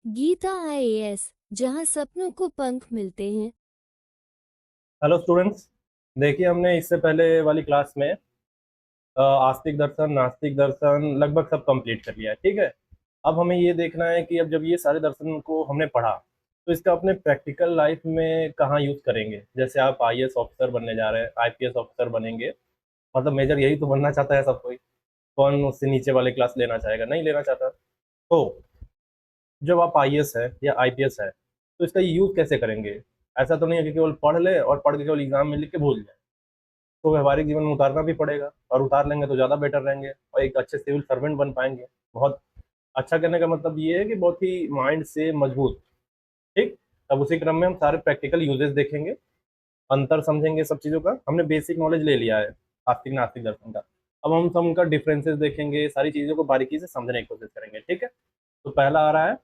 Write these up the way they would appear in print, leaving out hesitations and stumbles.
Gita IAS, जहां सपनों को पंख मिलते हैं। Hello students. देखिए, हमने इससे पहले वाली क्लास में आस्तिक दर्शन, नास्तिक दर्शन लगभग सब कंप्लीट कर लिया है। ठीक है। अब हमें ये देखना है कि अब जब ये सारे दर्शन को हमने पढ़ा तो इसका अपने प्रैक्टिकल लाइफ में कहाँ यूज करेंगे। जैसे आप आईएएस ऑफिसर बनने जा रहे हैं, आईपीएस ऑफिसर बनेंगे, मतलब मेजर यही तो बनना चाहता है सब कोई। कौन उससे नीचे वाले क्लास लेना चाहेगा? नहीं लेना चाहता। तो जब आप आईएएस है या आईपीएस है तो इसका यूज कैसे करेंगे? ऐसा तो नहीं है कि केवल पढ़ ले और पढ़ के केवल एग्जाम में लिख के भूल जाए। तो व्यवहारिक जीवन में उतारना भी पड़ेगा, और उतार लेंगे तो ज़्यादा बेटर रहेंगे और एक अच्छे सिविल सर्वेंट बन पाएंगे। बहुत अच्छा करने का मतलब ये है कि बहुत ही माइंड से मजबूत। ठीक। अब उसी क्रम में हम सारे प्रैक्टिकल यूजेस देखेंगे, अंतर समझेंगे। सब चीज़ों का हमने बेसिक नॉलेज ले लिया है आस्तिक नास्तिक दर्शन का। अब हम सब उनका डिफरेंसेस देखेंगे, सारी चीज़ों को बारीकी से समझने की कोशिश करेंगे। ठीक है। तो पहला आ रहा है,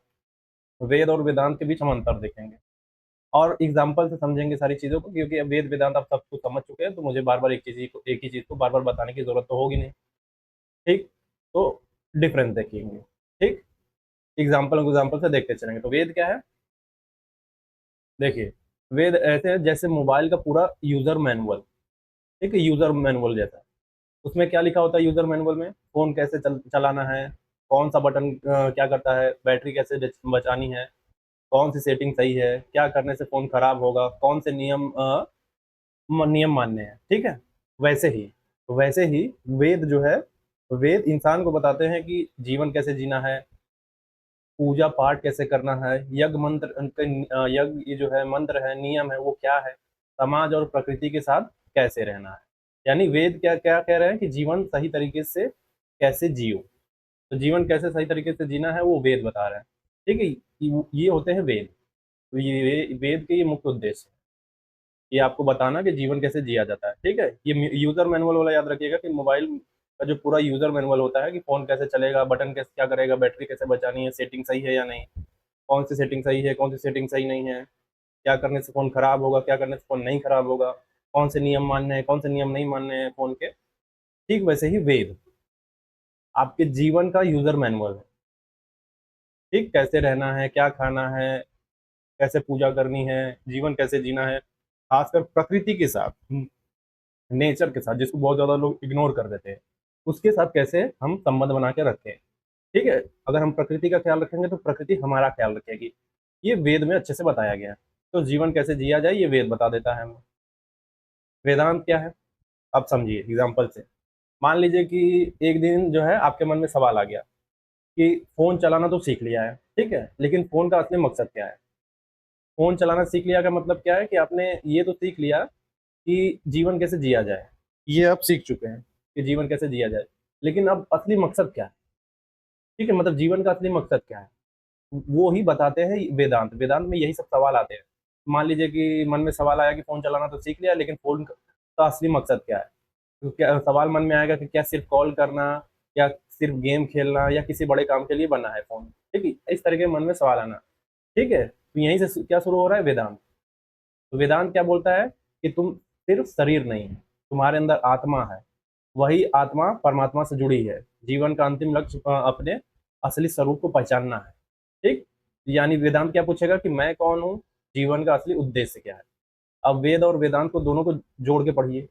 वेद और वेदांत के बीच हम अंतर देखेंगे और एग्जाम्पल से समझेंगे सारी चीज़ों को, क्योंकि अब वेद वेदांत आप सब कुछ समझ चुके हैं तो मुझे बार बार एक ही चीज़ को बार बार बताने की जरूरत तो होगी नहीं। ठीक। तो डिफरेंस देखेंगे। ठीक। एग्जाम्पल से देखते चलेंगे। तो वेद क्या है? देखिए, वेद ऐसे है जैसे मोबाइल का पूरा यूजर मैनुअल। ठीक है, यूजर मैनुअल जैसा। उसमें क्या लिखा होता है यूजर मैनुअल में? फोन कैसे चलाना है, कौन सा बटन क्या करता है, बैटरी कैसे बचानी है, कौन सी सेटिंग सही है, क्या करने से फोन खराब होगा, कौन से नियम मानने हैं। ठीक है। वैसे ही वैसे ही वेद जो है, वेद इंसान को बताते हैं कि जीवन कैसे जीना है, पूजा पाठ कैसे करना है, यज्ञ मंत्र यज्ञ ये जो है मंत्र है, नियम है, वो क्या है, समाज और प्रकृति के साथ कैसे रहना है। यानी वेद क्या क्या कह रहे हैं कि जीवन सही तरीके से कैसे जियो। तो जीवन कैसे सही तरीके से जीना है वो वेद बता रहे हैं। ठीक है। ये होते हैं वेद। तो ये वेद के ये मुख्य उद्देश्य है, ये आपको बताना कि जीवन कैसे जिया जाता है। ठीक है। ये यूजर मैनुअल वाला याद रखिएगा कि मोबाइल का जो पूरा यूजर मैनुअल होता है कि फोन कैसे चलेगा, बटन कैसे क्या करेगा, बैटरी कैसे बचानी है, सेटिंग सही है या नहीं, कौन सी सेटिंग सही है, कौन सी सेटिंग सही नहीं है, क्या करने से फोन खराब होगा, क्या करने से फोन नहीं खराब होगा, कौन से नियम मानने हैं, कौन से नियम नहीं मानने हैं फोन के। ठीक वैसे ही वेद आपके जीवन का यूजर मैनुअल है। ठीक। कैसे रहना है, क्या खाना है, कैसे पूजा करनी है, जीवन कैसे जीना है, खासकर प्रकृति के साथ, नेचर के साथ, जिसको बहुत ज्यादा लोग इग्नोर कर देते हैं, उसके साथ कैसे हम संबंध बना के रखें। ठीक है। अगर हम प्रकृति का ख्याल रखेंगे तो प्रकृति हमारा ख्याल रखेगी। ये वेद में अच्छे से बताया गया है। तो जीवन कैसे जिया जाए ये वेद बता देता है हमें। वेदांत क्या है? अब समझिए एग्जाम्पल से। मान लीजिए कि एक दिन जो है आपके मन में सवाल आ गया कि फोन चलाना तो सीख लिया है, ठीक है, लेकिन फोन का असली मकसद क्या है? फोन चलाना सीख लिया का मतलब क्या है कि आपने ये तो सीख लिया कि जीवन कैसे जिया जाए, ये आप सीख चुके हैं कि जीवन कैसे जिया जाए, लेकिन अब असली मकसद क्या है? ठीक है, मतलब जीवन का असली मकसद क्या है, वो ही बताते हैं वेदांत। वेदांत में यही सब सवाल आते हैं। मान लीजिए कि मन में सवाल आया कि फोन चलाना तो सीख लिया, लेकिन फोन का असली मकसद क्या है? तो क्या सवाल मन में आएगा कि क्या सिर्फ कॉल करना, या सिर्फ गेम खेलना, या किसी बड़े काम के लिए बना है फोन? ठीक है, इस तरह के मन में सवाल आना। ठीक है, तो यहीं से क्या शुरू हो रहा है? वेदांत। तो वेदांत क्या बोलता है कि तुम सिर्फ शरीर नहीं है, तुम्हारे अंदर आत्मा है, वही आत्मा परमात्मा से जुड़ी है। जीवन का अंतिम लक्ष्य अपने असली स्वरूप को पहचानना है। ठीक। यानी वेदांत क्या पूछेगा कि मैं कौन हूँ, जीवन का असली उद्देश्य क्या है। अब वेद और वेदांत को दोनों को जोड़ के पढ़िए।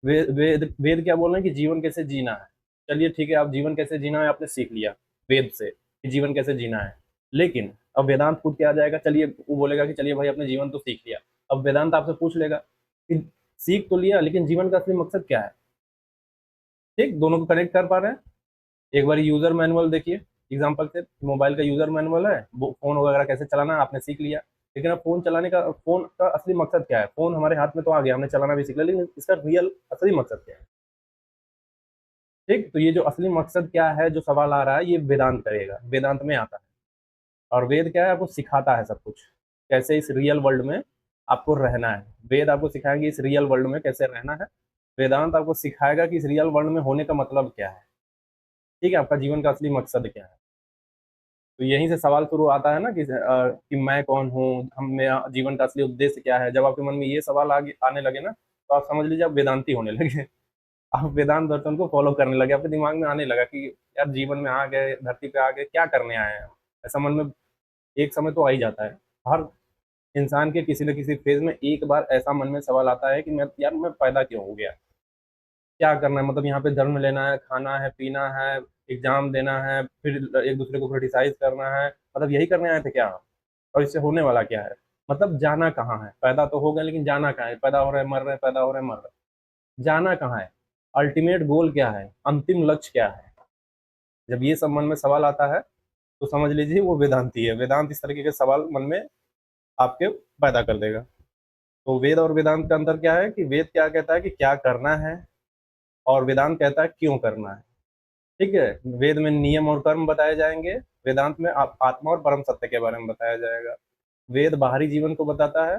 वेद क्या बोल रहे हैं कि जीवन कैसे जीना है। चलिए ठीक है, आप जीवन कैसे जीना है आपने सीख लिया वेद से कि जीवन कैसे जीना है, लेकिन अब वेदांत खुद क्या आ जाएगा, चलिए वो बोलेगा कि चलिए भाई अपने जीवन तो सीख लिया। अब वेदांत आपसे पूछ लेगा कि सीख तो लिया लेकिन जीवन का असली मकसद क्या है। ठीक, दोनों को कनेक्ट कर पा रहे हैं? एक बार यूजर मैनुअल देखिए। एग्जांपल से मोबाइल का यूजर मैनुअल है, वो फोन वगैरह कैसे चलाना है आपने सीख लिया, लेकिन अब फोन का असली मकसद क्या है? फोन हमारे हाथ में तो आ गया, हमने चलाना भी सीख लिया, लेकिन इसका रियल असली मकसद क्या है? ठीक। तो ये जो असली मकसद क्या है जो सवाल आ रहा है, ये वेदांत करेगा, वेदांत में आता है। और वेद क्या है? आपको सिखाता है सब कुछ, कैसे इस रियल वर्ल्ड में आपको रहना है। वेद आपको सिखाएंगे इस रियल वर्ल्ड में कैसे रहना है। वेदांत आपको सिखाएगा कि इस रियल वर्ल्ड में होने का मतलब क्या है। ठीक है, आपका जीवन का असली मकसद क्या है। तो यहीं से सवाल शुरू आता है ना कि मैं कौन हूँ, हम मेरा जीवन का असली उद्देश्य क्या है। जब आपके मन में ये सवाल आने लगे ना, तो आप समझ लीजिए आप वेदांती होने लगे। आप वेदांत दर्शन को फॉलो करने लगे, आपके दिमाग में आने लगा कि यार जीवन में आ गए, धरती पे आ गए, क्या करने आए हैं। ऐसा मन में एक समय तो आ ही जाता है। हर इंसान के किसी न किसी फेज में एक बार ऐसा मन में सवाल आता है कि मैं यार मैं पैदा क्यों हो गया, क्या करना है, मतलब यहाँ पे जन्म लेना है, खाना है, पीना है, एग्जाम देना है, फिर एक दूसरे को क्रिटिसाइज करना है, मतलब यही करने आए थे क्या, और इससे होने वाला क्या है, मतलब जाना कहाँ है, पैदा तो हो गए लेकिन जाना कहाँ है, पैदा हो रहे हैं मर रहे हैं, पैदा हो रहे हैं मर रहे हैं, जाना कहाँ है, अल्टीमेट गोल क्या है, अंतिम लक्ष्य क्या है। जब ये सब मन में सवाल आता है तो समझ लीजिए वो वेदांती है। वेदांत इस तरीके के सवाल मन में आपके पैदा कर देगा। तो वेद और वेदांत का अंतर क्या है कि वेद क्या कहता है कि क्या करना है, और वेदांत कहता है क्यों करना है। ठीक है, वेद में नियम और कर्म बताए जाएंगे, वेदांत में आत्मा और परम सत्य के बारे में बताया जाएगा। वेद बाहरी जीवन को बताता है,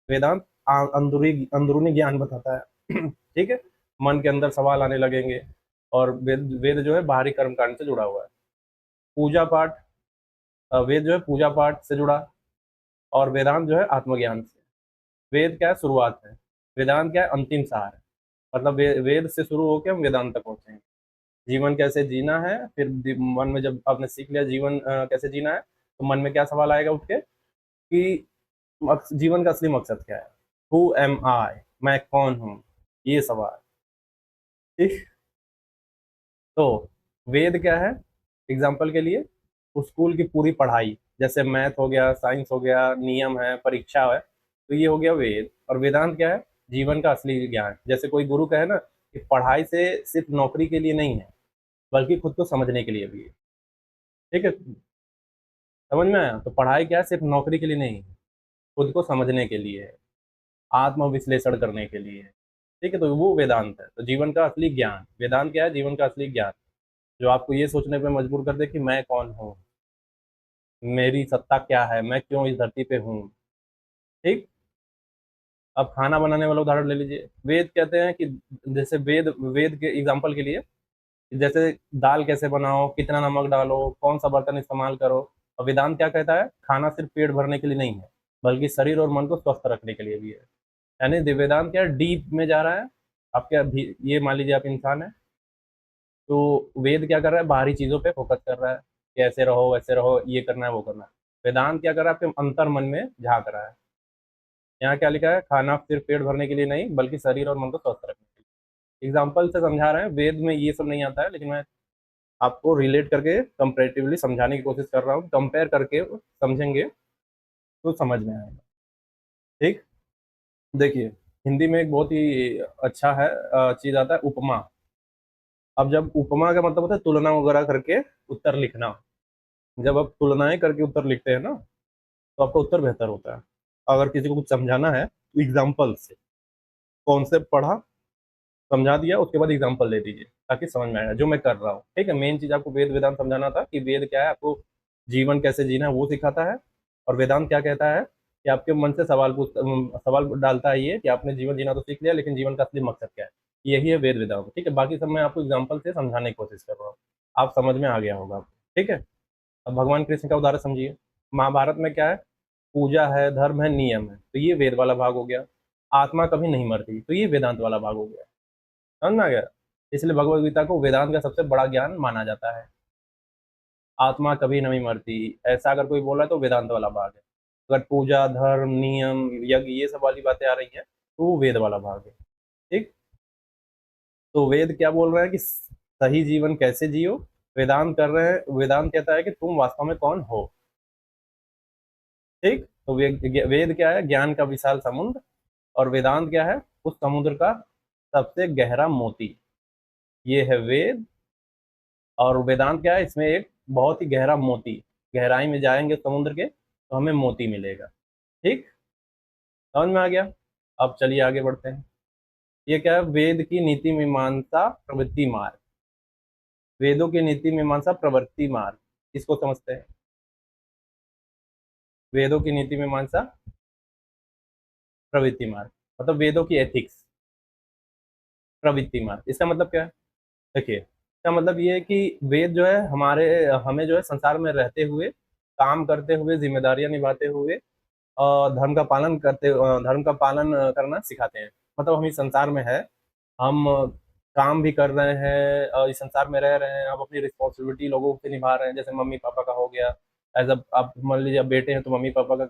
वेदांत अंदरूनी अंदरूनी ज्ञान बताता है। ठीक है, मन के अंदर सवाल आने लगेंगे। और वेद वेद जो है बाहरी कर्म कांड से जुड़ा हुआ है। पूजा पाठ, वेद जो है पूजा पाठ से जुड़ा, और वेदांत जो है आत्मज्ञान से। वेद क्या है, शुरुआत है, वेदांत क्या है, अंतिम सार है। मतलब वेद से शुरू होकर हम वेदांत तक पहुंचेंगे। जीवन कैसे जीना है, फिर मन में जब आपने सीख लिया जीवन कैसे जीना है, तो मन में क्या सवाल आएगा उठ के कि जीवन का असली मकसद क्या है, हु एम आई, मैं कौन हूँ, ये सवाल। ठीक। तो वेद क्या है, एग्जाम्पल के लिए स्कूल की पूरी पढ़ाई, जैसे मैथ हो गया, साइंस हो गया, नियम है, परीक्षा है, तो ये हो गया वेद। और वेदांत क्या है, जीवन का असली ज्ञान। जैसे कोई गुरु कहे ना कि पढ़ाई से सिर्फ नौकरी के लिए नहीं है, बल्कि खुद को समझने के लिए भी है। ठीक है, समझ में आया। तो पढ़ाई क्या है, सिर्फ नौकरी के लिए नहीं है, खुद को समझने के लिए है, आत्म विश्लेषण करने के लिए है। ठीक है, तो वो वेदांत है। तो जीवन का असली ज्ञान, वेदांत क्या है, जीवन का असली ज्ञान, जो आपको ये सोचने पे मजबूर कर दे कि मैं कौन हूँ, मेरी सत्ता क्या है, मैं क्यों इस धरती पे हूँ। ठीक। अब खाना बनाने वाला उदाहरण ले लीजिए। वेद कहते हैं कि जैसे वेद के एग्जाम्पल के लिए, जैसे दाल कैसे बनाओ, कितना नमक डालो, कौन सा बर्तन इस्तेमाल करो। और वेदांत क्या कहता है, खाना सिर्फ पेट भरने के लिए नहीं है, बल्कि शरीर और मन को स्वस्थ रखने के लिए भी है। यानी वेदांत क्या डीप में जा रहा है। आपके ये मान लीजिए आप इंसान है, तो वेद क्या कर रहा है, बाहरी चीजों पे फोकस कर रहा है कि ऐसे रहो वैसे रहो, ये करना है वो करना है। वेदांत क्या कर रहा है, आपके अंतर मन में झांक रहा है। यहाँ क्या लिखा है, खाना सिर्फ पेट भरने के लिए नहीं, बल्कि शरीर और मन को स्वस्थ रखने के लिए। एग्जाम्पल से समझा रहे हैं, वेद में ये सब नहीं आता है, लेकिन मैं आपको रिलेट करके कंपेरेटिवली समझाने की कोशिश कर रहा हूँ। कंपेयर करके समझेंगे तो समझ में आएगा। ठीक। देखिए, हिंदी में एक बहुत ही अच्छा है चीज आता है, उपमा। अब जब उपमा का मतलब होता है तुलना वगैरह करके उत्तर लिखना, जब आप तुलनाएं करके उत्तर लिखते हैं ना, तो आपका उत्तर बेहतर होता है। अगर किसी को कुछ समझाना है तो एग्जाम्पल से, कॉन्सेप्ट पढ़ा, समझा दिया, उसके बाद एग्जाम्पल दे दीजिए ताकि समझ में आएगा जो मैं कर रहा हूँ। ठीक है, मेन चीज आपको वेद वेदांत समझाना था कि वेद क्या है, आपको जीवन कैसे जीना है वो सिखाता है। और वेदांत क्या कहता है कि आपके मन से सवाल डालता है ये कि आपने जीवन जीना तो सीख लिया, लेकिन जीवन का असली मकसद क्या है। यही है वेद वेदांत। ठीक है, बाकी सब मैं आपको एग्जाम्पल से समझाने की कोशिश कर रहा हूँ, आप समझ में आ गया होगा आपको। ठीक है। अब भगवान कृष्ण का उदाहरण समझिए। महाभारत में क्या है, पूजा है, धर्म है, नियम है, तो ये वेद वाला भाग हो गया। आत्मा कभी नहीं मरती, तो ये वेदांत वाला भाग हो गया। समझ में आ गया। इसलिए भगवत गीता को वेदांत का सबसे बड़ा ज्ञान माना जाता है। आत्मा कभी नहीं मरती, ऐसा अगर कोई बोला है तो वेदांत वाला भाग है। अगर पूजा, धर्म, नियम, यज्ञ, ये सब वाली बातें आ रही हैं तो वो वेद वाला भाग है। ठीक। तो वेद क्या बोल रहे हैं कि सही जीवन कैसे जियो, वेदांत कर रहे हैं, वेदांत कहता है कि तुम वास्तव में कौन हो। ठीक। तो वेद क्या है, ज्ञान का विशाल समुद्र, और वेदांत क्या है, उस समुद्र का सबसे गहरा मोती। ये है वेद। और वेदांत क्या है, इसमें एक बहुत ही गहरा मोती, गहराई में जाएंगे समुद्र के तो हमें मोती मिलेगा। ठीक। समझ में आ गया। अब चलिए आगे बढ़ते हैं। ये क्या है, वेद की नीति मीमांसा प्रवृत्ति मार्ग। वेदों की नीति मीमांसा प्रवृत्ति मार्ग, इसको समझते हैं। वेदों की नीति मीमांसा प्रवृत्ति मार्ग, मतलब वेदों की एथिक्स। प्रवृत्ति मार्ग इसका मतलब क्या है, देखिए इसका मतलब ये है कि वेद जो है हमारे हमें जो है संसार में रहते हुए, काम करते हुए, जिम्मेदारियां निभाते हुए, धर्म का पालन करना सिखाते हैं। मतलब हम इस संसार में है, हम काम भी कर रहे हैं, इस संसार में रह रहे हैं, हम अपनी रिस्पॉन्सिबिलिटी लोगों से निभा रहे हैं, जैसे मम्मी पापा का हो गया, एज अ आप मान लीजिए आप बेटे हैं तो मम्मी पापा का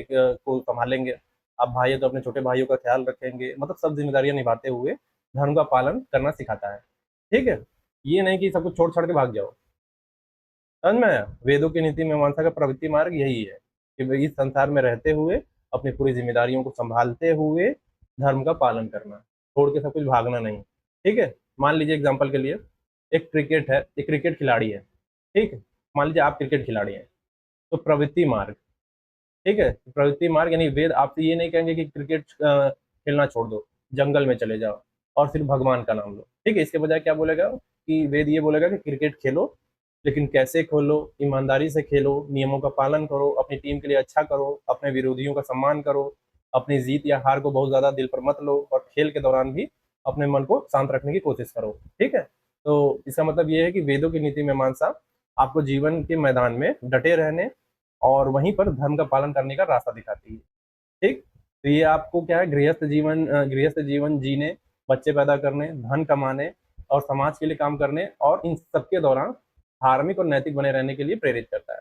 को संभालेंगे, आप भाई है तो अपने छोटे भाइयों का ख्याल रखेंगे, मतलब सब जिम्मेदारियां निभाते हुए धर्म का पालन करना सिखाता है। ठीक है, ये नहीं कि सब कुछ छोड़ छाड़ के भाग जाओ। समझ में आया? वेदों की नीति मीमांसा का प्रवृत्ति मार्ग यही है कि भाई इस संसार में रहते हुए अपनी पूरी जिम्मेदारियों को संभालते हुए धर्म का पालन करना, छोड़ के सब कुछ भागना नहीं। ठीक है, मान लीजिए एग्जाम्पल के लिए एक क्रिकेट खिलाड़ी है। ठीक है, मान लीजिए आप क्रिकेट खिलाड़ी हैं, तो प्रवृत्ति मार्ग, ठीक है, प्रवृत्ति मार्ग यानी वेद आपसे ये नहीं कहेंगे कि क्रिकेट खेलना छोड़ दो, जंगल में चले जाओ और सिर्फ भगवान का नाम लो। ठीक है, इसके बजाय क्या बोलेगा कि वेद ये बोलेगा कि क्रिकेट खेलो, लेकिन कैसे खेलो, ईमानदारी से खेलो, नियमों का पालन करो, अपनी टीम के लिए अच्छा करो, अपने विरोधियों का सम्मान करो, अपनी जीत या हार को बहुत ज्यादा दिल पर मत लो, और खेल के दौरान भी अपने मन को शांत रखने की कोशिश करो। ठीक है, तो इसका मतलब ये है कि वेदों की नीति मीमांसा आपको जीवन के मैदान में डटे रहने और वहीं पर धर्म का पालन करने का रास्ता दिखाती है। ठीक, तो ये आपको क्या है, गृहस्थ जीवन जीने, बच्चे पैदा करने, धन कमाने और समाज के लिए काम करने और इन सबके दौरान धार्मिक और नैतिक बने रहने के लिए प्रेरित करता है।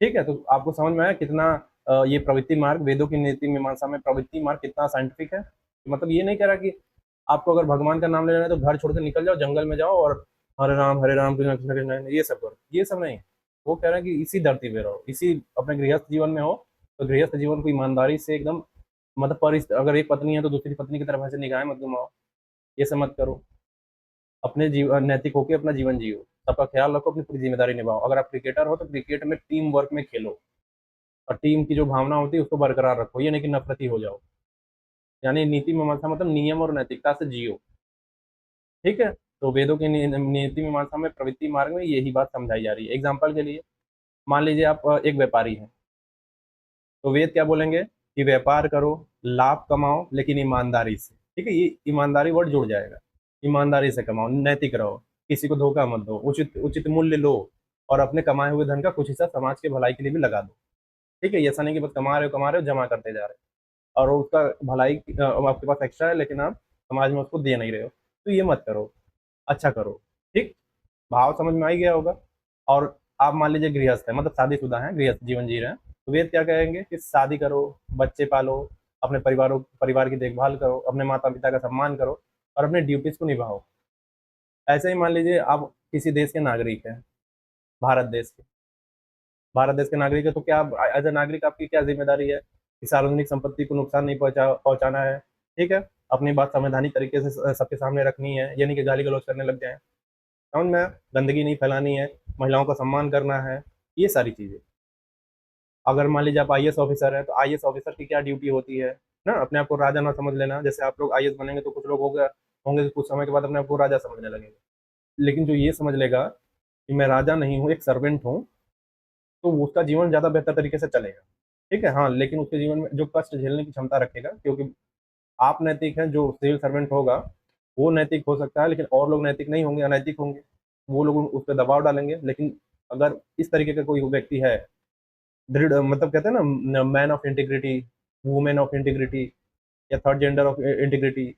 ठीक है, तो आपको समझ में आया कितना ये प्रवृत्ति मार्ग, वेदों की नीति मीमांसा में प्रवृत्ति मार्ग कितना साइंटिफिक है। मतलब ये नहीं कह रहा कि आपको अगर भगवान का नाम लेना है तो घर छोड़ के निकल जाओ, जंगल में जाओ और हरे राम कृष्ण कृष्ण कृष्ण ये सब करो, ये सब नहीं। वो कह रहा है कि इसी धरती पे रहो, इसी अपने गृहस्थ जीवन में हो, तो गृहस्थ जीवन को ईमानदारी से एकदम, मतलब अगर एक पत्नी है तो दूसरी पत्नी की तरफ ऐसे निगाहें मत घुमाओ, ये सब मत करो। अपने जीवन नैतिक होकर अपना जीवन जियो, सबका ख्याल रखो, अपनी पूरी जिम्मेदारी निभाओ। अगर आप क्रिकेटर हो तो क्रिकेट में टीम वर्क में खेलो, और टीम की जो भावना होती है उसको बरकरार रखो, ये नहीं कि नफरती हो जाओ। यानी नीति मीमांसा मतलब नियम और नैतिकता से जियो। ठीक है, तो वेदों की नीति मीमांसा में प्रवृत्ति मार्ग में यही बात समझाई जा रही है। एग्जाम्पल के लिए मान लीजिए आप एक व्यापारी हैं, तो वेद क्या बोलेंगे कि व्यापार करो, लाभ कमाओ, लेकिन ईमानदारी से। ठीक है, ये ईमानदारी वर्ड जुड़ जाएगा। ईमानदारी से कमाओ, नैतिक रहो, किसी को धोखा मत दो, उचित उचित मूल्य लो, और अपने कमाए हुए धन का कुछ हिस्सा समाज के भलाई के लिए भी लगा दो। ठीक है, ये ऐसा नहीं कि बस कमा रहे हो जमा करते जा रहे हो और उसका भलाई आपके पास एक्स्ट्रा है लेकिन आप समाज में उसको दे नहीं रहे हो, तो ये मत करो, अच्छा करो। ठीक, भाव समझ में आ ही गया होगा। और आप मान लीजिए गृहस्थ है, मतलब शादीशुदा है, गृहस्थ जीवन जी रहे हैं, तो वेद क्या कहेंगे कि शादी करो, बच्चे पालो, अपने परिवार की देखभाल करो, अपने माता पिता का सम्मान करो और अपने ड्यूटीज को निभाओ। ऐसे ही मान लीजिए आप किसी देश के नागरिक हैं, भारत देश के, नागरिक है, तो क्या एज ए नागरिक आपकी क्या जिम्मेदारी है कि सार्वजनिक संपत्ति को नुकसान नहीं पहुंचाना है। ठीक है, अपनी बात संवैधानिक तरीके से सबके सामने रखनी है, यानी कि गाली गलौज करने लग जाए, समझ में आया? गंदगी नहीं फैलानी है, महिलाओं का सम्मान करना है, ये सारी चीजें। अगर मान लीजिए आप आईएएस ऑफिसर है, तो आईएएस ऑफिसर की क्या ड्यूटी होती है ना, अपने आप को राजा ना समझ लेना। जैसे आप लोग आईएएस बनेंगे तो कुछ लोग होंगे कि कुछ समय के बाद अपने आप को राजा समझने लगेंगे, लेकिन जो ये समझ लेगा कि मैं राजा नहीं हूँ, एक सर्वेंट हूँ, तो उसका जीवन ज्यादा बेहतर तरीके से चलेगा। ठीक है, हाँ, लेकिन उसके जीवन में जो कष्ट झेलने की क्षमता रखेगा, क्योंकि आप नैतिक हैं, जो सिविल सर्वेंट होगा वो नैतिक हो सकता है, लेकिन और लोग नैतिक नहीं होंगे, अनैतिक होंगे, वो लोग उस पर दबाव डालेंगे। लेकिन अगर इस तरीके का कोई व्यक्ति है, दृढ़, मतलब कहते हैं ना, man of integrity, women of integrity, या थर्ड जेंडर ऑफ इंटीग्रिटी,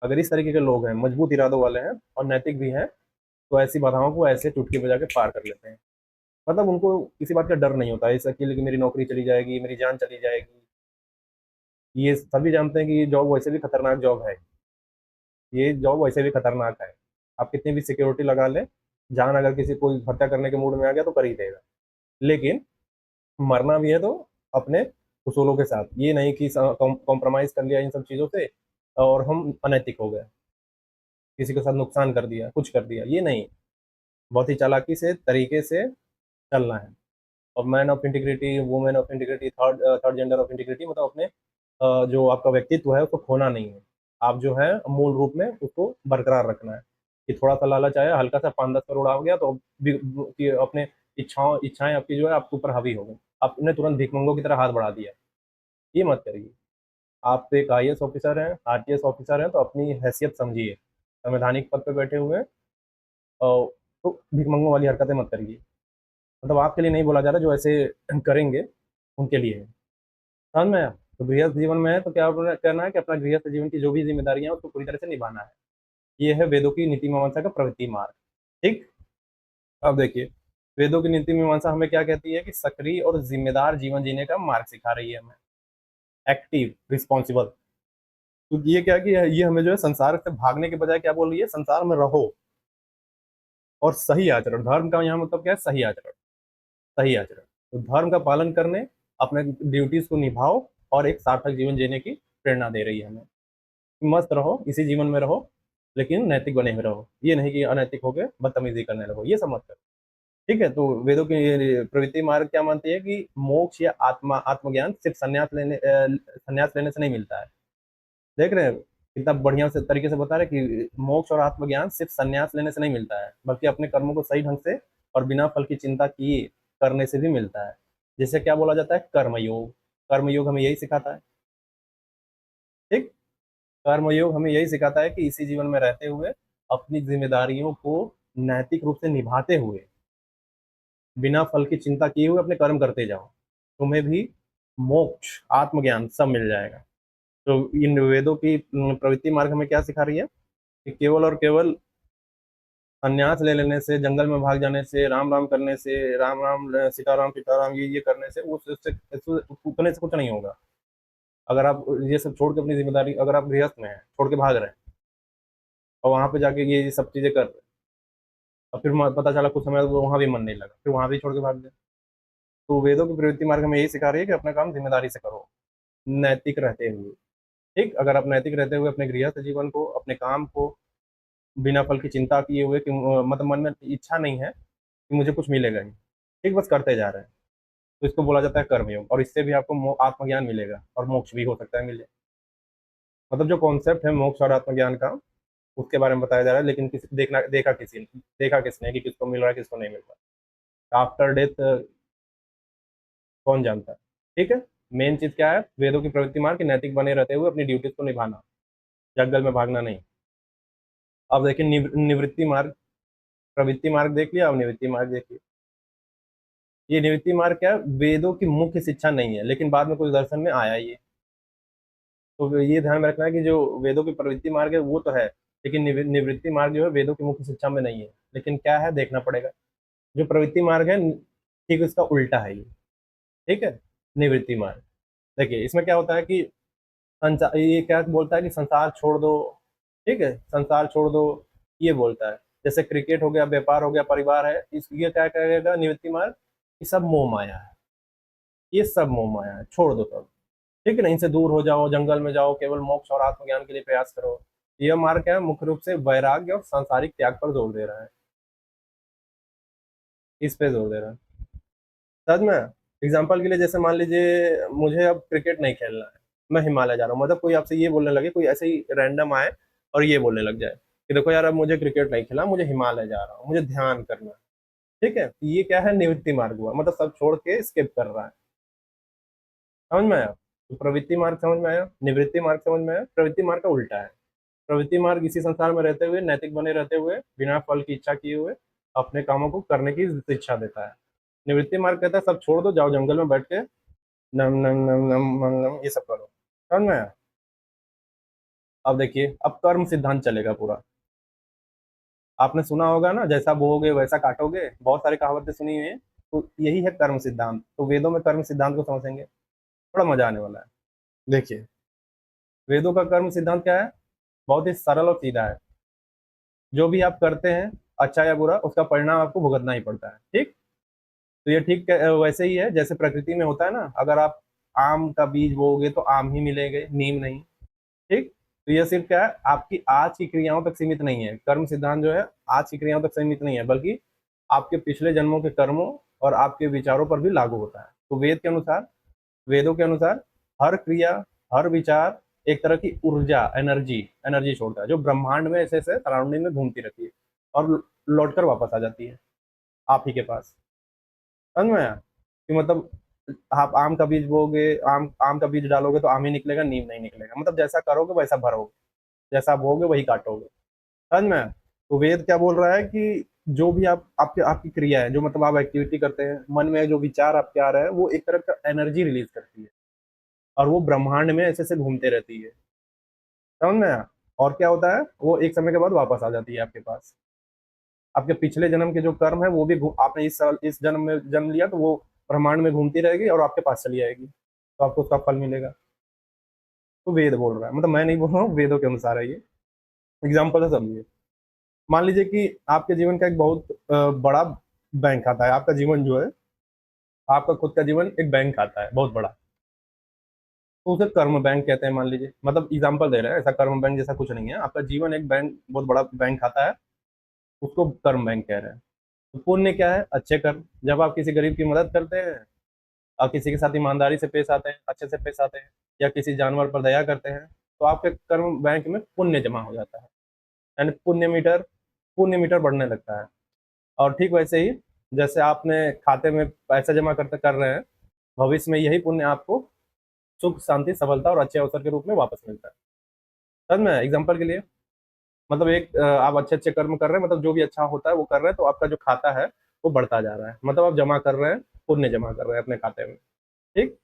अगर इस तरीके के लोग हैं, मजबूत इरादों वाले हैं और नैतिक भी हैं, तो ऐसी बाधाओं को ऐसे चुटकी बजा के पार कर लेते हैं। मतलब उनको किसी बात का डर नहीं होता है, ऐसा कि मेरी नौकरी चली जाएगी, मेरी जान चली जाएगी। ये सभी जानते हैं कि ये जॉब वैसे भी खतरनाक जॉब है, ये जॉब वैसे भी खतरनाक है। आप कितनी भी सिक्योरिटी लगा लें, जान अगर किसी कोई हत्या करने के मूड में आ गया तो कर ही देगा। लेकिन मरना भी है तो अपने उसूलों के साथ, ये नहीं कि कॉम्प्रोमाइज कर लिया इन सब चीज़ों से और हम अनैतिक हो गए, किसी के साथ नुकसान कर दिया, कुछ कर दिया, ये नहीं। बहुत ही चालाकी से, तरीके से चलना है। और man of integrity, women of integrity, third gender of integrity, मतलब अपने जो आपका व्यक्तित्व है उसको खोना नहीं है। आप जो है मूल रूप में उसको बरकरार रखना है। कि थोड़ा सा लालच आया, हल्का सा 5-10 करोड़ आ गया तो कि अपने इच्छाएं आपकी जो है आपके ऊपर हावी हो गई, आपने तुरंत भिखमंगों की तरह हाथ बढ़ा दिया, ये मत करिए। आप तो एक आईएएस ऑफिसर हैं, आरटीएस ऑफिसर हैं, तो अपनी हैसियत समझिए, संवैधानिक पद पे बैठे हुए हैं, तो भिखमंगों वाली हरकतें मत करिए। मतलब आपके लिए नहीं बोला जा रहा, जो ऐसे करेंगे उनके लिए है। समझ में आया? तो गृहस्थ जीवन में है तो क्या करना है कि अपना गृहस्थ जीवन की जो भी जिम्मेदारियां हैं उसको पूरी तरह से निभाना है। ये है वेदों की नीति मीमांसा का प्रवृत्ति मार्ग। ठीक, अब देखिए, वेदों की नीति मीमांसा हमें क्या कहती है कि सक्रिय और जिम्मेदार जीवन जीने का मार्ग सिखा रही है हमें, एक्टिव रिस्पॉन्सिबल। तो ये क्या कि ये हमें जो है संसार से भागने के बजाय क्या बोल रही है, संसार में रहो और सही आचरण, धर्म का यहाँ मतलब क्या है, सही आचरण, सही आचरण। तो धर्म का पालन करने, अपने ड्यूटीज को निभाओ और एक सार्थक जीवन जीने की प्रेरणा दे रही है हमें। मस्त रहो, इसी जीवन में रहो, लेकिन नैतिक बने हुए रहो, ये नहीं कि अनैतिक होकर बदतमीजी करने लगो, ये सब मत करो। ठीक है, तो वेदों की ये प्रवृत्ति मार्ग क्या मानती है कि मोक्ष या आत्मज्ञान सिर्फ संन्यास लेने से नहीं मिलता है। देख रहे हैं कितना बढ़िया से तरीके से बता रहे हैं कि मोक्ष और आत्मज्ञान सिर्फ संन्यास लेने से नहीं मिलता है, बल्कि अपने कर्मों को सही ढंग से और बिना फल की चिंता किए करने से भी मिलता है। जैसे क्या बोला जाता है, कर्मयोग। कर्मयोग हमें यही सिखाता है। ठीक, कर्मयोग हमें यही सिखाता है कि इसी जीवन में रहते हुए अपनी जिम्मेदारियों को नैतिक रूप से निभाते हुए, बिना फल की चिंता किए हुए अपने कर्म करते जाओ, तुम्हें भी मोक्ष आत्मज्ञान सब मिल जाएगा। तो इन वेदों की प्रवृत्ति मार्ग हमें क्या सिखा रही है कि केवल और केवल संन्यास ले लेने से, जंगल में भाग जाने से, राम राम करने से, राम राम सीताराम ये करने से, वो उससे उतने से कुछ नहीं होगा। अगर आप ये सब छोड़ के अपनी जिम्मेदारी, अगर आप गृहस्थ में हैं, छोड़ के भाग रहे हैं और वहां पे जाके ये सब चीजें कर रहे हैं, और फिर पता चला कुछ समय वहां भी मन नहीं लगा, फिर वहां भी छोड़ के भाग गए। तो वेदों की प्रवृत्ति मार्ग में यही सिखा रही है कि अपना काम जिम्मेदारी से करो, नैतिक रहते हुए। ठीक, अगर आप नैतिक रहते हुए अपने गृहस्थ जीवन को, अपने काम को बिना फल की चिंता किए हुए कि मतलब मन में इच्छा नहीं है कि मुझे कुछ मिलेगा ही, ठीक, बस करते जा रहे हैं, तो इसको बोला जाता है कर्मयोग। और इससे भी आपको आत्मज्ञान मिलेगा और मोक्ष भी हो सकता है मिले। मतलब जो कॉन्सेप्ट है मोक्ष और आत्मज्ञान का, उसके बारे में बताया जा रहा है, लेकिन किसी देखा किसने कि किसको मिल रहा है किसको नहीं मिल रहा, आफ्टर डेथ कौन जानता है। ठीक है, मेन चीज क्या है, वेदों की प्रवृत्ति मार्ग कि नैतिक बने रहते हुए अपनी ड्यूटीज को निभाना, जंगल में भागना नहीं। अब देखिए निवृत्ति मार्ग, प्रवृत्ति मार्ग देख लिया, अब निवृत्ति मार्ग देखिए। ये निवृत्ति मार्ग क्या है, वेदों की मुख्य शिक्षा नहीं है, लेकिन बाद में कुछ दर्शन में आया ये। तो ये ध्यान में रखना है कि जो वेदों की प्रवृत्ति मार्ग है वो तो है, लेकिन निवृत्ति मार्ग जो है वेदों की मुख्य शिक्षा में नहीं है, लेकिन क्या है देखना पड़ेगा। जो प्रवृत्ति मार्ग है ठीक उसका उल्टा है ये। ठीक है, निवृत्ति मार्ग देखिए इसमें क्या होता है कि संसार, ये क्या बोलता है कि संसार छोड़ दो। ठीक है, संसार छोड़ दो, ये बोलता है। जैसे क्रिकेट हो गया, व्यापार हो गया, परिवार है, इस ये क्या कहेगा निवृत्ति मार्ग, ये सब मोह माया है, ये सब मोह माया है, छोड़ दो सब। ठीक है ना, इनसे दूर हो जाओ, जंगल में जाओ, केवल मोक्ष और आत्मज्ञान के लिए प्रयास करो। यह मार्ग क्या है, मुख्य रूप से वैराग्य और सांसारिक त्याग पर जोर दे रहा है, इस पे जोर दे रहा है। समझ में? एग्जाम्पल के लिए जैसे मान लीजिए मुझे अब क्रिकेट नहीं खेलना है, मैं हिमालय जा रहा हूँ, मतलब कोई आपसे ये बोलने लगे, कोई ऐसे ही रैंडम आए और ये बोलने लग जाए कि देखो यार अब मुझे क्रिकेट नहीं खेलना, मुझे हिमालय जा रहा हूँ, मुझे ध्यान करना है। ठीक है, तो ये क्या है, निवृत्ति मार्ग हुआ, मतलब सब छोड़ के स्किप कर रहा है। समझ में आया? तो प्रवृत्ति मार्ग समझ में आया, निवृत्ति मार्ग समझ में आया, प्रवृत्ति मार्ग का उल्टा है। प्रवृत्ति मार्ग इसी संसार में रहते हुए, नैतिक बने रहते हुए, बिना फल की इच्छा किए हुए अपने कामों को करने की इच्छा देता है। निवृत्ति मार्ग कहता है सब छोड़ दो, जाओ जंगल में बैठ के नम नम नम नम नम नम ये सब करो। समझ में आया? अब देखिए, अब कर्म सिद्धांत चलेगा पूरा। आपने सुना होगा ना, जैसा बोओगे वैसा काटोगे, बहुत सारी कहावतें सुनी हुई है। तो यही है कर्म सिद्धांत। तो वेदों में कर्म सिद्धांत को समझेंगे, थोड़ा मजा आने वाला है। देखिए, वेदों का कर्म सिद्धांत क्या है, बहुत ही सरल और सीधा है। जो भी आप करते हैं, अच्छा या बुरा, उसका परिणाम आपको भुगतना ही पड़ता है। ठीक, तो ये ठीक वैसे ही है जैसे प्रकृति में होता है ना, अगर आप आम का बीज बोओगे तो आम ही मिलेंगे, नीम नहीं। ठीक, तो ये सिर्फ क्या है, आपकी आज की क्रियाओं तक सीमित नहीं है। कर्म सिद्धांत जो है आज की क्रियाओं तक सीमित नहीं है, बल्कि आपके पिछले जन्मों के कर्मों और आपके विचारों पर भी लागू होता है। तो वेद के अनुसार, वेदों के अनुसार हर क्रिया, हर विचार एक तरह की ऊर्जा, एनर्जी एनर्जी छोड़ता है, जो ब्रह्मांड में ऐसे ऐसे सराउंडिंग में घूमती रहती है और लौटकर वापस आ जाती है आप ही के पास। समझ में आया? कि मतलब आप आम का बीज बोगे, आम आम का बीज डालोगे तो आम ही निकलेगा, नीम नहीं निकलेगा। मतलब जैसा करोगे वैसा भरोगे, जैसा बोगे वही काटोगे। समझ में आया? तो वेद क्या बोल रहा है कि जो भी आप आपके आपकी क्रिया है, जो मतलब आप एक्टिविटी करते हैं, मन में जो विचार आपके आ रहा है, वो एक तरह का एनर्जी रिलीज करती है और वो ब्रह्मांड में ऐसे ऐसे घूमते रहती है। समझ में आया? और क्या होता है, वो एक समय के बाद वापस आ जाती है आपके पास। आपके पिछले जन्म के जो कर्म है वो भी आपने इस जन्म में जन्म लिया तो वो ब्रह्मांड में घूमती रहेगी और आपके पास चली आएगी, तो आपको उसका फल मिलेगा। तो वेद बोल रहा है, मतलब मैं नहीं बोल रहा हूँ, वेदों के अनुसार है ये। एग्जाम्पल है, समझिए। मान लीजिए कि आपके जीवन का एक बहुत बड़ा बैंक खाता है, आपका जीवन जो है, आपका खुद का जीवन एक बैंक खाता है बहुत बड़ा, तो उसे कर्म बैंक कहते हैं। मान लीजिए, मतलब एग्जाम्पल दे रहे हैं, ऐसा कर्म बैंक जैसा कुछ नहीं है, आपका जीवन एक बैंक, बहुत बड़ा बैंक खाता है, उसको कर्म बैंक कह रहे हैं। तो पुण्य क्या है? अच्छे कर्म। जब आप किसी गरीब की मदद करते हैं, आप किसी के साथ ईमानदारी से पेश आते हैं, अच्छे से पेश आते हैं, या किसी जानवर पर दया करते हैं, तो आपके कर्म बैंक में पुण्य जमा हो जाता है, यानी पुण्य मीटर बढ़ने लगता है। और ठीक वैसे ही, जैसे आपने खाते में पैसा जमा करते कर रहे हैं, भविष्य में यही पुण्य आपको सुख, शांति, सफलता और अच्छे अवसर के रूप में वापस मिलता है। समझ में? एग्जाम्पल के लिए, मतलब एक आप अच्छे अच्छे कर्म कर रहे हैं, मतलब जो भी अच्छा होता है वो कर रहे हैं, तो आपका जो खाता है वो बढ़ता जा रहा है, मतलब आप जमा कर रहे हैं, पुण्य जमा कर रहे हैं अपने खाते में। ठीक।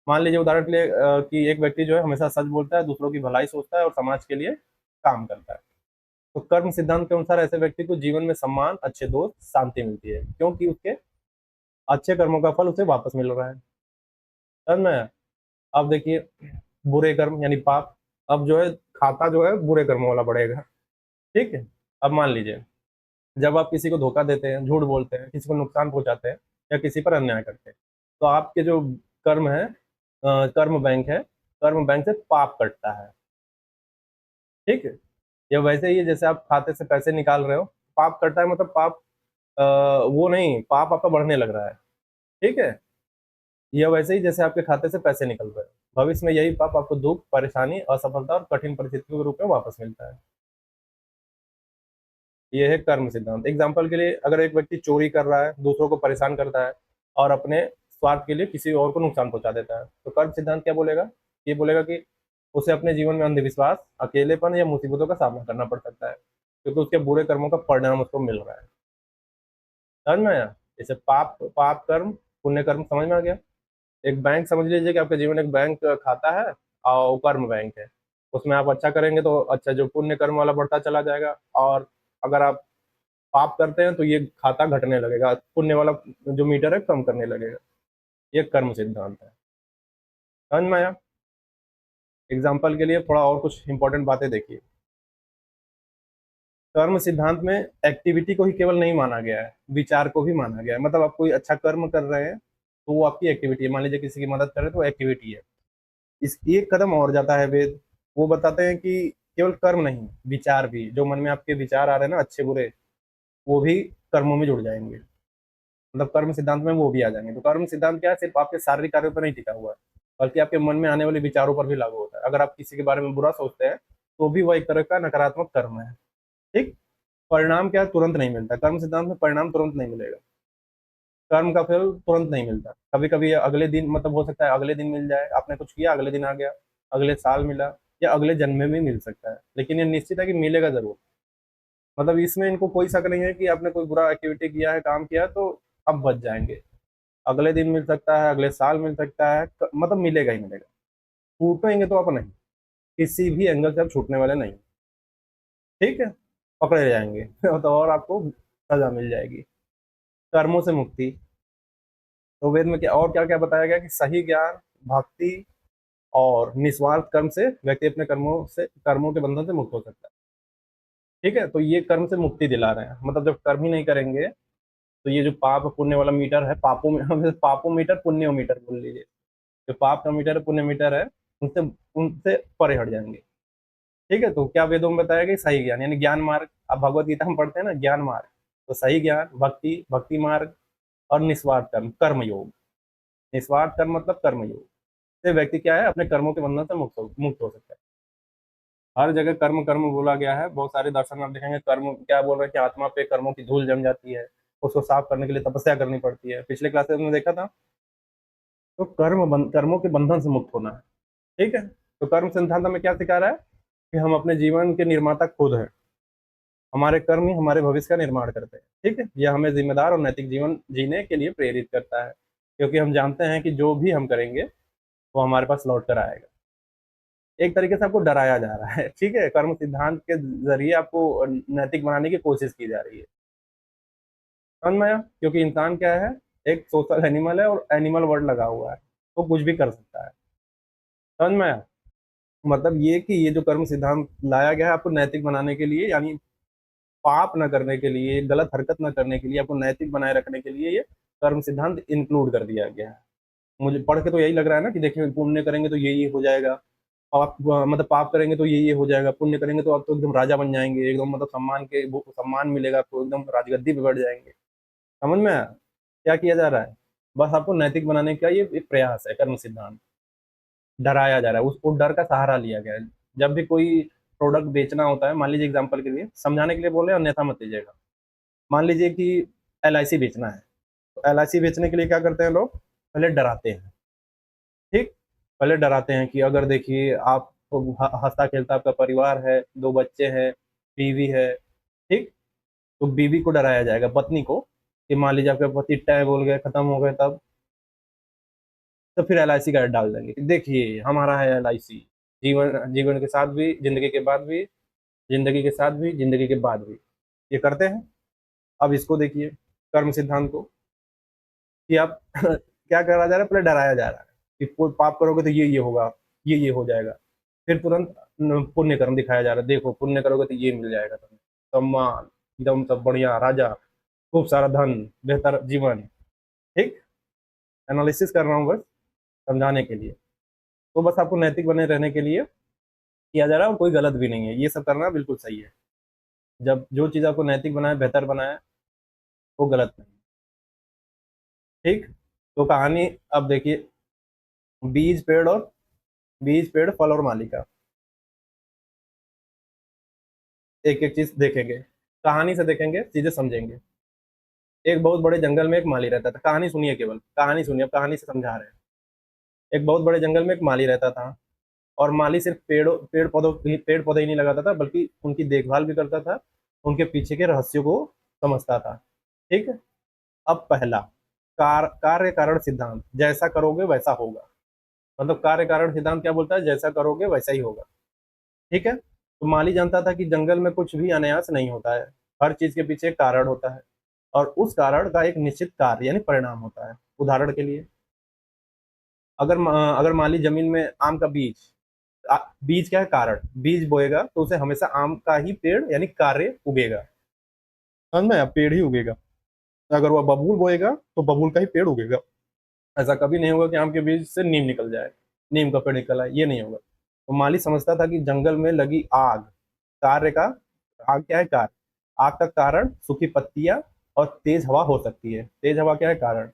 मान लीजिए उदाहरण के लिए कि एक व्यक्ति जो है हमेशा सच बोलता है, दूसरों की भलाई सोचता है और समाज के लिए काम करता है, तो कर्म सिद्धांत के अनुसार ऐसे व्यक्ति को जीवन में सम्मान, अच्छे दोस्त, शांति मिलती है, क्योंकि उसके अच्छे कर्मों का फल उसे वापस मिल रहा है। समझ में? अब देखिए, बुरे कर्म यानी पाप, अब जो है खाता जो है बुरे कर्मों वाला बढ़ेगा। ठीक है। अब मान लीजिए, जब आप किसी को धोखा देते हैं, झूठ बोलते हैं, किसी को नुकसान पहुंचाते हैं, या किसी पर अन्याय करते हैं, तो आपके जो कर्म है, कर्म बैंक है, कर्म बैंक से पाप कटता है। ठीक है। या वैसे ही जैसे आप खाते से पैसे निकाल रहे हो, पाप कटता है, मतलब पाप अ, वो नहीं, पाप आपका बढ़ने लग रहा है। ठीक है। या वैसे ही जैसे आपके खाते से पैसे निकल रहे हैं, भविष्य में यही पाप आपको दुख, परेशानी, असफलता और कठिन परिस्थितियों के रूप में वापस मिलता है। ये है कर्म सिद्धांत। एग्जाम्पल के लिए, अगर एक व्यक्ति चोरी कर रहा है, दूसरों को परेशान करता है और अपने स्वार्थ के लिए किसी और को नुकसान पहुंचा देता है, तो कर्म सिद्धांत क्या बोलेगा? ये बोलेगा कि उसे अपने जीवन में अंधविश्वास, अकेलेपन या मुसीबतों का सामना करना पड़ सकता है, क्योंकि उसके बुरे कर्मों का परिणाम उसको मिल रहा है। समझ में आया? जैसे पाप पाप कर्म, पुण्य कर्म, समझ में आ गया? एक बैंक समझ लीजिए कि आपका जीवन एक बैंक खाता है, और वो कर्म बैंक है। उसमें आप अच्छा करेंगे तो अच्छा, जो पुण्य कर्म वाला बढ़ता चला जाएगा, और अगर आप पाप करते हैं तो ये खाता घटने लगेगा, पुण्य वाला जो मीटर है कम करने लगेगा। ये कर्म सिद्धांत है। समझ में आया? एग्जाम्पल के लिए थोड़ा और कुछ इंपॉर्टेंट बातें देखिए। कर्म सिद्धांत में एक्टिविटी को ही केवल नहीं माना गया है, विचार को भी माना गया है। मतलब आप कोई अच्छा कर्म कर रहे हैं तो वो आपकी एक्टिविटी है, मान लीजिए किसी की मदद कर रहे हैं तो वो एक्टिविटी है। इस एक कदम और जाता है वेद, वो बताते हैं कि केवल कर्म नहीं, विचार भी, जो मन में आपके विचार आ रहे हैं ना अच्छे बुरे, वो भी कर्मों में जुड़ जाएंगे, मतलब कर्म सिद्धांत में वो भी आ जाएंगे। तो कर्म सिद्धांत क्या है? सिर्फ आपके शारीरिक कार्यों पर नहीं टिका हुआ है, बल्कि आपके मन में आने वाले विचारों पर भी लागू होता है। अगर आप किसी के बारे में बुरा सोचते हैं तो भी वह एक तरह का नकारात्मक कर्म है। ठीक। परिणाम क्या है? तुरंत नहीं मिलता, कर्म सिद्धांत में परिणाम तुरंत नहीं मिलेगा, कर्म का फल तुरंत नहीं मिलता। कभी कभी अगले दिन, मतलब हो सकता है अगले दिन मिल जाए, आपने कुछ किया अगले दिन आ गया, अगले साल मिला, या अगले जन्म में भी मिल सकता है, लेकिन ये निश्चित है कि मिलेगा जरूर। मतलब इसमें इनको कोई शक नहीं है कि आपने कोई बुरा एक्टिविटी किया है, काम किया है, तो अब बच जाएंगे, अगले दिन मिल सकता है, अगले साल मिल सकता है, मतलब मिलेगा ही मिलेगा। छूटेंगे तो आप नहीं, किसी भी एंगल से आप छूटने वाले नहीं। ठीक है। पकड़े जाएंगे तो और आपको सजा मिल जाएगी। कर्मों से मुक्ति, तो वेद में क्या और क्या क्या बताया गया कि सही ज्ञान, भक्ति और निस्वार्थ कर्म से व्यक्ति अपने कर्मों के बंधन से मुक्त हो सकता है। ठीक है। तो ये कर्म से मुक्ति दिला रहे हैं, मतलब जब कर्म ही नहीं करेंगे तो ये जो पाप पुण्य वाला मीटर है, पापों में हम पापों मीटर, पुण्य मीटर बोल लीजिए, जो पाप का मीटर है, पुण्य मीटर है, उनसे उनसे परे हट जाएंगे। ठीक है। तो क्या वेदों में बताया गया? सही ज्ञान यानी ज्ञान मार्ग, अब भगवत गीता हम पढ़ते हैं ना, ज्ञान मार्ग, तो सही ज्ञान, भक्ति, भक्ति मार्ग, और निस्वार्थ कर्म, कर्म योग। निस्वार्थ कर्म मतलब कर्म योग से व्यक्ति क्या है? अपने कर्मों के बंधन से मुक्त हो सकता है। हर जगह कर्म कर्म बोला गया है, बहुत सारे दर्शन में आप देखेंगे कर्म क्या बोल रहे हैं कि आत्मा पे कर्मों की धूल जम जाती है, उसको साफ करने के लिए तपस्या करनी पड़ती है। पिछले क्लासेस में देखा था। तो कर्मों के बंधन से मुक्त होना है। ठीक है। तो कर्म सिद्धांत में क्या सिखा रहा है कि हम अपने जीवन के निर्माता खुद हैं, हमारे कर्म ही हमारे भविष्य का निर्माण करते हैं। ठीक है। यह हमें जिम्मेदार और नैतिक जीवन जीने के लिए प्रेरित करता है, क्योंकि हम जानते हैं कि जो भी हम करेंगे वो हमारे पास लौट कर आएगा। एक तरीके से आपको डराया जा रहा है। ठीक है। कर्म सिद्धांत के जरिए आपको नैतिक बनाने की कोशिश की जा रही है। समझ में आया? क्योंकि इंसान क्या है, एक सोशल एनिमल है और एनिमल वर्ड लगा हुआ है, तो कुछ भी कर सकता है। समझ में आया? मतलब ये कि ये जो कर्म सिद्धांत लाया गया है आपको नैतिक बनाने के लिए, यानी पाप ना करने के लिए, गलत हरकत ना करने के लिए, आपको नैतिक बनाए रखने के लिए ये कर्म सिद्धांत इंक्लूड कर दिया गया है। मुझे पढ़ के तो यही लग रहा है ना कि देखिए पुण्य करेंगे तो ये हो जाएगा, पाप मतलब पाप करेंगे तो ये हो जाएगा, पुण्य करेंगे तो आप तो एकदम राजा बन जाएंगे, एकदम मतलब सम्मान मिलेगा आपको, एकदम राजगद्दी पे बैठ जाएंगे। समझ में आया क्या किया जा रहा है? बस आपको नैतिक बनाने का ये एक प्रयास है कर्म सिद्धांत। डराया जा रहा है, उसको डर का सहारा लिया गया है। जब भी कोई प्रोडक्ट बेचना होता है, मान लीजिए एग्जांपल के लिए समझाने के लिए बोल रहे हैं, अन्यथा मत लीजिएगा। मान लीजिए कि एलआईसी बेचना है, तो एलआईसी बेचने के लिए क्या करते हैं लोग, पहले डराते हैं। ठीक, पहले डराते हैं कि अगर देखिए आप हंसता खेलता आपका परिवार है, दो बच्चे हैं, बीवी है, ठीक, तो बीवी को डराया जाएगा, पत्नी को, कि मान लीजिए आपके पति टै बोल गए, खत्म हो गए, तब तो फिर एलआईसी का ऐड डाल देंगे कि देखिए हमारा है एलआईसी, जीवन जीवन के साथ भी, जिंदगी के बाद भी, जिंदगी के साथ भी, जिंदगी के बाद भी। ये करते हैं। अब इसको देखिए, कर्म सिद्धांत को, कि आप क्या करा जा रहा है, पहले डराया जा रहा है कि कोई पाप करोगे तो ये होगा, ये हो जाएगा। फिर तुरंत पुण्य कर्म दिखाया जा रहा है, देखो पुण्य करोगे तो ये मिल जाएगा तुम्हें, सम्मान, एकदम सब बढ़िया राजा, खूब सारा धन, बेहतर जीवन। ठीक, एनालिसिस कर रहा हूँ बस समझाने के लिए। तो बस आपको नैतिक बने रहने के लिए किया जा रहा है, और कोई गलत भी नहीं है, ये सब करना बिल्कुल सही है। जब जो चीज़ आपको नैतिक बनाए, बेहतर बनाए, वो गलत नहीं। ठीक, तो कहानी अब देखिए, बीज पेड़ और बीज पेड़ फल और मालिका, एक एक चीज देखेंगे, कहानी से देखेंगे, चीजें समझेंगे। एक बहुत बड़े जंगल में एक माली रहता था, कहानी सुनिए, केवल कहानी सुनिए, अब कहानी से समझा रहे हैं। एक बहुत बड़े जंगल में एक माली रहता था, और माली सिर्फ पेड़ पौधे ही नहीं लगाता था, बल्कि उनकी देखभाल भी करता था, उनके पीछे के रहस्यों को समझता था। ठीक है। अब पहला कार्य कारण सिद्धांत, जैसा करोगे वैसा होगा। मतलब कार्य कारण सिद्धांत क्या बोलता है, जैसा करोगे वैसा ही होगा। ठीक है। तो माली जानता था कि जंगल में कुछ भी अनायास नहीं होता है, हर चीज के पीछे एक कारण होता है, और उस कारण का एक निश्चित कार्य यानी परिणाम होता है। उदाहरण के लिए, अगर माली जमीन में आम का बीज क्या है, कारण, बीज बोएगा तो उसे हमेशा आम का ही पेड़ यानी कार्य उगेगा। समझ में आया? पेड़ ही उगेगा। अगर वह बबूल बोएगा तो बबूल का ही पेड़ उगेगा। ऐसा कभी नहीं होगा कि आम के बीज से नीम निकल जाए, नीम का पेड़ निकल आए, ये नहीं होगा। तो माली समझता था कि जंगल में लगी आग, कार्य का, आग क्या है, कार्य, आग का कारण सूखी पत्तियां और तेज हवा हो सकती है। तेज हवा क्या है, कारण,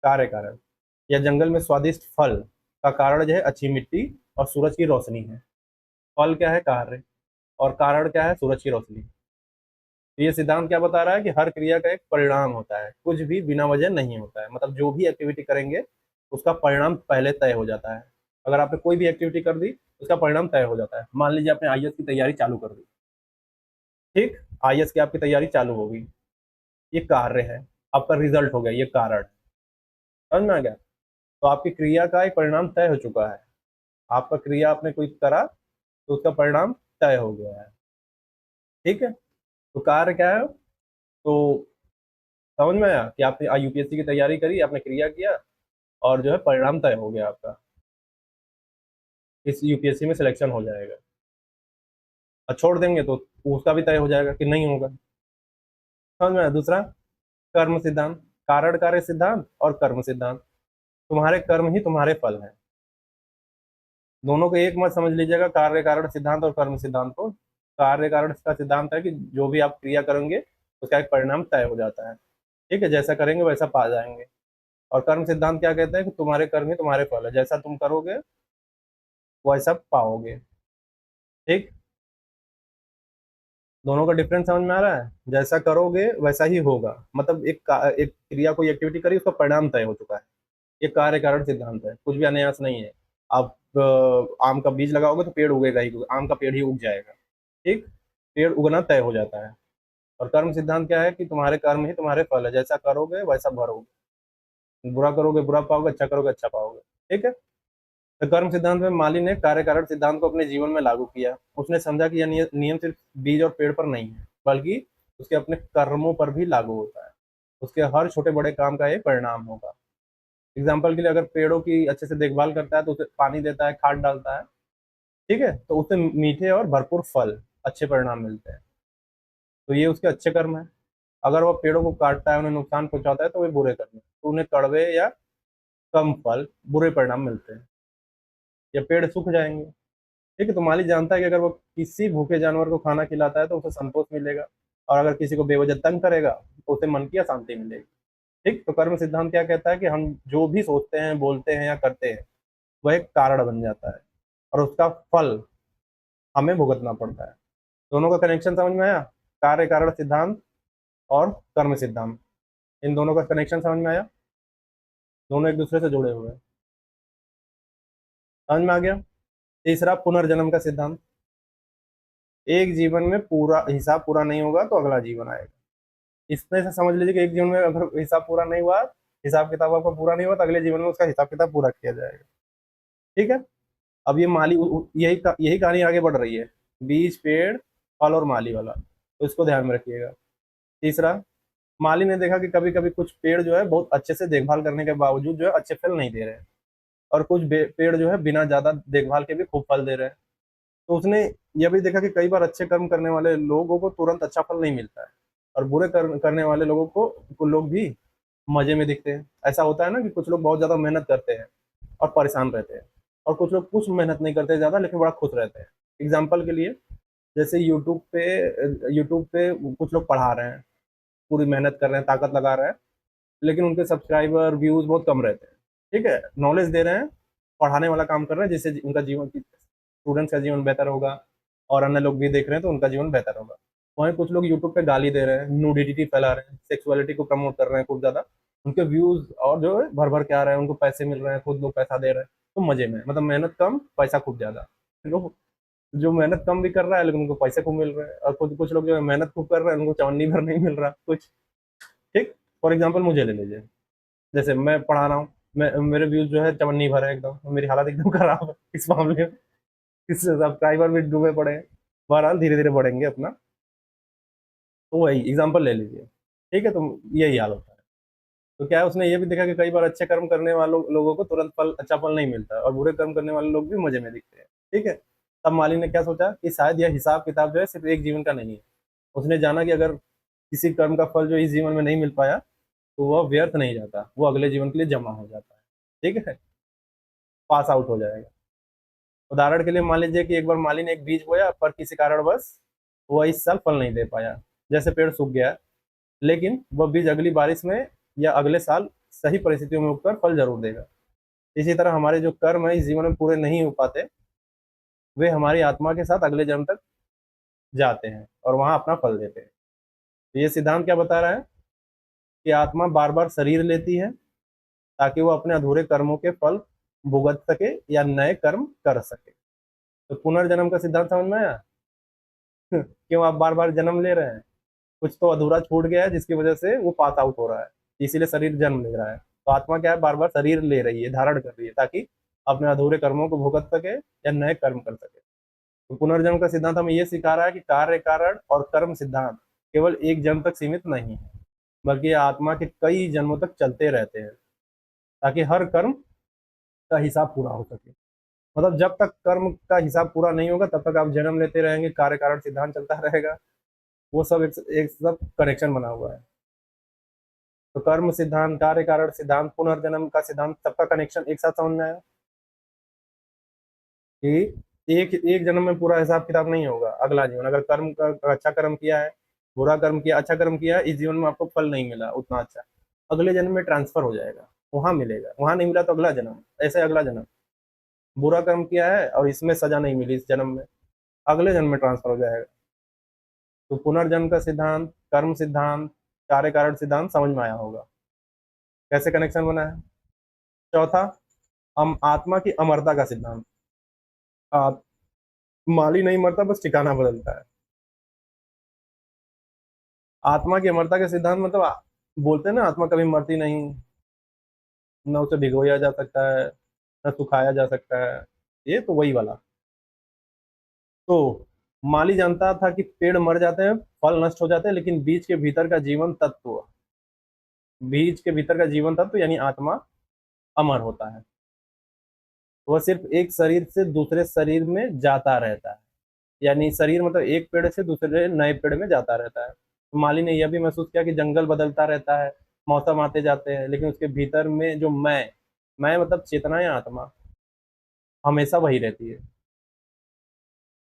कार्य कारण। या जंगल में स्वादिष्ट फल का कारण जो है अच्छी मिट्टी और सूरज की रोशनी है। फल क्या है, कार्य, और कारण क्या है, सूरज की रोशनी। तो ये सिद्धांत क्या बता रहा है कि हर क्रिया का एक परिणाम होता है, कुछ भी बिना वजह नहीं होता है। मतलब जो भी एक्टिविटी करेंगे उसका परिणाम पहले तय हो जाता है। अगर आपने कोई भी एक्टिविटी कर दी, उसका परिणाम तय हो जाता है। मान लीजिए आपने आईएएस की तैयारी चालू कर दी, ठीक, आईएएस की आपकी तैयारी चालू हो गई, ये कार्य है, आपका रिजल्ट हो गया, ये कारण। समझ में आ गया? तो आपकी क्रिया का एक परिणाम तय हो चुका है। आपका क्रिया आपने कोई करा तो उसका परिणाम तय हो गया है। ठीक है। तो कार्य क्या है, तो समझ में आया कि आपने यूपीएससी की तैयारी करी, आपने क्रिया किया, और जो है परिणाम तय हो गया आपका, इस यूपीएससी में सिलेक्शन हो जाएगा। और छोड़ देंगे तो उसका भी तय हो जाएगा कि नहीं होगा। समझ में आया? दूसरा, कर्म सिद्धांत, कारण कार्य सिद्धांत और कर्म सिद्धांत। तुम्हारे कर्म ही तुम्हारे फल हैं। दोनों को एक मत समझ लीजिएगा, कार्य कारण सिद्धांत और कर्म सिद्धांत को। कार्य कारण का सिद्धांत है कि जो भी आप क्रिया करेंगे उसका एक परिणाम तय हो जाता है। ठीक है, जैसा करेंगे वैसा पा जाएंगे। और कर्म सिद्धांत क्या कहते हैं कि तुम्हारे कर्म ही तुम्हारे फल है, जैसा तुम करोगे वैसा पाओगे। ठीक, दोनों का डिफरेंस समझ में आ रहा है? जैसा करोगे वैसा ही होगा, मतलब एक क्रिया, कोई एक्टिविटी करी, उसका परिणाम तय हो चुका है। ये कार्य कारण सिद्धांत है, कुछ भी अनायास नहीं है। आप आम का बीज लगाओगे तो पेड़ उगेगा ही, आम का पेड़ ही उग जाएगा। ठीक, पेड़ उगना तय हो जाता है। और कर्म सिद्धांत क्या है कि तुम्हारे कर्म ही तुम्हारे फल है, जैसा करोगे वैसा भरोगे, बुरा करोगे बुरा पाओगे, अच्छा करोगे अच्छा पाओगे। ठीक है। तो कर्म सिद्धांत में माली ने कार्य कारण सिद्धांत को अपने जीवन में लागू किया। उसने समझा कि यह नियम सिर्फ बीज और पेड़ पर नहीं है, बल्कि उसके अपने कर्मों पर भी लागू होता है। उसके हर छोटे बड़े काम का ये परिणाम होगा। एग्जाम्पल के लिए अगर पेड़ों की अच्छे से देखभाल करता है तो उसे पानी देता है, खाद डालता है, ठीक है, तो उससे मीठे और भरपूर फल, अच्छे परिणाम मिलते हैं। तो ये उसके अच्छे कर्म है। अगर वो पेड़ों को काटता है, उन्हें नुकसान पहुंचाता है, तो वे बुरे कर्म है, तो उन्हें कड़वे या कम फल, बुरे परिणाम मिलते हैं, या पेड़ सूख जाएंगे। ठीक है, तो माली जानता है कि अगर वो किसी भूखे जानवर को खाना खिलाता है तो उसे संतोष मिलेगा, और अगर किसी को बेवजह तंग करेगा तो उसे मन की अशांति मिलेगी। ठीक, तो कर्म सिद्धांत क्या कहता है कि हम जो भी सोचते हैं, बोलते हैं या करते हैं, वह एक कारण बन जाता है, और उसका फल हमें भुगतना पड़ता है। दोनों का कनेक्शन समझ में आया? कार्य कारण सिद्धांत और कर्म सिद्धांत, इन दोनों का कनेक्शन समझ में आया? दोनों एक दूसरे से जुड़े हुए हैं। समझ में आ गया? तीसरा, पुनर्जन्म का सिद्धांत। एक जीवन में पूरा हिसाब पूरा नहीं होगा तो अगला जीवन आएगा। इसमें से समझ लीजिए कि एक जीवन में अगर हिसाब पूरा नहीं हुआ, हिसाब किताब आपका पूरा नहीं हुआ, तो अगले जीवन में उसका हिसाब किताब पूरा किया जाएगा। ठीक है, अब ये माली यही कहानी आगे बढ़ रही है, बीज, पेड़, फल और माली वाला, तो इसको ध्यान में रखिएगा। तीसरा, माली ने देखा कि कभी कभी कुछ पेड़ जो है बहुत अच्छे से देखभाल करने के बावजूद जो है अच्छे फल नहीं दे रहे हैं, और कुछ पेड़ जो है बिना ज्यादा देखभाल के भी खूब फल दे रहे हैं। तो उसने यह भी देखा कि कई बार अच्छे कर्म करने वाले लोगों को तुरंत अच्छा फल नहीं मिलता है, और बुरे कर्म करने वाले लोगों को लोग भी मजे में दिखते हैं। ऐसा होता है ना कि कुछ लोग बहुत ज्यादा मेहनत करते हैं और परेशान रहते हैं, और कुछ लोग कुछ मेहनत नहीं करते ज्यादा लेकिन बड़ा खुश रहते हैं। एग्जाम्पल के लिए, जैसे यूट्यूब पे कुछ लोग पढ़ा रहे हैं, पूरी मेहनत कर रहे हैं, ताकत लगा रहे हैं, लेकिन उनके सब्सक्राइबर व्यूज बहुत कम रहते हैं। ठीक है, नॉलेज दे रहे हैं, पढ़ाने वाला काम कर रहे हैं, जिससे उनका जीवन, स्टूडेंट्स का जीवन बेहतर होगा, और अन्य लोग भी देख रहे हैं तो उनका जीवन बेहतर होगा। वहीं कुछ लोग यूट्यूब पे गाली दे रहे हैं, न्यूडिटी फैला रहे हैं, सेक्सुअलिटी को प्रमोट कर रहे हैं खूब ज्यादा, उनके व्यूज और जो है भर भर के आ रहे हैं, उनको पैसे मिल रहे हैं, खुद लोग पैसा दे रहे हैं, तो मजे में, मतलब मेहनत कम, पैसा खूब ज्यादा। लोग जो मेहनत कम भी कर रहा है लेकिन उनको पैसे खूब मिल रहे हैं, और कुछ कुछ लोग जो है मेहनत खूब कर रहे हैं, उनको चवन्नी भर नहीं मिल रहा कुछ। ठीक, फॉर एग्जाम्पल मुझे ले लीजिए, जैसे मैं पढ़ा रहा हूँ, मैं मेरे व्यूज जो है चवन्नी भर है एकदम, मेरी हालत एकदम खराब है इस मामले में, इससे सब्सक्राइबर भी डूबे पड़े हैं। बहरहाल धीरे धीरे बढ़ेंगे अपना, तो वही एग्जाम्पल ले लीजिए। ठीक है, तो यही हाल होता है। तो क्या है, उसने ये भी देखा कि कई बार अच्छे कर्म करने वालों लोगों को तुरंत फल, अच्छा फल नहीं मिलता है, और बुरे कर्म करने वाले लोग भी मजे में दिखते हैं। ठीक है, तब माली ने क्या सोचा कि शायद यह हिसाब किताब जो है सिर्फ एक जीवन का नहीं है। उसने जाना कि अगर किसी कर्म का फल जो इस जीवन में नहीं मिल पाया, तो वह व्यर्थ नहीं जाता, वो अगले जीवन के लिए जमा हो जाता है। ठीक है, पास आउट हो जाएगा। उदाहरण के लिए मान लीजिए कि एक बार माली ने एक बीज बोया, पर किसी कारणवश वह इस साल फल नहीं दे पाया, जैसे पेड़ सूख गया, लेकिन वह बीज अगली बारिश में या अगले साल सही परिस्थितियों में उगकर फल जरूर देगा। इसी तरह हमारे जो कर्म है इस जीवन में पूरे नहीं हो पाते, वे हमारी आत्मा के साथ अगले जन्म तक जाते हैं और वहां अपना फल देते हैं। तो ये सिद्धांत क्या बता रहा है कि आत्मा बार बार शरीर लेती है ताकि वो अपने अधूरे कर्मों के फल भुगत सके या नए कर्म कर सके। तो पुनर्जन्म का सिद्धांत समझ में आया? क्यों आप बार बार जन्म ले रहे हैं? कुछ तो अधूरा छूट गया है जिसकी वजह से वो पास आउट हो रहा है, इसीलिए शरीर जन्म ले रहा है। तो आत्मा क्या है, बार बार शरीर ले रही है, धारण कर रही है, ताकि अपने अधूरे कर्मों को भुगत सके या नए कर्म कर सके। तो पुनर्जन्म का सिद्धांत हमें ये सिखा रहा है कि कार्य कारण और कर्म सिद्धांत केवल एक जन्म तक सीमित नहीं है, बल्कि ये आत्मा के कई जन्मों तक चलते रहते हैं, ताकि हर कर्म का हिसाब पूरा हो सके। मतलब जब तक कर्म का हिसाब पूरा नहीं होगा तब तक आप जन्म लेते रहेंगे, कार्य कारण सिद्धांत चलता रहेगा। वो सब एक सब कनेक्शन बना हुआ है। तो कर्म सिद्धांत, कार्य कारण सिद्धांत, पुनर्जन्म का सिद्धांत, सबका कनेक्शन एक साथ समझ में आया कि एक एक जन्म में पूरा हिसाब किताब नहीं होगा। अगला जीवन, अगर कर्म का अच्छा कर्म किया है, बुरा कर्म किया, अच्छा कर्म किया है, इस जीवन में आपको फल नहीं मिला उतना अच्छा, अगले जन्म में ट्रांसफर हो जाएगा, वहां मिलेगा, वहां नहीं मिला तो अगला जन्म, ऐसे अगला जन्म। बुरा कर्म किया है और इसमें सजा नहीं मिली इस जन्म में, अगले जन्म में ट्रांसफर हो जाएगा। तो पुनर्जन्म का सिद्धांत, कर्म सिद्धांत, कार्य कारण सिद्धांत समझ में आया होगा कैसे कनेक्शन बना है। चौथा, आत्मा की अमरता का सिद्धांत। आ, माली नहीं मरता, बस ठिकाना बदलता है। आत्मा की अमरता के सिद्धांत मतलब बोलते हैं ना, आत्मा कभी मरती नहीं, न उसे भिगोया जा सकता है, न सुखाया जा सकता है, ये तो वही वाला। तो माली जानता था कि पेड़ मर जाते हैं, फल नष्ट हो जाते हैं, लेकिन बीज के भीतर का जीवन तत्व बीज के भीतर का जीवन तत्व यानी आत्मा अमर होता है। वह सिर्फ एक शरीर से दूसरे शरीर में जाता रहता है, यानी शरीर मतलब एक पेड़ से दूसरे नए पेड़ में जाता रहता है। तो माली ने यह भी महसूस किया कि जंगल बदलता रहता है, मौसम आते जाते हैं, लेकिन उसके भीतर में जो मैं मतलब चेतना या आत्मा हमेशा वही रहती है।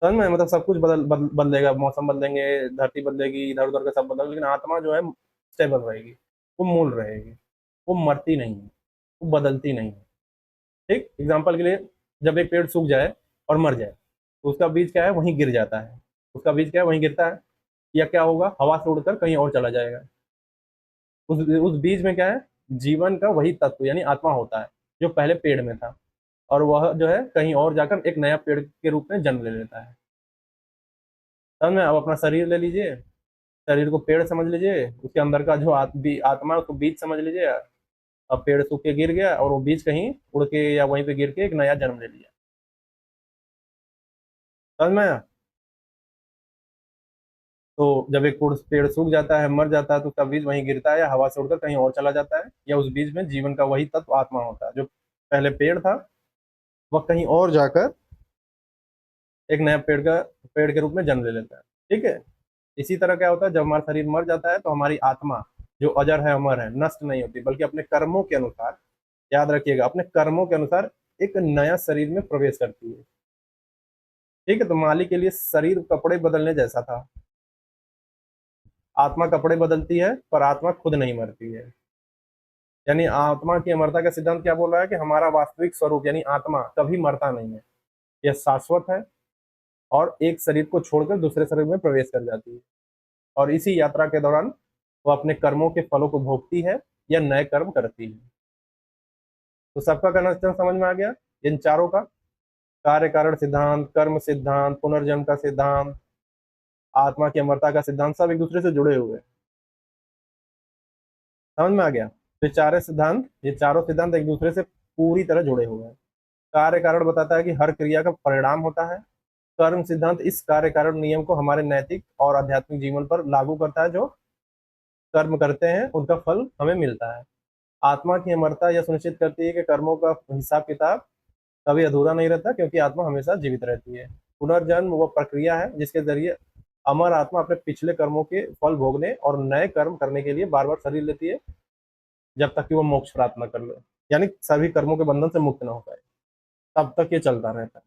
समझ में, मतलब सब कुछ बदलेगा, मौसम बदलेंगे, धरती बदलेगी, इधर उधर का सब बदलेगा, लेकिन आत्मा जो है स्टेबल रहेगी, वो मूल रहेगी, वो मरती नहीं है, वो बदलती नहीं है। ठीक, एग्जाम्पल के लिए, जब एक पेड़ सूख जाए और मर जाए तो उसका बीज क्या है, वहीं गिर जाता है। उसका बीज क्या है, वहीं गिरता है, या क्या होगा, हवा से उड़कर कहीं और चला जाएगा। उस बीज में क्या है, जीवन का वही तत्व यानी आत्मा होता है, जो पहले पेड़ में था, और वह जो है कहीं और जाकर एक नया पेड़ के रूप में जन्म ले लेता है। समझ में, अब अपना शरीर ले लीजिए, शरीर को पेड़ समझ लीजिए, उसके अंदर का जो आत्मा है उसको बीज समझ लीजिए। अब पेड़ सूख के गिर गया और वो बीज कहीं उड़ के या वहीं पे गिर के एक नया जन्म ले लिया। समझ में आया? तो जब एक पेड़ सूख जाता है, मर जाता है, तो उसका बीज वहीं गिरता है या हवा से उड़कर कहीं और चला जाता है, या उस बीज में जीवन का वही तत्व आत्मा होता है, जो पहले पेड़ था वह कहीं और जाकर एक नया पेड़ के रूप में जन्म ले लेता है। ठीक है, इसी तरह क्या होता है, जब हमारा शरीर मर जाता है तो हमारी आत्मा जो अजर है, अमर है, नष्ट नहीं होती, बल्कि अपने कर्मों के अनुसार, याद रखिएगा, अपने कर्मों के अनुसार एक नया शरीर में प्रवेश करती है। ठीक है, तो माली के लिए शरीर कपड़े बदलने जैसा था। आत्मा कपड़े बदलती है पर आत्मा खुद नहीं मरती है। यानी आत्मा की अमरता का सिद्धांत क्या बोल रहा है कि हमारा वास्तविक स्वरूप यानी आत्मा कभी मरता नहीं है, यह शाश्वत है, और एक शरीर को छोड़कर दूसरे शरीर में प्रवेश कर जाती है, और इसी यात्रा के दौरान वो अपने कर्मों के फलों को भोगती है या नए कर्म करती है। तो सबका करना सिद्धांत समझ में आ गया, इन चारों का, कार्य कारण सिद्धांत, कर्म सिद्धांत, पुनर्जन्म का सिद्धांत, आत्मा की अमरता का सिद्धांत, सब एक दूसरे से जुड़े हुए हैं। समझ में आ गया? तो ये चारों सिद्धांत एक दूसरे से पूरी तरह जुड़े हुए हैं। कार्य कारण बताता है कि हर क्रिया का परिणाम होता है। कर्म सिद्धांत इस कार्य कारण नियम को हमारे नैतिक और आध्यात्मिक जीवन पर लागू करता है, जो कर्म करते हैं उनका फल हमें मिलता है। आत्मा की अमरता यह सुनिश्चित करती है कि कर्मों का हिसाब किताब कभी अधूरा नहीं रहता, क्योंकि आत्मा हमेशा जीवित रहती है। पुनर्जन्म वह प्रक्रिया है जिसके जरिए अमर आत्मा अपने पिछले कर्मों के फल भोगने और नए कर्म करने के लिए बार बार शरीर लेती है, जब तक कि वो मोक्ष प्राप्त न कर ले, यानी सभी कर्मों के बंधन से मुक्त न हो पाए, तब तक ये चलता रहता है।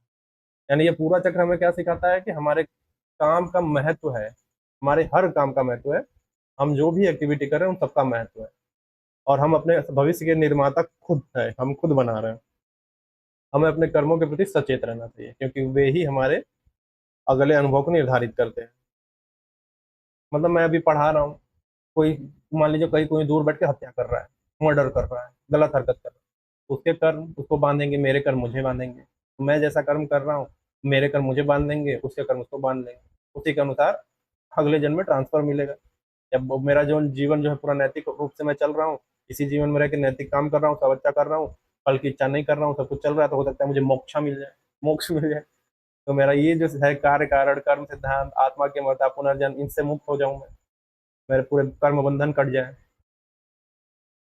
यानी ये पूरा चक्र हमें क्या सिखाता है कि हमारे काम का महत्व है, हमारे हर काम का महत्व है, हम जो भी एक्टिविटी कर रहे हैं उन सबका महत्व है, और हम अपने भविष्य के निर्माता खुद है, हम खुद बना रहे हैं। हमें अपने कर्मों के प्रति सचेत रहना चाहिए, क्योंकि वे ही हमारे अगले अनुभव को निर्धारित करते हैं। मतलब मैं अभी पढ़ा रहा हूँ, कोई मान लीजिए कहीं कोई दूर बैठ के हत्या कर रहा है, मर्डर कर रहा है, गलत हरकत कर रहा है, उसके कर्म उसको बांधेंगे, मेरे कर्म मुझे बांधेंगे। तो मैं जैसा कर्म कर रहा हूँ, मेरे कर्म मुझे बांध देंगे, उसके कर्म उसको बांध लेंगे, उसी के अनुसार अगले जन्म में ट्रांसफर मिलेगा। जब मेरा जो जीवन जो है पूरा नैतिक रूप से मैं चल रहा हूँ, इसी जीवन में रह के नैतिक काम कर रहा हूँ, सब अच्छा कर रहा हूँ, फल की इच्छा नहीं कर रहा हूँ, सब कुछ चल रहा है, तो हो सकता है मुझे मोक्ष मिल जाए। तो मेरा ये जो है कार्य कारण कर्म सिद्धांत, आत्मा की अमरता, पुनर्जन्म, इनसे मुक्त हो जाऊं मैं, मेरे पूरे कर्म बंधन कट जाए,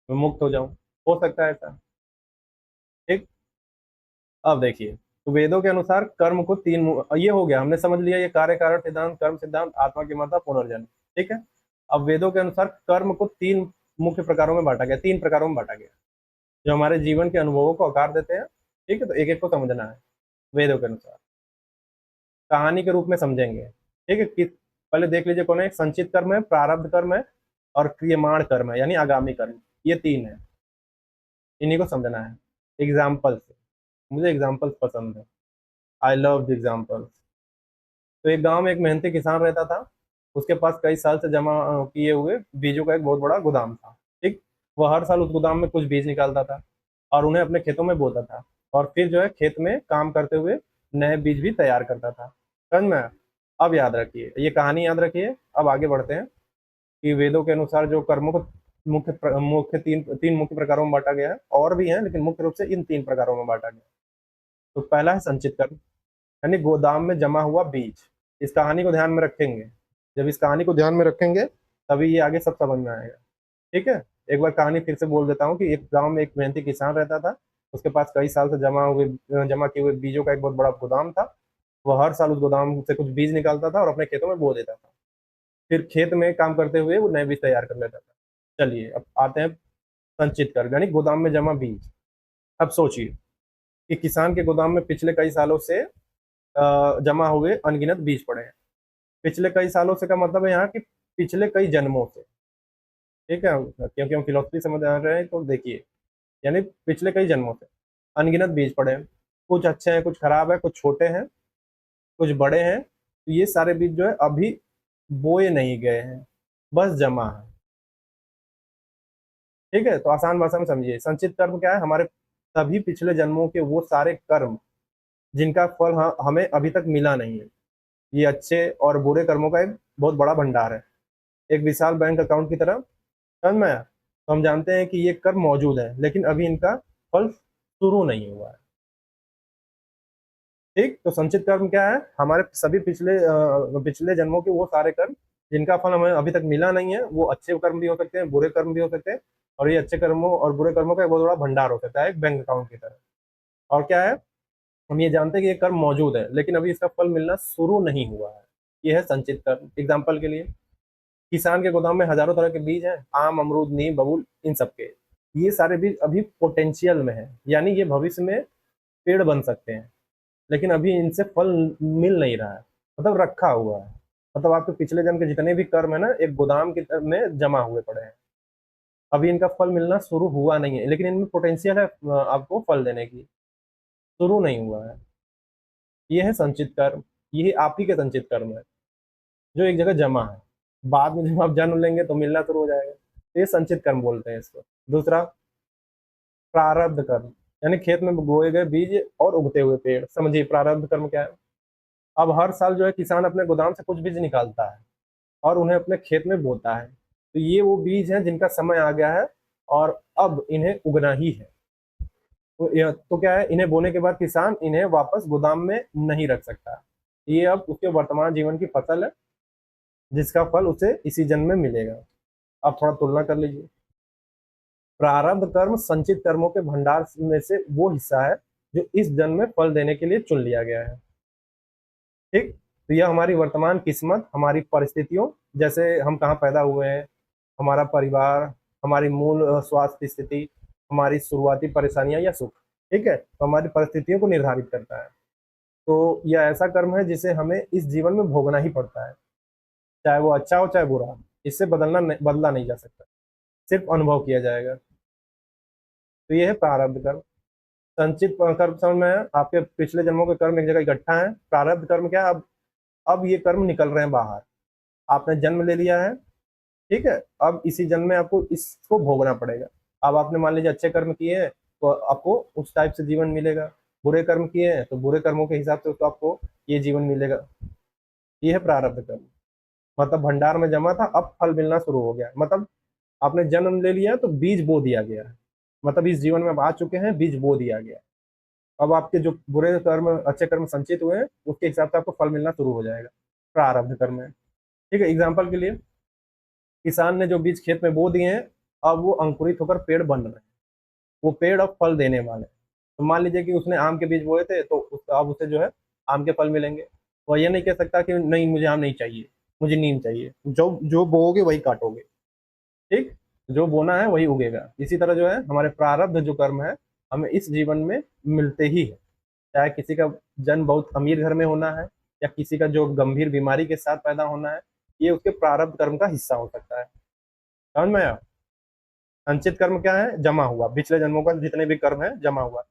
मैं मुक्त हो जाऊं, हो सकता है ऐसा। ठीक, अब देखिए, तो वेदों के अनुसार कर्म को ये हो गया, हमने समझ लिया ये कार्य कारण सिद्धांत, कर्म सिद्धांत, आत्मा की अमरता, पुनर्जन्म। ठीक है, अब वेदों के अनुसार कर्म को तीन मुख्य प्रकारों में बांटा गया, तीन प्रकारों में बांटा गया, जो हमारे जीवन के अनुभवों को आकार देते हैं। ठीक है, तो एक एक को समझना है। वेदों के अनुसार कहानी के रूप में समझेंगे। ठीक है, कि पहले देख लीजिए कौन है, एक संचित कर्म है, प्रारब्ध कर्म है, और क्रियमाण कर्म है यानी आगामी कर्म, ये तीन है, इन्हीं को समझना है एग्जाम्पल से। मुझे एग्जाम्पल्स पसंद है, आई लव द एग्जाम्पल्स। तो एक गांव में एक मेहनती किसान रहता था, उसके पास कई साल से जमा किए हुए बीजों का एक बहुत बड़ा गोदाम था। ठीक, वह हर साल उस गोदाम में कुछ बीज निकालता था और उन्हें अपने खेतों में बोता था, और फिर जो है खेत में काम करते हुए नए बीज भी तैयार करता था। समझ में आया? अब याद रखिए, ये कहानी याद रखिए। अब आगे बढ़ते हैं कि वेदों के अनुसार जो कर्मों को मुख्य तीन तीन मुख्य प्रकारों में बांटा गया है, और भी हैं लेकिन मुख्य रूप से इन तीन प्रकारों में बांटा गया है। तो पहला है संचित कर्म, यानी गोदाम में जमा हुआ बीज। इस कहानी को ध्यान में रखेंगे, जब इस कहानी को ध्यान में रखेंगे तभी ये आगे सब समझ में आएगा। ठीक है, एक बार कहानी फिर से बोल देता हूँ कि एक गांव में एक मेहनती किसान रहता था। उसके पास कई साल से जमा किए हुए बीजों का एक बहुत बड़ा गोदाम था। वो हर साल उस गोदाम से कुछ बीज निकालता था और अपने खेतों में बो देता था। फिर खेत में काम करते हुए वो नए बीज तैयार कर लेता था। चलिए अब आते हैं संचित कर यानी गोदाम में जमा बीज। अब सोचिए कि किसान के गोदाम में पिछले कई सालों से जमा हुए अनगिनत बीज पड़े हैं। पिछले कई सालों से का मतलब है यहाँ कि पिछले कई जन्मों से। ठीक है, क्योंकि हम फिलोसफी समझ आ रहे हैं तो देखिए, यानी पिछले कई जन्मों से अनगिनत बीज पड़े हैं। कुछ अच्छे हैं, कुछ खराब है, कुछ छोटे हैं, कुछ बड़े हैं। तो ये सारे बीज जो है अभी बोए नहीं गए हैं, बस जमा है। ठीक है, तो आसान भाषा में समझिए, संचित कर्म क्या है? हमारे सभी पिछले जन्मों के वो सारे कर्म जिनका फल हमें अभी तक मिला नहीं है। ये अच्छे और बुरे कर्मों का एक बहुत बड़ा भंडार है, एक विशाल बैंक अकाउंट की तरह। समझ में आया? तो हम जानते हैं कि ये कर्म मौजूद है, लेकिन अभी इनका फल शुरू नहीं हुआ है। ठीक, तो संचित कर्म क्या है? हमारे सभी पिछले जन्मों के वो सारे कर्म जिनका फल हमें अभी तक मिला नहीं है। वो अच्छे कर्म भी हो सकते हैं, बुरे कर्म भी हो सकते हैं, और ये अच्छे कर्मों और बुरे कर्मों का एक बहुत बड़ा भंडार हो सकता है, एक बैंक अकाउंट की तरह। और क्या है? हम ये जानते हैं कि ये कर्म मौजूद है, लेकिन अभी इसका फल मिलना शुरू नहीं हुआ है। ये है संचित कर्म। एग्जाम्पल के लिए, किसान के गोदाम में हजारों तरह के बीज हैं, आम, अमरूद, नीम, बबूल, इन सब के। ये सारे बीज अभी पोटेंशियल में है, यानी ये भविष्य में पेड़ बन सकते हैं, लेकिन अभी इनसे फल मिल नहीं रहा है, मतलब रखा हुआ है। मतलब आपके पिछले जन्म के जितने भी कर्म है ना, एक गोदाम की में जमा हुए पड़े हैं। अभी इनका फल मिलना शुरू हुआ नहीं है, लेकिन इनमें पोटेंशियल है आपको फल देने की। शुरू नहीं हुआ है। ये है संचित कर्म। ये आप ही के संचित कर्म है जो एक जगह जमा है। बाद में जब आप जन्म लेंगे तो मिलना शुरू हो जाएगा। तो ये संचित कर्म बोलते हैं इसको। दूसरा, प्रारब्ध कर्म, यानी खेत में बोए गए बीज और उगते हुए पेड़। समझिए प्रारब्ध कर्म क्या है। अब हर साल जो है किसान अपने गोदाम से कुछ बीज निकालता है और उन्हें अपने खेत में बोता है। तो ये वो बीज हैं जिनका समय आ गया है और अब इन्हें उगना ही है। तो क्या है, इन्हें बोने के बाद किसान इन्हें वापस गोदाम में नहीं रख सकता। ये अब उसके वर्तमान जीवन की फसल है, जिसका फल उसे इसी जन्म में मिलेगा। आप थोड़ा तुलना कर लीजिए। प्रारब्ध कर्म संचित कर्मों के भंडार में से वो हिस्सा है जो इस जन्म में फल देने के लिए चुन लिया गया है। ठीक, तो यह हमारी वर्तमान किस्मत, हमारी परिस्थितियों, जैसे हम कहाँ पैदा हुए हैं, हमारा परिवार, हमारी मूल स्वास्थ्य स्थिति, हमारी शुरुआती परेशानियां या सुख। ठीक है, तो हमारी परिस्थितियों को निर्धारित करता है। तो यह ऐसा कर्म है जिसे हमें इस जीवन में भोगना ही पड़ता है, चाहे वो अच्छा हो चाहे बुरा। इससे बदला नहीं जा सकता, सिर्फ अनुभव किया जाएगा। तो ये है प्रारब्ध कर्म। संचित कर्म समझ में है? आपके पिछले जन्मों के कर्म एक जगह इकट्ठा है। प्रारब्ध कर्म क्या है? अब ये कर्म निकल रहे हैं बाहर। आपने जन्म ले लिया है, ठीक है, अब इसी जन्म में आपको इसको भोगना पड़ेगा। अब आपने मान लीजिए अच्छे कर्म किए हैं तो आपको उस टाइप से जीवन मिलेगा। बुरे कर्म किए हैं तो बुरे कर्मों के हिसाब से तो आपको ये जीवन मिलेगा। ये है प्रारब्ध कर्म। मतलब भंडार में जमा था, अब फल मिलना शुरू हो गया। मतलब आपने जन्म ले लिया तो बीज बो दिया गया है। मतलब इस जीवन में आप आ चुके हैं, बीज बो दिया गया। अब आपके जो बुरे कर्म अच्छे कर्म संचित हुए हैं उसके हिसाब से आपको फल मिलना शुरू हो जाएगा। प्रारब्ध कर्म है। ठीक है, एग्जाम्पल के लिए, किसान ने जो बीज खेत में बो दिए हैं, अब वो अंकुरित होकर पेड़ बन रहे हैं। वो पेड़ अब फल देने वाले हैं। तो मान लीजिए कि उसने आम के बीज बोए थे, तो अब उसे जो है आम के फल मिलेंगे। वह ये नहीं कह सकता कि नहीं मुझे आम नहीं चाहिए, मुझे नीम चाहिए। जो जो बोओगे वही काटोगे। ठीक, जो बोना है वही उगेगा। इसी तरह जो है हमारे प्रारब्ध जो कर्म है हमें इस जीवन में मिलते ही है। चाहे किसी का जन्म बहुत अमीर घर में होना है या किसी का जो गंभीर बीमारी के साथ पैदा होना है, ये उसके प्रारब्ध कर्म का हिस्सा हो सकता है। समझ में आया? संचित कर्म क्या है? जमा हुआ, पिछले जन्मों का जितने भी कर्म है जमा हुआ।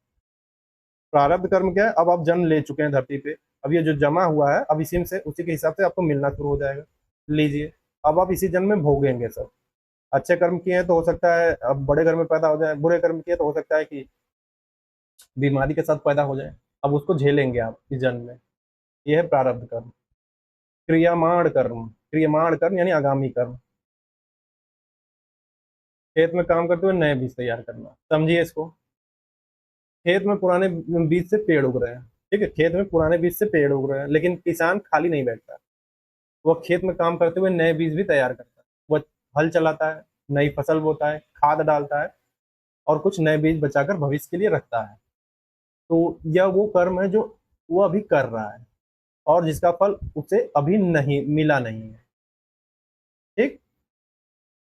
प्रारब्ध कर्म क्या है? अब आप जन्म ले चुके हैं धरती पे, अब ये जो जमा हुआ है अब इसी से उसी के हिसाब से आपको मिलना शुरू हो जाएगा। लीजिए, अब आप इसी जन्म में भोगेंगे सब। अच्छे कर्म किए हैं तो हो सकता है अब बड़े घर में पैदा हो जाए, बुरे कर्म किए तो हो सकता है कि बीमारी के साथ पैदा हो जाए। अब उसको झेलेंगे आप इस जन्म में। यह है प्रारब्ध कर्म। क्रियामाण कर्म, क्रियमाण कर्म यानी आगामी कर्म। खेत में काम करते हुए नए बीज तैयार करना। समझिए इसको। खेत में पुराने बीज से पेड़ उग रहे हैं। ठीक है, खेत में पुराने बीज से पेड़ उग रहे हैं, लेकिन किसान खाली नहीं बैठता। वह खेत में काम करते हुए नए बीज भी तैयार करता है। वह हल चलाता है, नई फसल बोता है, खाद डालता है और कुछ नए बीज बचाकर भविष्य के लिए रखता है। तो यह वो कर्म है जो वो अभी कर रहा है और जिसका फल उसे अभी नहीं मिला नहीं है। ठीक।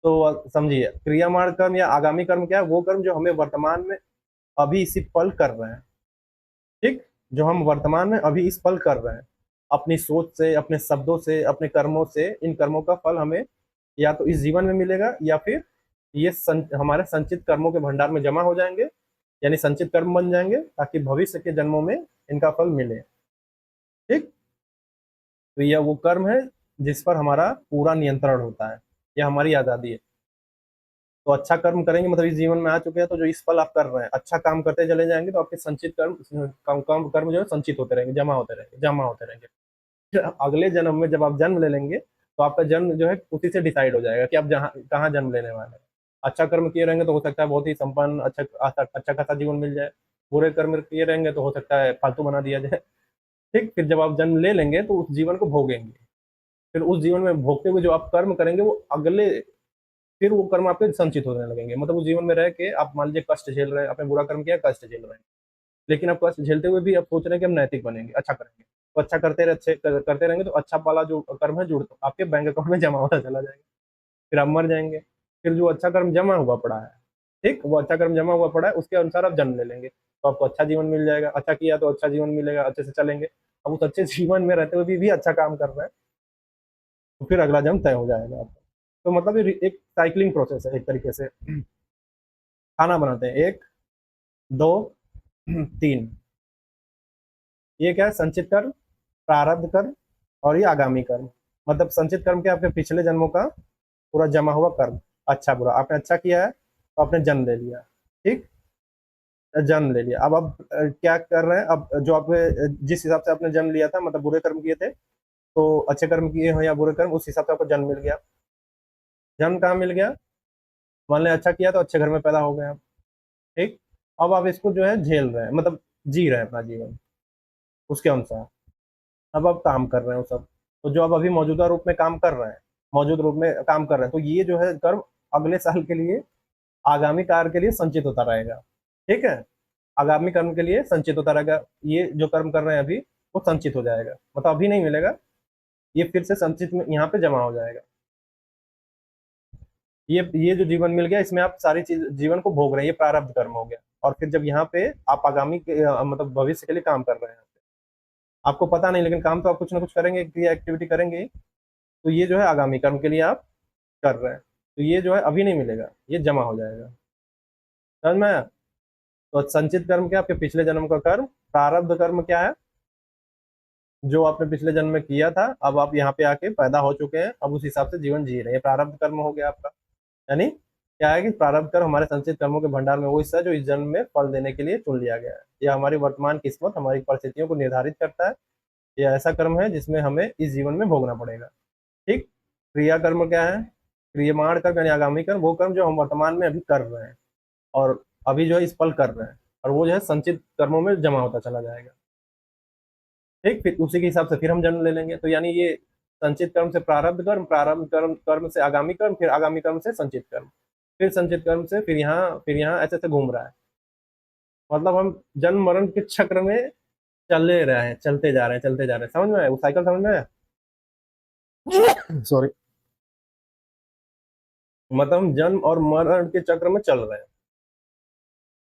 तो समझिए, क्रियामाण कर्म या आगामी कर्म क्या है? वो कर्म जो हमें वर्तमान में अभी इसी पल कर रहे हैं। ठीक। जो हम वर्तमान में अभी इस पल कर रहे हैं, अपनी सोच से, अपने शब्दों से, अपने कर्मों से, इन कर्मों का फल हमें या तो इस जीवन में मिलेगा या फिर ये हमारे संचित कर्मों के भंडार में जमा हो जाएंगे, यानी संचित कर्म बन जाएंगे ताकि भविष्य के जन्मों में इनका फल मिले। ठीक। तो यह वो कर्म है जिस पर हमारा पूरा नियंत्रण होता है, यह हमारी आजादी है। तो अच्छा कर्म करेंगे मतलब इस जीवन में आ चुके हैं, तो जो इस पल आप कर रहे हैं अच्छा काम करते चले जाएंगे तो आपके संचित कर्म जो है संचित होते रहेंगे, जमा होते रहेंगे, जमा होते रहेंगे। फिर अगले जन्म में जब आप जन्म ले लेंगे तो आपका जन्म जो है उसी से डिसाइड हो जाएगा कि आप जहाँ कहाँ जन्म लेने वाले हैं। अच्छा कर्म किए रहेंगे तो हो सकता है बहुत ही संपन्न अच्छा खासा जीवन मिल जाए। बुरे कर्म किए रहेंगे तो हो सकता है फालतू बना दिया जाए। ठीक। फिर जब आप जन्म ले लेंगे तो उस जीवन को भोगेंगे। फिर उस जीवन में भोगते हुए जो आप कर्म करेंगे वो अगले, फिर वो कर्म आपके संचित होने लगेंगे। मतलब उस जीवन में रह के आप मान लीजिए कष्ट झेल रहे हैं, आपने बुरा कर्म किया, कष्ट झेल रहे हैं, लेकिन आप कष्ट झेलते हुए भी आप सोच रहे हैं कि हम नैतिक बनेंगे, अच्छा करेंगे, तो अच्छा करते रहेंगे तो अच्छा वाला जो कर्म है जुड़ आपके बैंक अकाउंट में जमा होता चला जाएगा। फिर आप मर जाएंगे। फिर जो अच्छा कर्म जमा हुआ पड़ा है, ठीक, वो अच्छा कर्म जमा हुआ पड़ा है उसके अनुसार आप जन्म ले लेंगे तो आपको अच्छा जीवन मिल जाएगा। अच्छा किया तो अच्छा जीवन मिलेगा, अच्छे से चलेंगे। अब उस अच्छे जीवन में रहते हुए भी अच्छा काम कर रहे हैं तो फिर अगला जन्म तय हो जाएगा आपका। तो मतलब ये एक साइक्लिंग प्रोसेस है एक तरीके से। खाना बनाते हैं, एक, दो, तीन। ये क्या है? संचित कर्म, प्रारब्ध कर्म और ये आगामी कर्म। मतलब संचित कर्म क्या? आपके पिछले जन्मों का पूरा जमा हुआ कर्म, अच्छा बुरा। आपने अच्छा किया है तो आपने जन्म ले लिया। ठीक, जन्म ले लिया। अब आप क्या कर रहे हैं? अब जो आपने जिस हिसाब से आपने जन्म लिया था, मतलब बुरे कर्म किए थे तो अच्छे कर्म किए हो या बुरे कर्म, उस हिसाब से आपको जन्म मिल गया। जन्म कहाँ मिल गया? मान लें अच्छा किया तो अच्छे घर में पैदा हो गए आप। ठीक। अब आप इसको जो है झेल रहे हैं, मतलब जी रहे हैं अपना जीवन उसके अनुसार। अब आप काम कर रहे हो सब, तो जो आप अभी मौजूदा रूप में काम कर रहे हैं, मौजूद रूप में काम कर रहे हैं, तो ये जो है कर्म अगले साल के लिए, आगामी कार्य के लिए संचित होता रहेगा। ठीक है, आगामी कर्म के लिए संचित होता रहेगा। ये जो कर्म कर रहे हैं अभी वो संचित हो जाएगा, मतलब अभी नहीं मिलेगा, ये फिर से संचित में यहाँ पे जमा हो जाएगा। ये जो जीवन मिल गया इसमें आप सारी चीज जीवन को भोग रहे हैं, ये प्रारब्ध कर्म हो गया। और फिर जब यहाँ पे आप आगामी मतलब भविष्य के लिए काम कर रहे हैं, आपको पता नहीं लेकिन काम तो आप कुछ ना कुछ करेंगे, क्रिया एक्टिविटी करेंगे। तो ये जो है आगामी कर्म के लिए आप कर रहे हैं, तो ये जो है अभी नहीं मिलेगा, ये जमा हो जाएगा। समझ में आया? तो संचित कर्म क्या? आपके पिछले जन्म का कर्म। प्रारब्ध कर्म क्या है? जो आपने पिछले जन्म में किया था, अब आप यहाँ पे आके पैदा हो चुके हैं, अब उस हिसाब से जीवन जी रहे हैं, ये प्रारब्ध कर्म हो गया आपका। यानी क्या है कि प्रारब्ध कर्म हमारे संचित कर्मों के भंडार में वो हिस्सा है जो इस जन्म में फल देने के लिए चुन लिया गया है। यह हमारी वर्तमान किस्मत, हमारी परिस्थितियों को निर्धारित करता है। यह ऐसा कर्म है जिसमें हमें इस जीवन में भोगना पड़ेगा। ठीक। क्रिया कर्म क्या है? क्रियमाण कर्म यानी आगामी कर्म, वो कर्म जो हम वर्तमान में अभी कर रहे हैं और अभी जो है इस पल कर रहे हैं, और वो जो है संचित कर्मों में जमा होता चला जाएगा। ठीक। फिर उसी के हिसाब से फिर हम जन्म ले लेंगे। तो यानी ये संचित कर्म से प्रारब्ध कर्म, प्रारब्ध कर्म कर्म से आगामी कर्म, फिर आगामी कर्म से संचित कर्म, फिर संचित कर्म से फिर यहाँ ऐसे ऐसे घूम रहा है। मतलब हम जन्म मरण के चक्र में चले रहे हैं, चलते जा रहे हैं, चलते जा रहे हैं। समझ में आया वो साइकिल? समझ में आया? सॉरी। मतलब हम जन्म और मरण के चक्र में चल रहे हैं,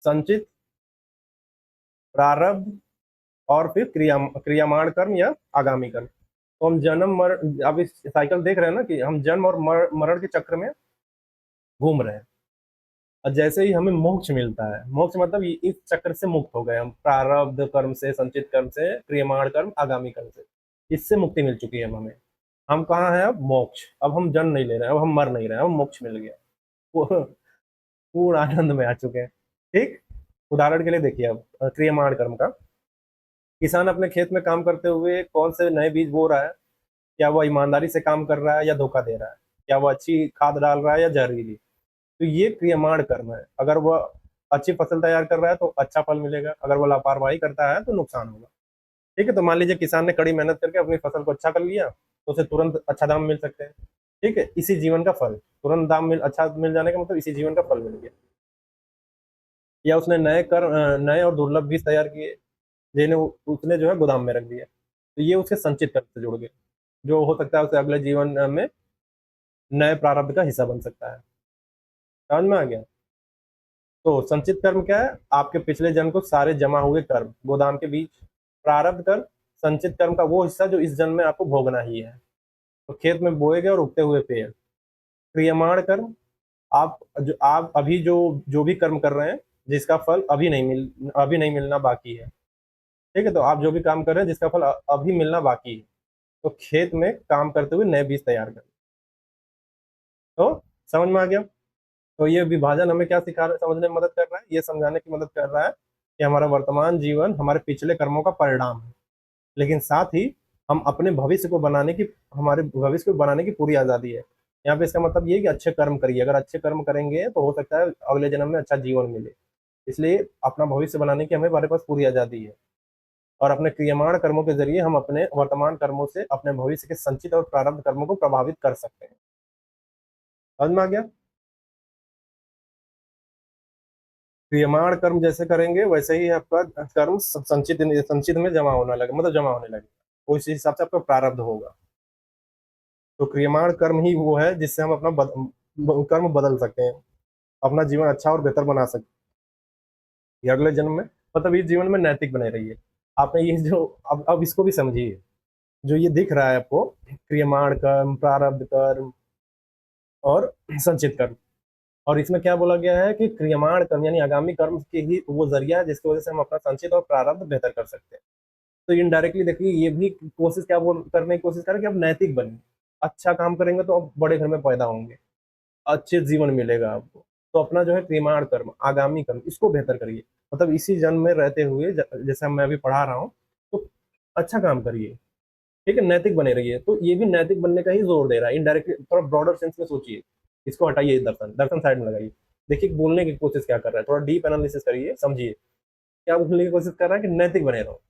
संचित, प्रारब्ध और फिर क्रियामाण कर्म या आगामी कर्म। तो हम जन्म मरण, अब इस साइकिल देख रहे हैं ना कि हम जन्म और मरण के चक्र में घूम रहे हैं। और जैसे ही हमें मोक्ष मिलता है, मोक्ष मतलब इस चक्र से मुक्त हो गए हम, प्रारब्ध कर्म से, संचित कर्म से, क्रियमाण कर्म, आगामी कर्म से, इससे मुक्ति मिल चुकी है हमें। हम कहाँ हैं अब? मोक्ष। अब हम जन्म नहीं ले रहे हैं, अब हम मर नहीं रहे हैं, अब मोक्ष मिल गया। पूर्ण आनंद में आ चुके हैं। ठीक। उदाहरण के लिए देखिए अब क्रियमाण कर्म का, किसान अपने खेत में काम करते हुए कौन से नए बीज बो रहा है? क्या वह ईमानदारी से काम कर रहा है या धोखा दे रहा है? क्या वह अच्छी खाद डाल रहा है या जहरीली? तो ये क्रियमाण कर्म है। अगर वह अच्छी फसल तैयार कर रहा है तो अच्छा फल मिलेगा, अगर वो लापरवाही करता है तो नुकसान होगा। ठीक है। तो मान लीजिए किसान ने कड़ी मेहनत करके अपनी फसल को अच्छा कर लिया तो उसे तुरंत अच्छा दाम मिल सकते हैं। ठीक है, इसी जीवन का फल, तुरंत दाम अच्छा मिल जाने का मतलब इसी जीवन का फल मिल गया। या उसने नए और दुर्लभ बीज तैयार किए, जिन्हें उसने जो है गोदाम में रख दिया, तो ये उसके संचित कर्म से जुड़ गए, जो हो सकता है उसे अगले जीवन में नए प्रारब्ध का हिस्सा बन सकता है। समझ में आ गया? तो संचित कर्म क्या है? आपके पिछले जन्म को सारे जमा हुए कर्म गोदाम के बीच। प्रारब्ध कर्म, संचित कर्म का वो हिस्सा जो इस जन्म में आपको भोगना ही है, तो खेत में बोए गए और उगते हुए पेड़। क्रियमाण कर्म, आप अभी जो जो भी कर्म कर रहे हैं, जिसका फल अभी नहीं मिलना बाकी है। ठीक है, तो आप जो भी काम कर रहे हैं जिसका फल अभी मिलना बाकी है, तो खेत में काम करते हुए नए बीज तैयार करें। तो समझ में आ गया? तो ये विभाजन हमें क्या सिखा रहा है, समझने में मदद कर रहा है, ये समझाने की मदद कर रहा है कि हमारा वर्तमान जीवन हमारे पिछले कर्मों का परिणाम है, लेकिन साथ ही हम अपने भविष्य को बनाने की हमारे भविष्य को बनाने की पूरी आजादी है। यहाँ पे इसका मतलब ये है कि अच्छे कर्म करिए, अगर अच्छे कर्म करेंगे तो हो सकता है अगले जन्म में अच्छा जीवन मिले। इसलिए अपना भविष्य बनाने की हमारे पास पूरी आजादी है, और अपने क्रियमाण कर्मों के जरिए हम अपने वर्तमान कर्मों से अपने भविष्य के संचित और प्रारब्ध कर्मों को प्रभावित कर सकते हैं। समझ में आ गया? क्रियमाण कर्म जैसे करेंगे वैसे ही आपका कर्म संचित में जमा होने लगे, मतलब जमा होने लगे, उस हिसाब से आपका प्रारब्ध होगा। तो क्रियमाण कर्म ही वो है जिससे हम अपना कर्म बदल सकते हैं, अपना जीवन अच्छा और बेहतर बना सकते हैं। ये अगले जन्म में, मतलब इस जीवन में नैतिक बने रहिए। आपने ये जो अब इसको भी समझिए, जो ये दिख रहा है आपको, क्रियमाण कर्म, प्रारब्ध कर्म और संचित कर्म, और इसमें क्या बोला गया है कि क्रियमाण कर्म यानी आगामी कर्म के ही वो जरिया है जिसकी वजह से हम अपना संचित और प्रारब्ध बेहतर कर सकते हैं। तो इनडायरेक्टली देखिए ये भी कोशिश क्या बोल करने की कोशिश करें कि आप नैतिक बने, अच्छा काम करेंगे तो आप बड़े घर में पैदा होंगे, अच्छे जीवन मिलेगा आपको। तो अपना जो है क्रियमाण कर्म, आगामी कर्म, इसको बेहतर करिए, मतलब इसी जन्म में रहते हुए जैसे मैं अभी पढ़ा रहा हूँ, तो अच्छा काम करिए। ठीक है, नैतिक बने रहिए। तो ये भी नैतिक बनने का ही जोर दे रहा है इनडायरेक्टली, थोड़ा ब्रॉडर सेंस में सोचिए, इसको हटाइए, दर्शन दर्शन साइड में लगाइए, देखिए बोलने की कोशिश क्या कर रहा है, थोड़ा डीप एनालिसिस करिए, समझिए क्या बोलने की कोशिश कर रहा है कि नैतिक बने रहो,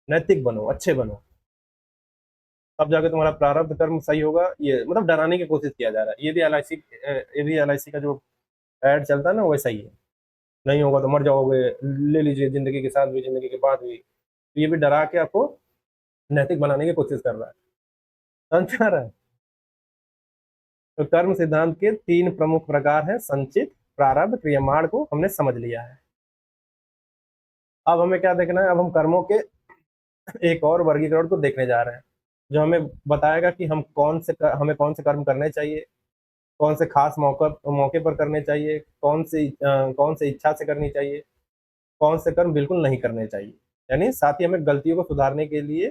नैतिक बनो, अच्छे बनो, तब जाके तुम्हारा प्रारब्ध कर्म सही होगा। ये मतलब डराने की कोशिश किया जा रहा है, ये भी एल आई सी का जो एड चलता है ना, वैसा ही है, नहीं होगा तो मर जाओगे, ले लीजिए, जिंदगी के साथ भी जिंदगी के बाद भी। तो ये भी डरा के आपको नैतिक बनाने की कोशिश कर रहा है, समझ आ रहा है? तो कर्म सिद्धांत के 3 प्रमुख प्रकार हैं, संचित, प्रारब्ध, क्रियमाण, को हमने समझ लिया है। अब हमें क्या देखना है, अब हम कर्मों के एक और वर्गीकरण को देखने जा रहे हैं, जो हमें बताएगा कि हमें कौन से कर्म करने चाहिए, कौन से खास मौके पर करने चाहिए, कौन से इच्छा से करनी चाहिए, कौन से कर्म बिल्कुल नहीं करने चाहिए। यानी साथ ही हमें गलतियों को सुधारने के लिए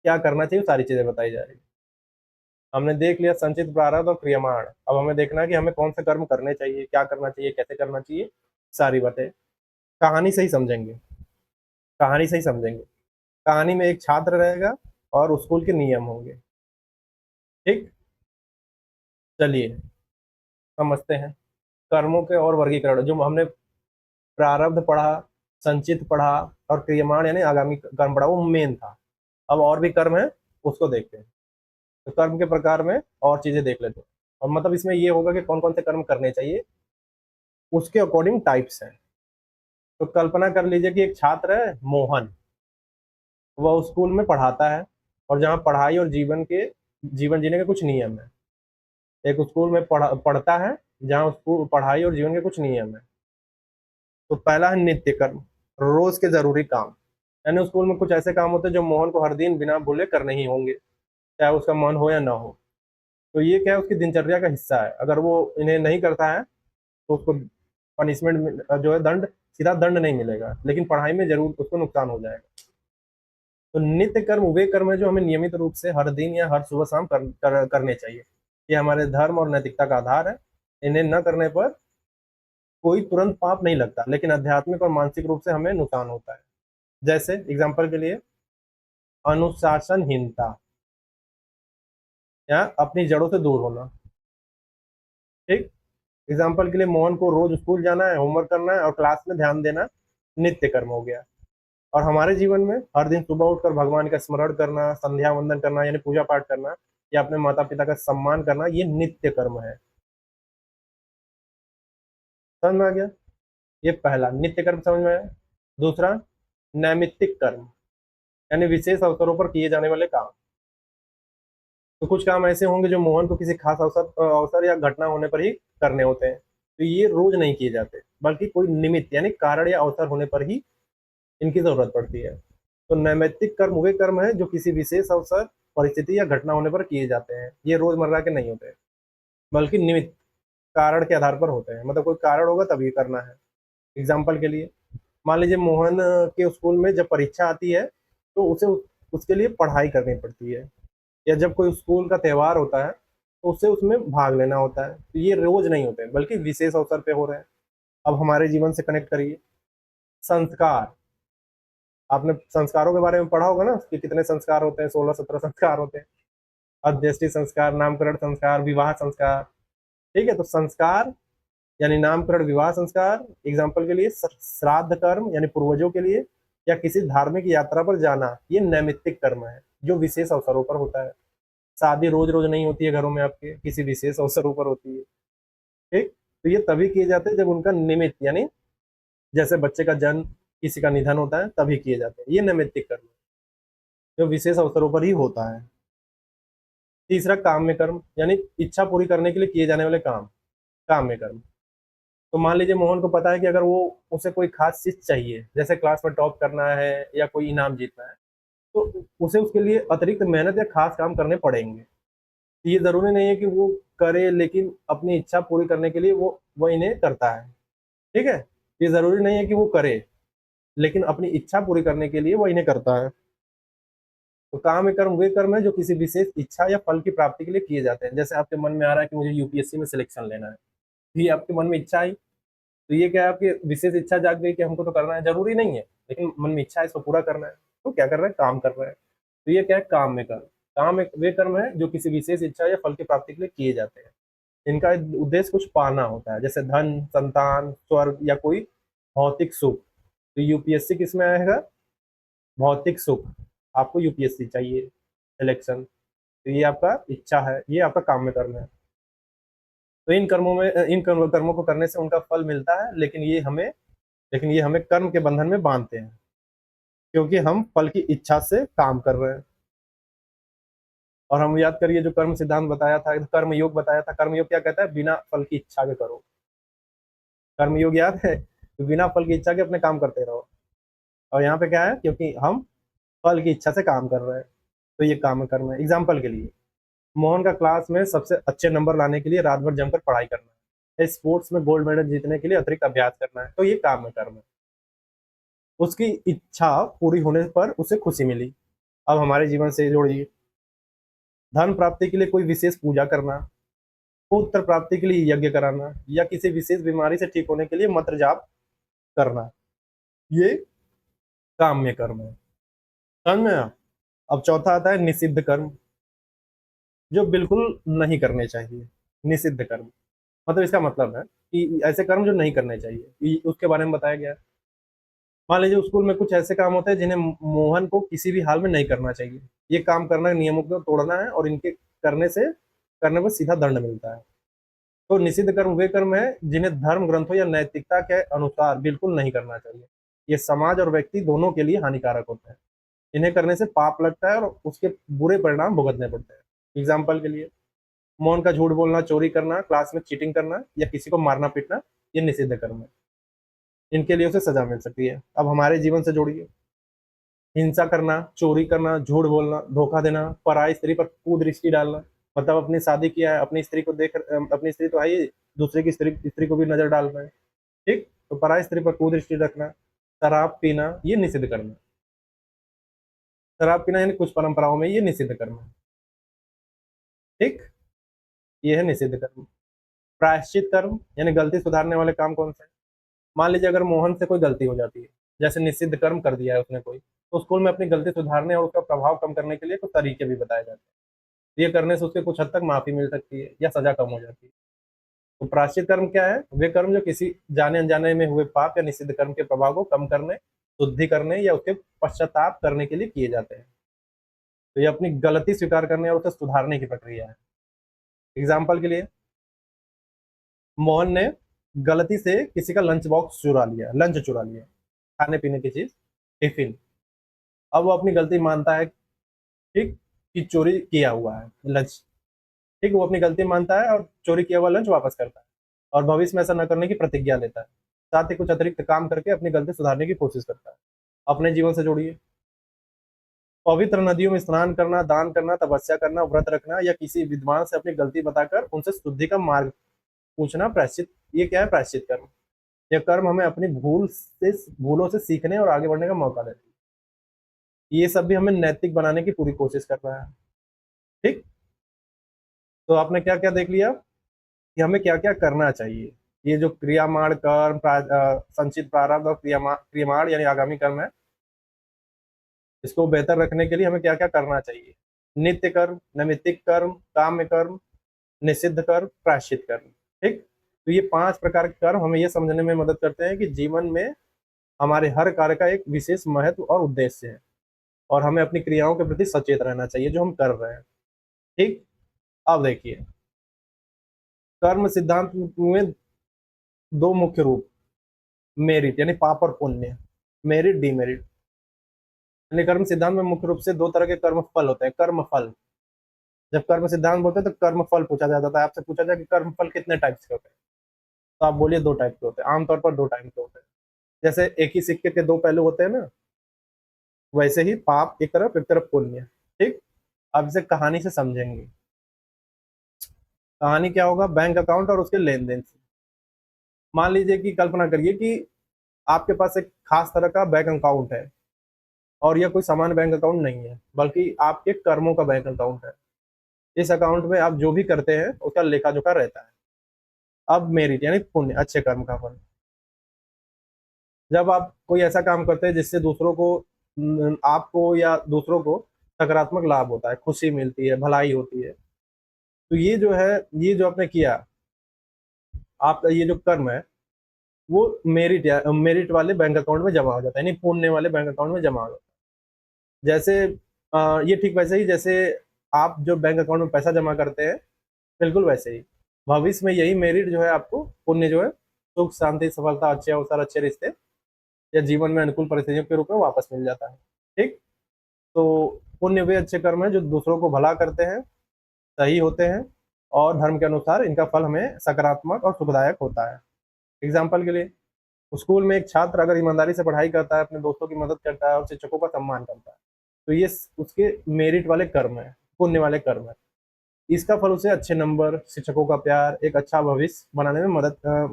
क्या करना चाहिए, सारी चीजें बताई जा रही है। हमने देख लिया संचित, प्रारब्ध और क्रियमाण, अब हमें देखना है कि हमें कौन से कर्म करने चाहिए, क्या करना चाहिए, कैसे करना चाहिए, सारी बातें कहानी से ही समझेंगे। कहानी से ही समझेंगे। कहानी में एक छात्र रहेगा और स्कूल के नियम होंगे। ठीक, चलिए समझते हैं कर्मों के और वर्गीकरण। जो हमने प्रारब्ध पढ़ा, संचित पढ़ा और क्रियमाण यानी आगामी कर्म पढ़ा, वो मेन था। अब और भी कर्म है, उसको देखते हैं। तो कर्म के प्रकार में और चीजें देख लेते हैं, और मतलब इसमें ये होगा कि कौन कौन से कर्म करने चाहिए, उसके अकॉर्डिंग टाइप्स हैं। तो कल्पना कर लीजिए कि एक छात्र है मोहन, वह स्कूल में पढ़ाता है, और जहाँ पढ़ाई और जीवन जीने के कुछ नियम है। एक स्कूल में पढ़ता है जहाँ स्कूल पढ़ाई और जीवन के कुछ नियम है। तो पहला है नित्य कर्म, रोज के जरूरी काम, यानी स्कूल में कुछ ऐसे काम होते हैं जो मोहन को हर दिन बिना भूले करने ही होंगे, चाहे उसका मन हो या ना हो। तो ये क्या है, उसकी दिनचर्या का हिस्सा है, अगर वो इन्हें नहीं करता है तो उसको पनिशमेंट जो है, सीधा दंड नहीं मिलेगा, लेकिन पढ़ाई में जरूर उसको नुकसान हो जाएगा। तो नित्य कर्म वे कर्म है जो हमें नियमित रूप से हर दिन या हर सुबह शाम करने चाहिए। ये हमारे धर्म और नैतिकता का आधार है। इन्हें न करने पर कोई तुरंत पाप नहीं लगता, लेकिन आध्यात्मिक और मानसिक रूप से हमें नुकसान होता है। जैसे एग्जाम्पल के लिए अनुशासनहीनता या अपनी जड़ों से दूर होना। ठीक, एग्जाम्पल के लिए मोहन को रोज स्कूल जाना है, होमवर्क करना है और क्लास में ध्यान देना नित्य कर्म हो गया। और हमारे जीवन में हर दिन सुबह उठकर भगवान का स्मरण करना, संध्या वंदन करना यानी पूजा पाठ करना, या अपने माता पिता का सम्मान करना, ये नित्य कर्म है। समझ में आ गया? ये पहला नित्य कर्म समझ में आया। दूसरा नैमित्तिक कर्म, यानी विशेष अवसरों पर किए जाने वाले काम। तो कुछ काम ऐसे होंगे जो मोहन को किसी खास अवसर या घटना होने पर ही करने होते हैं, तो ये रोज नहीं किए जाते, बल्कि कोई निमित्त यानी कारण या अवसर होने पर ही इनकी जरूरत पड़ती है। तो नैमित्तिक कर्म वे कर्म है जो किसी विशेष अवसर, परिस्थिति या घटना होने पर किए जाते हैं। ये रोजमर्रा के नहीं होते, बल्कि निमित्त कारण के आधार पर होते हैं, मतलब कोई कारण होगा तभी करना है। एग्जाम्पल के लिए मान लीजिए मोहन के स्कूल में जब परीक्षा आती है तो उसे उसके लिए पढ़ाई करनी पड़ती है, या जब कोई स्कूल का त्योहार होता है तो उसे उसमें भाग लेना होता है। तो ये रोज नहीं होते बल्कि विशेष अवसर पे हो रहे हैं। अब हमारे जीवन से कनेक्ट करिए। संस्कार, आपने संस्कारों के बारे में पढ़ा होगा ना कि कितने संस्कार होते हैं, 16-17 संस्कार होते हैं। अंत्येष्टि संस्कार, नामकरण संस्कार, विवाह संस्कार। ठीक है, तो संस्कार यानी नामकरण, विवाह संस्कार, एग्जाम्पल के लिए श्राद्ध कर्म यानी पूर्वजों के लिए, या किसी धार्मिक यात्रा पर जाना, ये नैमित्तिक कर्म है जो विशेष अवसरों पर होता है। शादी रोज रोज नहीं होती है घरों में आपके, किसी विशेष अवसरों पर होती है। ठीक, तो ये तभी किए जाते हैं जब उनका निमित्त, यानी जैसे बच्चे का जन्म, किसी का निधन होता है, तभी किए जाते हैं। ये नैमित्तिक कर्म है जो विशेष अवसरों पर ही होता है। तीसरा काम्य कर्म, यानी इच्छा पूरी करने के लिए किए जाने वाले काम, काम्य कर्म। तो मान लीजिए मोहन को पता है कि अगर वो उसे कोई खास चीज चाहिए, जैसे क्लास में टॉप करना है या कोई इनाम जीतना है, तो उसे उसके लिए अतिरिक्त मेहनत या खास काम करने पड़ेंगे। ये जरूरी नहीं है कि वो करे, लेकिन अपनी इच्छा पूरी करने के लिए वो इन्हें करता है। ठीक है, ये जरूरी नहीं है कि वो करे, लेकिन अपनी इच्छा पूरी करने के लिए वो इन्हें करता है। तो काम कर्म वे कर्म है जो किसी विशेष इच्छा या फल की प्राप्ति के लिए किए जाते हैं। जैसे आपके मन में आ रहा है कि मुझे यूपीएससी में सिलेक्शन लेना है, ये आपके मन में इच्छा आई, तो ये क्या है, आपकी विशेष इच्छा जाग गई कि हमको तो करना है, जरूरी नहीं है, लेकिन मन में इच्छा है इसको पूरा करना है, तो क्या कर रहे हैं, काम कर रहे हैं। तो ये क्या है, काम में कर्म। काम एक वे कर्म है जो किसी विशेष इच्छा या फल की प्राप्ति के लिए किए जाते हैं। इनका उद्देश्य कुछ पाना होता है, जैसे धन, संतान, स्वर्ग या कोई भौतिक सुख। तो यूपीएससी किस में आएगा, भौतिक सुख। आपको यूपीएससी चाहिए, इलेक्शन, तो ये आपका इच्छा है, ये आपका काम में कर्म है। तो इन कर्मों को करने से उनका फल मिलता है, लेकिन ये हमें कर्म के बंधन में बांधते हैं, क्योंकि हम फल की इच्छा से काम कर रहे हैं। और हम याद करिए जो कर्म सिद्धांत बताया था, कर्म योग बताया था, कर्म योग क्या कहता है, बिना फल की इच्छा के करो। कर्म योग याद है, तो बिना फल की इच्छा के अपने काम करते रहो। और यहाँ पे क्या है, क्योंकि हम फल की इच्छा से काम कर रहे हैं, तो ये काम कर्म है। एग्जाम्पल के लिए मोहन का क्लास में सबसे अच्छे नंबर लाने के लिए रात भर जमकर पढ़ाई करना है, स्पोर्ट्स में गोल्ड मेडल जीतने के लिए अतिरिक्त अभ्यास करना है, तो ये काम में कर्म है। उसकी इच्छा पूरी होने पर उसे खुशी मिली। अब हमारे जीवन से जोड़िए। धन प्राप्ति के लिए कोई विशेष पूजा करना, पुत्र प्राप्ति के लिए यज्ञ कराना, या किसी विशेष बीमारी से ठीक होने के लिए मंत्र जाप करना, ये काम में कर्म है। समझ में आया? अब चौथा आता है निषिद्ध कर्म, जो बिल्कुल नहीं करने चाहिए। निषिद्ध कर्म मतलब इसका मतलब है कि ऐसे कर्म जो नहीं करने चाहिए, उसके बारे में बताया गया है। मान लीजिए स्कूल में कुछ ऐसे काम होते हैं जिन्हें मोहन को किसी भी हाल में नहीं करना चाहिए। ये काम करना नियमों को तोड़ना है, और इनके करने पर सीधा दंड मिलता है। तो निषिद्ध कर्म वे कर्म है जिन्हें धर्म ग्रंथों या नैतिकता के अनुसार बिल्कुल नहीं करना चाहिए। ये समाज और व्यक्ति दोनों के लिए हानिकारक होते हैं। इन्हें करने से पाप लगता है और उसके बुरे परिणाम भुगतने पड़ते हैं। एग्जाम्पल के लिए मौन का झूठ बोलना, चोरी करना, क्लास में चीटिंग करना, या किसी को मारना पीटना, ये निषिद्ध कर्म है। इनके लिए उसे सजा मिल सकती है। अब हमारे जीवन से जोड़िए। हिंसा करना, चोरी करना, झूठ बोलना, धोखा देना, पराई स्त्री पर कुदृष्टि डालना, मतलब अपनी शादी किया है, अपनी स्त्री को देख, अपनी स्त्री तो है ही, दूसरे की स्त्री को भी नजर डाल रहे हैं। ठीक, तो पराई स्त्री पर कुदृष्टि रखना, शराब पीना, ये निषिद्ध कर्म है। शराब पीना यानी कुछ परंपराओं में ये निषिद्ध कर्म है। ठीक, ये है निषिद्ध कर्म। प्रायश्चित कर्म यानी गलती सुधारने वाले काम कौन से हैं? मान लीजिए अगर मोहन से कोई गलती हो जाती है, जैसे निषिद्ध कर्म कर दिया है उसने कोई, तो स्कूल में अपनी गलती सुधारने और उसका प्रभाव कम करने के लिए कुछ तरीके भी बताए जाते हैं। ये करने से उसके कुछ हद तक माफी मिल सकती है या सजा कम हो जाती है। तो प्रायश्चित कर्म क्या है, वे कर्म जो किसी जाने अनजाने में हुए पाप या निषिद्ध कर्म के प्रभाव को कम करने, शुद्धि करने, या उसके पश्चाताप करने के लिए किए जाते हैं। तो ये अपनी गलती स्वीकार करने और उसे सुधारने की प्रक्रिया है। एग्जाम्पल के लिए, मोहन ने गलती से किसी का लंच चुरा लिया, खाने पीने की चीज, टिफिन। अब वो अपनी गलती मानता है, ठीक, कि चोरी किया हुआ है लंच। ठीक, वो अपनी गलती मानता है और चोरी किया हुआ लंच वापस करता है और भविष्य में ऐसा न करने की प्रतिज्ञा लेता है। साथ ही कुछ अतिरिक्त काम करके अपनी गलती सुधारने की कोशिश करता है। अपने जीवन से जोड़िए। पवित्र नदियों में स्नान करना, दान करना, तपस्या करना, व्रत रखना या किसी विद्वान से अपनी गलती बताकर उनसे शुद्धि का मार्ग पूछना प्रायश्चित, ये क्या है? प्रायश्चित कर्म। यह कर्म हमें अपनी भूलों से सीखने और आगे बढ़ने का मौका देती है। ये सब भी हमें नैतिक बनाने की पूरी कोशिश कर रहा है। ठीक, तो आपने क्या क्या देख लिया कि हमें क्या क्या करना चाहिए। ये जो क्रियामाण कर्म, संचित प्रारब्ध और क्रियामाण यानी आगामी कर्म है, इसको बेहतर रखने के लिए हमें क्या क्या करना चाहिए। नित्य कर्म, नैमित्तिक कर्म, काम्य कर्म, निषिद्ध कर्म, प्रायश्चित कर्म। ठीक, तो ये 5 प्रकार के कर्म हमें ये समझने में मदद करते हैं कि जीवन में हमारे हर कार्य का एक विशेष महत्व और उद्देश्य है और हमें अपनी क्रियाओं के प्रति सचेत रहना चाहिए जो हम कर रहे हैं। ठीक, अब देखिए, कर्म सिद्धांत में 2 मुख्य रूप, मेरिट यानी पाप और पुण्य, मेरिट डीमेरिट। यानी कर्म सिद्धांत में मुख्य रूप से 2 तरह के कर्म फल होते हैं। कर्म फल, जब कर्म सिद्धांत बोलते हैं तो कर्म फल पूछा जाता है, आपसे पूछा जाए कि कर्म फल कितने टाइप्स के होते हैं, तो आप बोलिए 2 टाइप के होते हैं। आमतौर पर 2 टाइप के होते हैं। जैसे एक ही सिक्के के 2 पहलू होते हैं ना, वैसे ही पाप एक तरफ पुण्य। ठीक, अब इसे कहानी से समझेंगे। कहानी क्या होगा? बैंक अकाउंट और उसके लेन देन से। मान लीजिए कि कल्पना करिए कि आपके पास एक खास तरह का बैंक अकाउंट है और यह कोई सामान्य बैंक अकाउंट नहीं है, बल्कि आपके कर्मों का बैंक अकाउंट है। इस अकाउंट में आप जो भी करते हैं उसका लेखा जोखा रहता है। अब मेरिट यानी पुण्य, अच्छे कर्म का फल। जब आप कोई ऐसा काम करते हैं जिससे दूसरों को, आपको या दूसरों को सकारात्मक लाभ होता है, खुशी मिलती है, भलाई होती है, तो ये जो है, ये जो आपने किया, आपका ये जो कर्म है, वो मेरिट वाले बैंक अकाउंट में जमा हो जाता है, यानी पुण्य वाले बैंक अकाउंट में जमा हो जाता है। जैसे ये ठीक वैसे ही जैसे आप जो बैंक अकाउंट में पैसा जमा करते हैं, बिल्कुल वैसे ही भविष्य में यही मेरिट जो है आपको, पुण्य जो है, सुख शांति सफलता, अच्छे अवसर, अच्छे रिश्ते या जीवन में अनुकूल परिस्थितियों के रूप में वापस मिल जाता है। ठीक, तो पुण्य वे अच्छे कर्म है जो दूसरों को भला करते हैं, सही होते हैं और धर्म के अनुसार इनका फल हमें सकारात्मक और सुखदायक होता है। एग्जाम्पल के लिए, स्कूल में एक छात्र अगर ईमानदारी से पढ़ाई करता है, अपने दोस्तों की मदद करता है और शिक्षकों का सम्मान करता है, तो ये उसके मेरिट वाले कर्म है, पुण्य वाले कर्म है। इसका फल उसे अच्छे नंबर, शिक्षकों का प्यार, एक अच्छा भविष्य बनाने में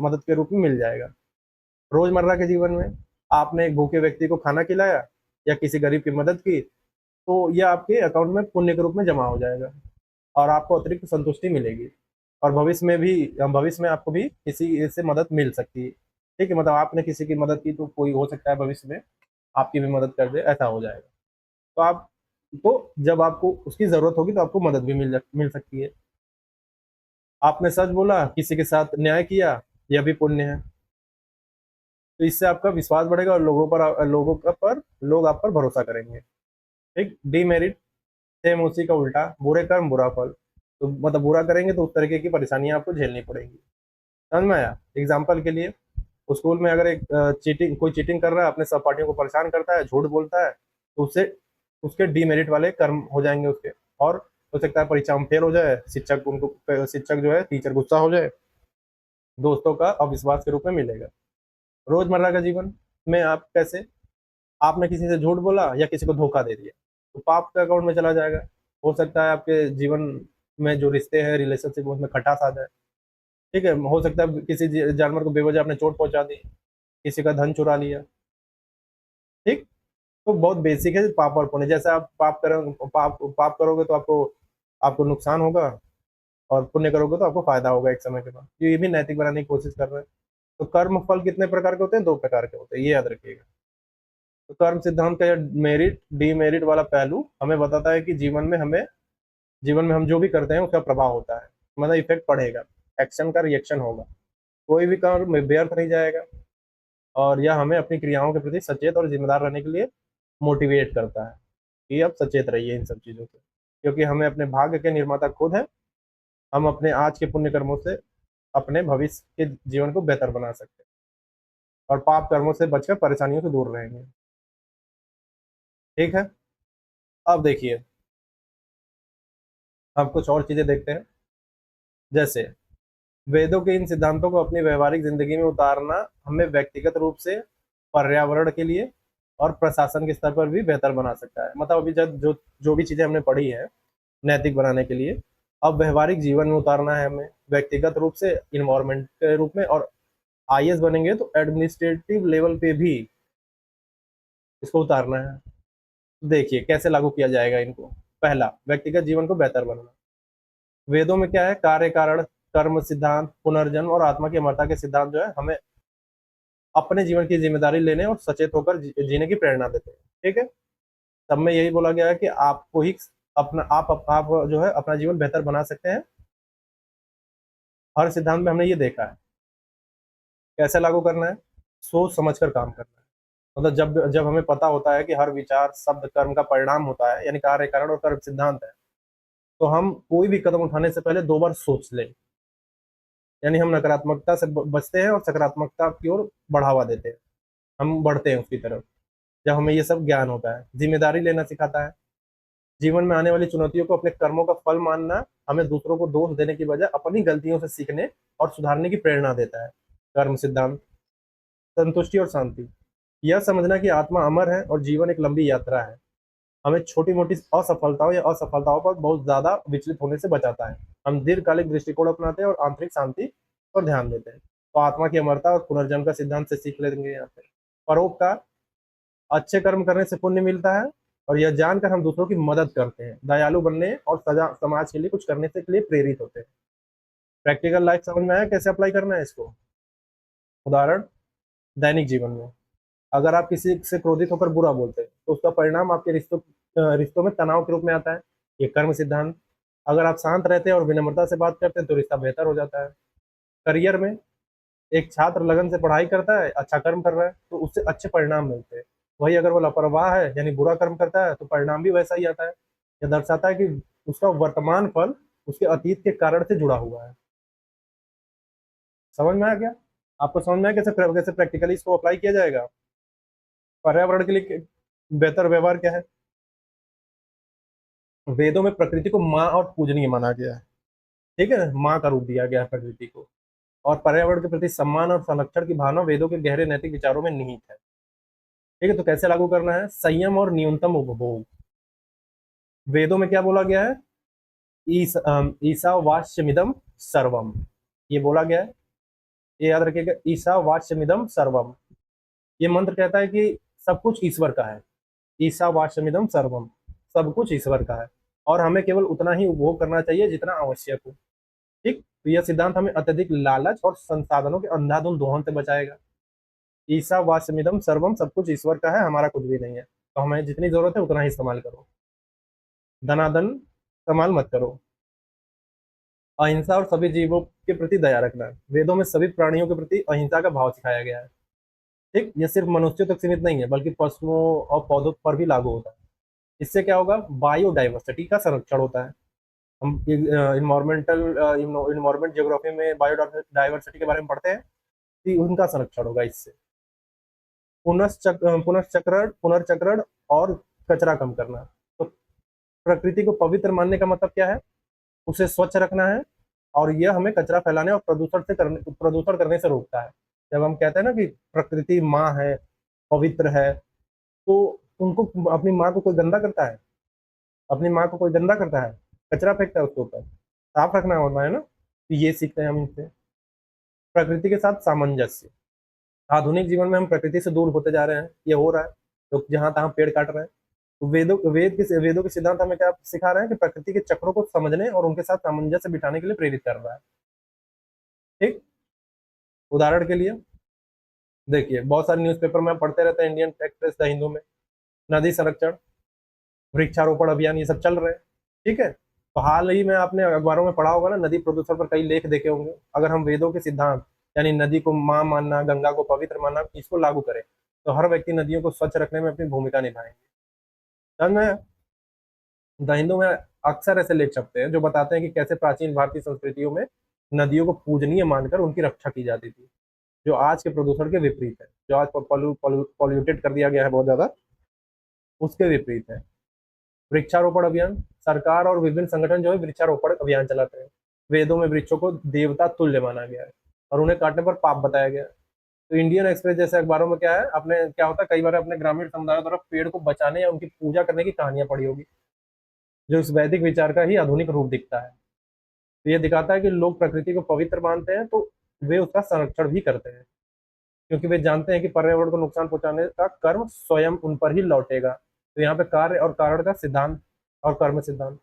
मदद के रूप में मिल जाएगा। रोजमर्रा के जीवन में आपने एक भूखे व्यक्ति को खाना खिलाया या किसी गरीब की मदद की, तो यह आपके अकाउंट में पुण्य के रूप में जमा हो जाएगा और आपको अतिरिक्त संतुष्टि मिलेगी और भविष्य में आपको भी किसी से मदद मिल सकती है। ठीक है, मतलब आपने किसी की मदद की तो कोई हो सकता है भविष्य में आपकी भी मदद कर दे, ऐसा हो जाएगा। तो आपको जब आपको उसकी जरूरत होगी तो आपको मदद भी मिल सकती है। आपने सच बोला, किसी के साथ न्याय किया, यह भी पुण्य है। तो इससे आपका विश्वास बढ़ेगा और लोग आप पर भरोसा करेंगे। ठीक, डीमेरिट, सेम उसी का उल्टा, बुरे कर्म बुरा फल। तो मतलब बुरा करेंगे तो उस तरीके की परेशानियां आपको झेलनी पड़ेगी। समझ में आया? एग्जाम्पल के लिए, स्कूल में अगर कोई चीटिंग कर रहा है, अपने सहपाठियों को परेशान करता है, झूठ बोलता है, तो उससे उसके डीमेरिट वाले कर्म हो जाएंगे उसके। और हो सकता है परीक्षा में फेल हो जाए, शिक्षक जो है, टीचर गुस्सा हो जाए, दोस्तों का अविश्वास के रूप में मिलेगा। रोजमर्रा का जीवन में आप कैसे, आपने किसी से झूठ बोला या किसी को धोखा दे दिया, तो पाप के अकाउंट में चला जाएगा। हो सकता है आपके जीवन में जो रिश्ते हैं, रिलेशनशिप, उसमें खटास आ जाए। ठीक है, हो सकता है किसी जानवर को बेवजह आपने चोट पहुंचा दी, किसी का धन चुरा लिया। ठीक, तो बहुत बेसिक है पाप और पुण्य। जैसे आप पाप करोगे तो आपको आपको नुकसान होगा और पुण्य करोगे तो आपको फायदा होगा एक समय के बाद। ये भी नैतिक बनाने की कोशिश कर रहे हैं। तो कर्म फल कितने प्रकार के होते हैं? 2 प्रकार के होते हैं, ये याद रखिएगा। तो कर्म सिद्धांत का मेरिट डीमेरिट वाला पहलू हमें बताता है कि जीवन में हम जो भी करते हैं उसका प्रभाव होता है, मतलब इफेक्ट पड़ेगा, एक्शन का रिएक्शन होगा। कोई भी कर्म व्यर्थ नहीं जाएगा और यह हमें अपनी क्रियाओं के प्रति सचेत और जिम्मेदार रहने के लिए मोटिवेट करता है कि अब सचेत रहिए इन सब चीज़ों से, क्योंकि हमें अपने भाग्य के निर्माता खुद हैं। हम अपने आज के पुण्य कर्मों से अपने भविष्य के जीवन को बेहतर बना सकते हैं और पाप कर्मों से बचकर परेशानियों से दूर रहेंगे। ठीक है, अब देखिए, अब कुछ और चीजें देखते हैं। जैसे वेदों के इन सिद्धांतों को अपनी व्यवहारिक जिंदगी में उतारना हमें व्यक्तिगत रूप से, पर्यावरण के लिए और प्रशासन के स्तर पर भी बेहतर बना सकता है। मतलब अभी जब जो जो भी चीजें हमने पढ़ी है नैतिक बनाने के लिए, अब व्यवहारिक जीवन में उतारना है हमें, व्यक्तिगत रूप से, इन्वायरमेंट के रूप में, और आईएएस बनेंगे तो एडमिनिस्ट्रेटिव लेवल पे भी इसको उतारना है। देखिए कैसे लागू किया जाएगा इनको। पहला, व्यक्तिगत जीवन को बेहतर बनाना। वेदों में क्या है, कार्य कारण, कर्म सिद्धांत, पुनर्जन्म और आत्मा की अमरता के सिद्धांत जो है हमें अपने जीवन की जिम्मेदारी लेने और सचेत होकर जीने की प्रेरणा देते हैं। ठीक है, सब में यही बोला गया है कि आपको ही अपना आप जो है अपना जीवन बेहतर बना सकते हैं। हर सिद्धांत में हमने ये देखा है। कैसे लागू करना है, सोच समझ कर काम करना है। मतलब जब जब हमें पता होता है कि हर विचार शब्द कर्म का परिणाम होता है, यानी कार्य कारण और कर्म सिद्धांत है, तो हम कोई भी कदम उठाने से पहले 2 बार सोच लें। यानी हम नकारात्मकता से बचते हैं और सकारात्मकता की ओर बढ़ावा देते हैं, हम बढ़ते हैं उसकी तरफ। जब हमें ये सब ज्ञान होता है, जिम्मेदारी लेना सिखाता है। जीवन में आने वाली चुनौतियों को अपने कर्मों का फल मानना हमें दूसरों को दोष देने की बजाय अपनी गलतियों से सीखने और सुधारने की प्रेरणा देता है। कर्म सिद्धांत, संतुष्टि और शांति, यह समझना कि आत्मा अमर है और जीवन एक लंबी यात्रा है, हमें छोटी मोटी असफलताओं या असफलताओं पर बहुत ज्यादा विचलित होने से बचाता है। हम दीर्घकालिक दृष्टिकोण अपनाते हैं और आंतरिक शांति पर ध्यान देते हैं। तो आत्मा की अमरता और पुनर्जन्म का सिद्धांत से सीख लेंगे यहाँ पे। परोपकार, अच्छे कर्म करने से पुण्य मिलता है और यह जानकर हम दूसरों की मदद करते हैं, दयालु बनने और सजा समाज के लिए कुछ करने के लिए प्रेरित होते हैं। प्रैक्टिकल लाइफ समझ में आया कैसे अप्लाई करना है इसको। उदाहरण, दैनिक जीवन में अगर आप किसी से क्रोधित होकर बुरा बोलते हैं तो उसका परिणाम आपके रिश्तों में तनाव के रूप में आता है। ये कर्म सिद्धांत। अगर आप शांत रहते हैं और विनम्रता से बात करते हैं तो रिश्ता बेहतर हो जाता है। करियर में एक छात्र लगन से पढ़ाई करता है, अच्छा कर्म कर रहा है, तो उससे अच्छे परिणाम मिलते हैं। वही अगर वो लापरवाह है यानी बुरा कर्म करता है तो परिणाम भी वैसा ही आता है। यह दर्शाता है कि उसका वर्तमान फल उसके अतीत के कारण से जुड़ा हुआ है। समझ में आया क्या? आपको समझ में आया कैसे कैसे प्रैक्टिकली इसको अप्लाई किया जाएगा। पर्यावरण के लिए बेहतर व्यवहार क्या है। वेदों में प्रकृति को माँ और पूजनीय माना गया है। ठीक है, माँ का रूप दिया गया है प्रकृति को। और पर्यावरण के प्रति सम्मान और संरक्षण की भावना वेदों के गहरे नैतिक विचारों में निहित है। ठीक है, तो कैसे लागू करना है, संयम और न्यूनतम उपभोग। वेदों में क्या बोला गया है, ईसा वाच्यमिदम सर्वम, ये बोला गया है। ये याद रखिएगा, ईसा वाच्यमिदम सर्वम। ये मंत्र कहता है कि सब कुछ ईश्वर का है। ईसा वाच्यमिदम सर्वम, सब कुछ ईश्वर का है और हमें केवल उतना ही उपभोग करना चाहिए जितना आवश्यक हो। ठीक, तो यह सिद्धांत हमें अत्यधिक लालच और संसाधनों के अंधाधुंध दोहन से बचाएगा। ईसा वास्यमिदम सर्वम, सब कुछ ईश्वर का है, हमारा कुछ भी नहीं है, तो हमें जितनी जरूरत है उतना ही इस्तेमाल करो, धनाधन इस्तेमाल मत करो। अहिंसा और सभी जीवों के प्रति दया रखना, वेदों में सभी प्राणियों के प्रति अहिंसा का भाव सिखाया गया है। ठीक, ये सिर्फ मनुष्यों तक सीमित नहीं है बल्कि पशुओं और पौधों पर भी लागू होता है। इससे क्या होगा, बायोडाइवर्सिटी का संरक्षण होता है। हम इन्वायरमेंट ज्योग्राफी में बायोडाइवर्सिटी के बारे में पढ़ते हैं कि उनका संरक्षण होगा इससे। पुनर्चक्रण और कचरा कम करना। तो प्रकृति को पवित्र मानने का मतलब क्या है, उसे स्वच्छ रखना है और यह हमें कचरा फैलाने और प्रदूषण करने से रोकता है। जब हम कहते हैं ना कि प्रकृति माँ है, पवित्र है, तो उनको अपनी माँ को कोई गंदा करता है, अपनी माँ को कोई गंदा करता है, कचरा फेंकता है उसके ऊपर, साफ रखना होता है ना। तो ये सीखते हैं हम इनसे। प्रकृति के साथ सामंजस्य, आधुनिक जीवन में हम प्रकृति से दूर होते जा रहे हैं, ये हो रहा है, तो जहां तहां पेड़ काट रहे हैं। तो वेदों के सिद्धांत हमें क्या सिखा रहे हैं कि प्रकृति के चक्रों को समझने और उनके साथ सामंजस्य बिठाने के लिए प्रेरित कर रहा है। ठीक, उदाहरण के लिए देखिए, बहुत सारे न्यूज़पेपर में पढ़ते रहते हैं, इंडियन एक्सप्रेस, द हिंदू में, नदी संरक्षण, वृक्षारोपण अभियान, ये सब चल रहे हैं। ठीक है, तो हाल ही में आपने अखबारों में पढ़ा होगा ना, नदी प्रदूषण पर कई लेख देखे होंगे। अगर हम वेदों के सिद्धांत यानी नदी को माँ मानना, गंगा को पवित्र मानना, इसको लागू करें तो हर व्यक्ति नदियों को स्वच्छ रखने में अपनी भूमिका निभाएंगे। समझ में आया? द हिंदू में अक्सर ऐसे लेख छपते हैं जो बताते हैं कि कैसे प्राचीन भारतीय संस्कृतियों में नदियों को पूजनीय मानकर उनकी रक्षा की जाती थी, जो आज के प्रदूषण के विपरीत है। जो आज पॉल्यूटेड कर दिया गया है बहुत ज्यादा, उसके विपरीत है। वृक्षारोपण अभियान, सरकार और विभिन्न संगठन जो है वृक्षारोपण अभियान चलाते हैं। वेदों में वृक्षों को देवता तुल्य माना गया है और उन्हें काटने पर पाप बताया गया है। तो इंडियन एक्सप्रेस जैसे अखबारों में क्या है, आपने क्या होता है कई बार अपने ग्रामीण समुदायों द्वारा पेड़ को बचाने या उनकी पूजा करने की कहानियां पढ़ी होगी, जो इस वैदिक विचार का ही आधुनिक रूप दिखता है। तो ये दिखाता है कि लोग प्रकृति को पवित्र मानते हैं, तो वे उसका संरक्षण भी करते हैं, क्योंकि वे जानते हैं कि पर्यावरण को नुकसान पहुंचाने का कर्म स्वयं उन पर ही लौटेगा। तो यहाँ पे कार्य और कारण का सिद्धांत और कर्म सिद्धांत।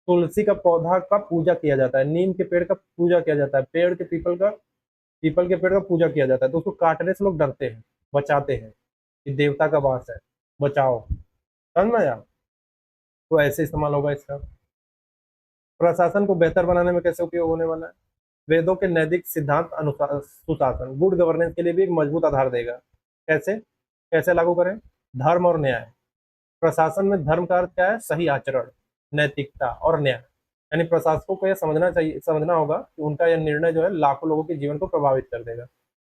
तुलसी का पौधा का पूजा किया जाता है, नीम के पेड़ का पूजा किया जाता है, पेड़ के पीपल के पेड़ का पूजा किया जाता है, तो उसको काटने से लोग डरते हैं, बचाते हैं कि देवता का वास है, बचाओ। समझ में आया? तो ऐसे इस्तेमाल होगा इसका। प्रशासन को बेहतर बनाने में कैसे उपयोग होने वाला है? वेदों के नैतिक सिद्धांत अनुसार सुशासन गुड गवर्नेंस के लिए भी एक मजबूत आधार देगा। कैसे कैसे लागू करें? धर्म और न्याय। प्रशासन में धर्म का अर्थ क्या है? सही आचरण, नैतिकता और न्याय। यानी प्रशासकों को यह समझना होगा कि उनका यह निर्णय जो है लाखों लोगों के जीवन को प्रभावित कर देगा।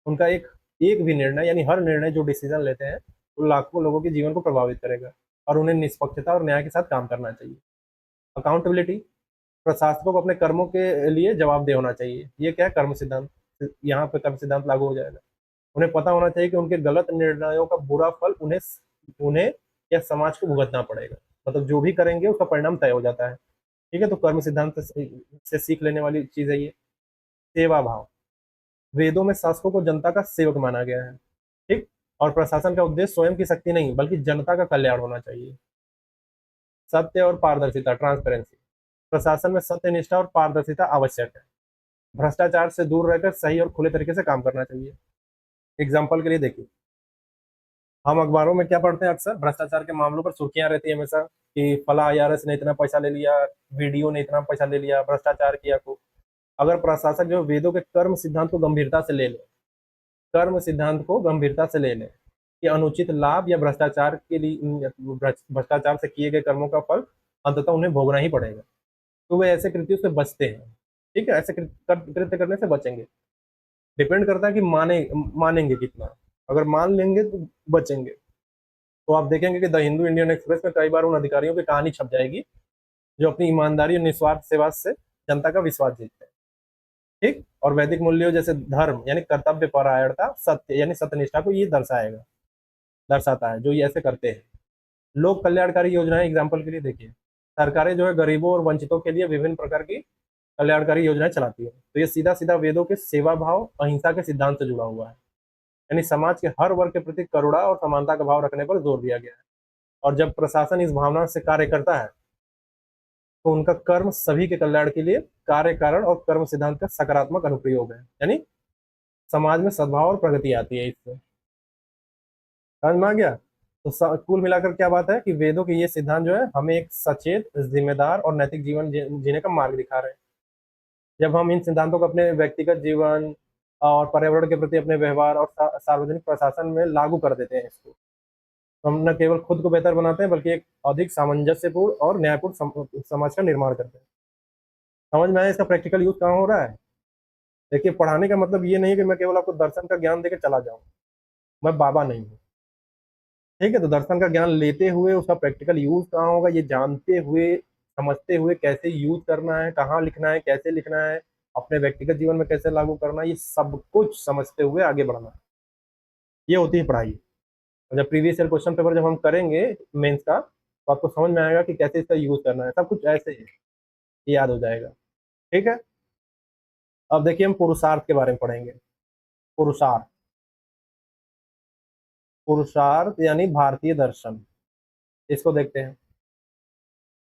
उनका एक एक भी निर्णय, यानी हर निर्णय जो डिसीजन लेते हैं, वो लाखों लोगों के जीवन को प्रभावित करेगा और उन्हें निष्पक्षता और न्याय के साथ काम करना चाहिए। अकाउंटेबिलिटी, प्रशासकों को अपने कर्मों के लिए जवाबदेह होना चाहिए। ये क्या है? कर्म सिद्धांत। यहाँ पे कर्म सिद्धांत लागू हो जाएगा। उन्हें पता होना चाहिए कि उनके गलत निर्णयों का बुरा फल उन्हें उन्हें या समाज को भुगतना पड़ेगा। मतलब जो भी करेंगे उसका परिणाम तय हो जाता है। ठीक है, तो कर्म सिद्धांत से सीख लेने वाली चीज है ये। सेवा भाव, वेदों में शासकों को जनता का सेवक माना गया है। ठीक, और प्रशासन का उद्देश्य स्वयं की शक्ति नहीं बल्कि जनता का कल्याण होना चाहिए। सत्य और पारदर्शिता, ट्रांसपेरेंसी, प्रशासन में सत्यनिष्ठा और पारदर्शिता आवश्यक है। भ्रष्टाचार से दूर रहकर सही और खुले तरीके से काम करना चाहिए। एग्जाम्पल के लिए देखिए, हम अखबारों में क्या पढ़ते हैं, अक्सर भ्रष्टाचार के मामलों पर सुर्खियां रहती है हमेशा कि फला आईआरएस ने इतना पैसा ले लिया, वीडियो ने इतना पैसा ले लिया, भ्रष्टाचार किया को। अगर प्रशासक जो वेदों के कर्म सिद्धांत को गंभीरता से ले ले, कर्म सिद्धांत को गंभीरता से ले ले कि अनुचित लाभ या भ्रष्टाचार के लिए भ्रष्टाचार से किए गए कर्मों का फल अंततः उन्हें भोगना ही पड़ेगा, तो वे ऐसे कृत्यों से बचते हैं। ठीक है, ऐसे कृत्य करने से बचेंगे। डिपेंड करता है कि मानेंगे कितना। अगर मान लेंगे तो बचेंगे। तो आप देखेंगे कि द हिंदू इंडियन एक्सप्रेस में कई बार उन अधिकारियों की कहानी छप जाएगी जो अपनी ईमानदारी और निस्वार्थ सेवा से जनता का विश्वास जीतते हैं। ठीक, और वैदिक मूल्यों जैसे धर्म यानी कर्तव्य परायणता, सत्य यानी सत्यनिष्ठा को ये दर्शाता है, जो ये ऐसे करते हैं। लोक कल्याणकारी योजनाएं, एग्जाम्पल के लिए देखिए, सरकारें जो है गरीबों और वंचितों के लिए विभिन्न प्रकार की कल्याणकारी योजनाएं चलाती है। तो ये सीधा सीधा वेदों के सेवा भाव, अहिंसा के सिद्धांत से जुड़ा हुआ है। यानी समाज के हर वर्ग के प्रति करुणा और समानता का भाव रखने पर जोर दिया गया है। और जब प्रशासन इस भावना से कार्य करता है तो उनका कर्म सभी के कल्याण के लिए कार्य कारण और कर्म सिद्धांत का सकारात्मक अनुप्रयोग है। यानी समाज में सद्भाव और प्रगति आती है इससे। समझ में आ गया? तो कुल मिलाकर क्या बात है कि वेदों के ये सिद्धांत जो है हमें एक सचेत, जिम्मेदार और नैतिक जीवन जीने का मार्ग दिखा रहे हैं। जब हम इन सिद्धांतों को अपने व्यक्तिगत जीवन और पर्यावरण के प्रति अपने व्यवहार और सार्वजनिक प्रशासन में लागू कर देते हैं इसको, तो हम न केवल खुद को बेहतर बनाते हैं बल्कि एक अधिक सामंजस्यपूर्ण और न्यायपूर्ण समाज का निर्माण करते हैं। समझ में आया इसका प्रैक्टिकल यूज कहाँ हो रहा है? देखिए, पढ़ाने का मतलब ये नहीं कि मैं केवल आपको दर्शन का ज्ञान देकर चला जाऊं। मैं बाबा नहीं हूँ। ठीक है, तो दर्शन का ज्ञान लेते हुए उसका प्रैक्टिकल यूज कहाँ होगा, ये जानते हुए, समझते हुए कैसे यूज करना है, कहाँ लिखना है, कैसे लिखना है, अपने व्यक्तिगत जीवन में कैसे लागू करना है, ये सब कुछ समझते हुए आगे बढ़ना है। ये होती है पढ़ाई। और जब प्रीवियस ईयर क्वेश्चन पेपर जब हम करेंगे मेंस का, तो आपको समझ में आएगा कि कैसे इसका यूज करना है। सब कुछ ऐसे ही याद हो जाएगा। ठीक है, अब देखिए हम पुरुषार्थ के बारे में पढ़ेंगे। पुरुषार्थ, पुरुषार्थ यानी भारतीय दर्शन, इसको देखते हैं।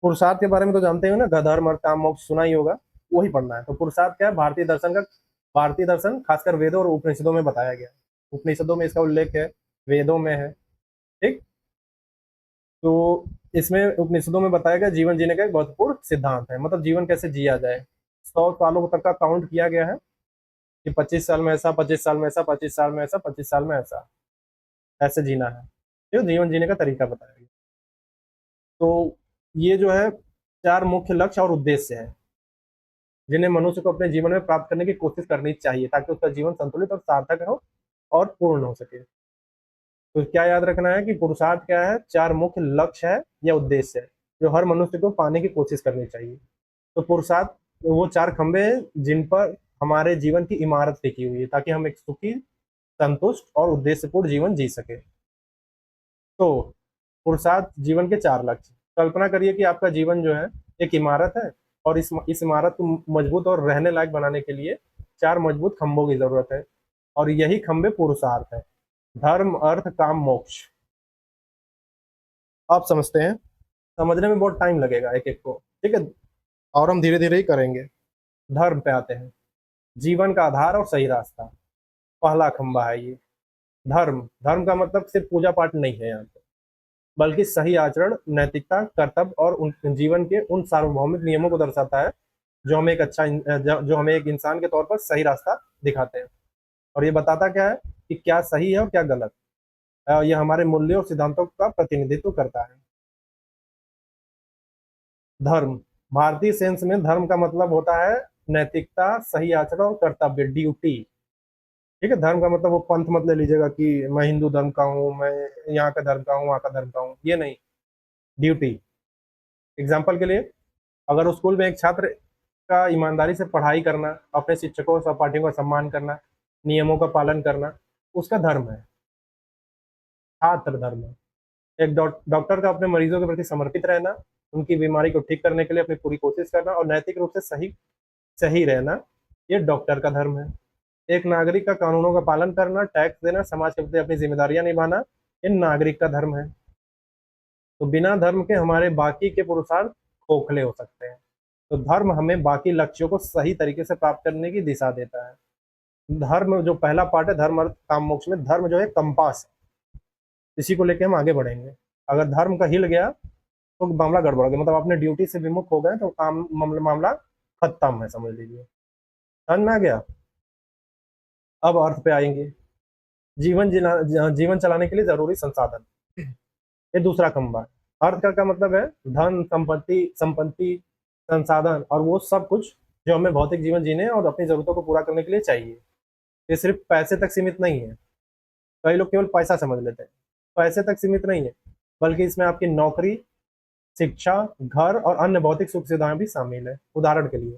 पुरुषार्थ के बारे में तो जानते हो ना, धर्म अर्थ काम मोक्ष सुना ही होगा, वही पढ़ना है। तो पुरुषार्थ क्या है? भारतीय दर्शन खासकर वेदों और उपनिषदों में बताया गया है। उपनिषदों में इसका उल्लेख है, वेदों में है। ठीक, तो इसमें उपनिषदों में बताया गया जीवन जीने का एक महत्वपूर्ण सिद्धांत है। मतलब जीवन कैसे जिया जाए। 100 सालों तक का काउंट किया गया है कि 25 साल में ऐसा, 25 साल में ऐसा, 25 साल में ऐसा, 25 साल में ऐसा, ऐसे जीना है। तो जीवन जीने का तरीका बताया गया। तो ये जो है 4 मुख्य लक्ष्य और उद्देश्य है जिन्हें मनुष्य को अपने जीवन में प्राप्त करने की कोशिश करनी चाहिए ताकि उसका जीवन संतुलित और सार्थक हो और पूर्ण हो सके। तो क्या याद रखना है कि पुरुषार्थ क्या है, 4 मुख्य लक्ष्य है या उद्देश्य है जो हर मनुष्य को पाने की कोशिश करनी चाहिए। तो पुरुषार्थ वो 4 खंभे हैं जिन पर हमारे जीवन की इमारत टिकी हुई है ताकि हम एक सुखी, संतुष्ट और उद्देश्यपूर्ण जीवन जी सके। तो पुरुषार्थ जीवन के 4 लक्ष्य। कल्पना करिए कि आपका जीवन जो है एक इमारत है और इस इमारत को मजबूत और रहने लायक बनाने के लिए 4 मजबूत खंभों की जरूरत है और यही खंभे पुरुषार्थ है। धर्म, अर्थ, काम, मोक्ष। आप समझते हैं? समझने में बहुत टाइम लगेगा एक एक को, ठीक है, और हम धीरे धीरे ही करेंगे। धर्म पे आते हैं। जीवन का आधार और सही रास्ता, पहला खंभा है ये। धर्म, धर्म का मतलब सिर्फ पूजा पाठ नहीं है यहाँ पे, बल्कि सही आचरण, नैतिकता, कर्तव्य और उन जीवन के उन सार्वभौमिक नियमों को दर्शाता है जो हमें एक जो हमें एक इंसान के तौर पर सही रास्ता दिखाते हैं। और ये बताता क्या है कि क्या सही है और क्या गलत। ये हमारे मूल्यों और सिद्धांतों का प्रतिनिधित्व करता है। धर्म, भारतीय सेंस में धर्म का मतलब होता है नैतिकता, सही आचरण और कर्तव्य, ड्यूटी। ठीक है, धर्म का मतलब वो पंथ मत ले लीजिएगा कि मैं हिंदू धर्म का हूँ, मैं यहाँ का धर्म का हूँ, वहाँ का धर्म का हूँ, ये नहीं। ड्यूटी। एग्जाम्पल के लिए, अगर स्कूल में एक छात्र का ईमानदारी से पढ़ाई करना, अपने शिक्षकों और सहपाठियों का सम्मान करना, नियमों का पालन करना, उसका धर्म है, छात्र धर्म है। एक डॉक्टर का अपने मरीजों के प्रति समर्पित रहना, उनकी बीमारी को ठीक करने के लिए अपनी पूरी कोशिश करना और नैतिक रूप से सही सही रहना, ये डॉक्टर का धर्म है। एक नागरिक का कानूनों का पालन करना, टैक्स देना, समाज के प्रति अपनी जिम्मेदारियां निभाना, ये नागरिक का धर्म है। तो बिना धर्म के हमारे बाकी के पुरुषार्थ खोखले हो सकते हैं। तो धर्म हमें बाकी लक्ष्यों को सही तरीके से प्राप्त करने की दिशा देता है। धर्म जो पहला पार्ट है, धर्म अर्थ काम मोक्ष में, धर्म जो है कंपास है, इसी को लेके हम आगे बढ़ेंगे। अगर धर्म का हिल गया तो मामला गड़बड़ गया, मतलब अपने ड्यूटी से विमुख हो गए तो काम मामला खत्म है, समझ लीजिए। समझ में आ गया? अब अर्थ पे आएंगे। जीवन चलाने के लिए जरूरी संसाधन, ये दूसरा खंभा है। अर्थ का क्या मतलब है? धन, संपत्ति, संसाधन और वो सब कुछ जो हमें भौतिक जीवन जीने और अपनी जरूरतों को पूरा करने के लिए चाहिए। ये सिर्फ पैसे तक सीमित नहीं है। कई लोग केवल पैसा समझ लेते हैं, पैसे तक सीमित नहीं है, बल्कि इसमें आपकी नौकरी, शिक्षा, घर और अन्य भौतिक सुख सुविधाएं भी शामिल है। उदाहरण के लिए,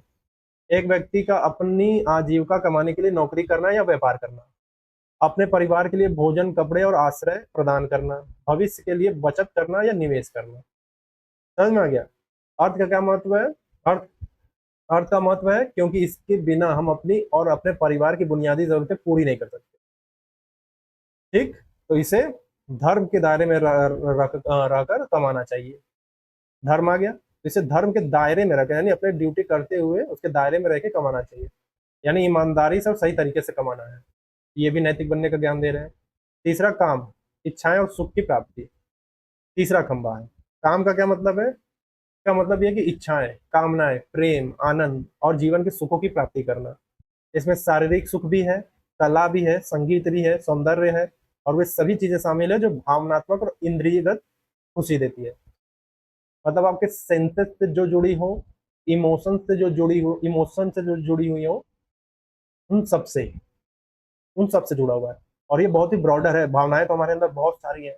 एक व्यक्ति का अपनी आजीविका कमाने के लिए नौकरी करना या व्यापार करना, अपने परिवार के लिए भोजन, कपड़े और आश्रय प्रदान करना, भविष्य के लिए बचत करना या निवेश करना। समझ में आ गया? अर्थ का क्या महत्व है? अर्थ अर्थ का महत्व है क्योंकि इसके बिना हम अपनी और अपने परिवार की बुनियादी जरूरतें पूरी नहीं कर सकते। ठीक, तो इसे धर्म के दायरे में रहकर कमाना चाहिए। धर्म आ गया, तो इसे धर्म के दायरे में रखकर, यानी अपने ड्यूटी करते हुए उसके दायरे में रह के कमाना चाहिए, यानी ईमानदारी से और सही तरीके से कमाना है। ये भी नैतिक बनने का ज्ञान दे रहे हैं। तीसरा, काम, इच्छाएं और सुख की प्राप्ति, तीसरा खंभा है। काम का क्या मतलब है? इसका मतलब यह कि इच्छाएं, कामनाएं, प्रेम, आनंद और जीवन के सुखों की प्राप्ति करना। इसमें शारीरिक सुख भी है, कला भी है, संगीत भी है, सौंदर्य है, और वे सभी चीजें शामिल है जो भावनात्मक और इंद्रियगत खुशी देती है। मतलब आपके सेंसेस से जो जुड़ी हो, इमोशन से जो जुड़ी हुई हो, उन सब से उन सब से जुड़ा हुआ है। और ये बहुत ही ब्रॉडर है। भावनाएं तो हमारे अंदर बहुत सारी है,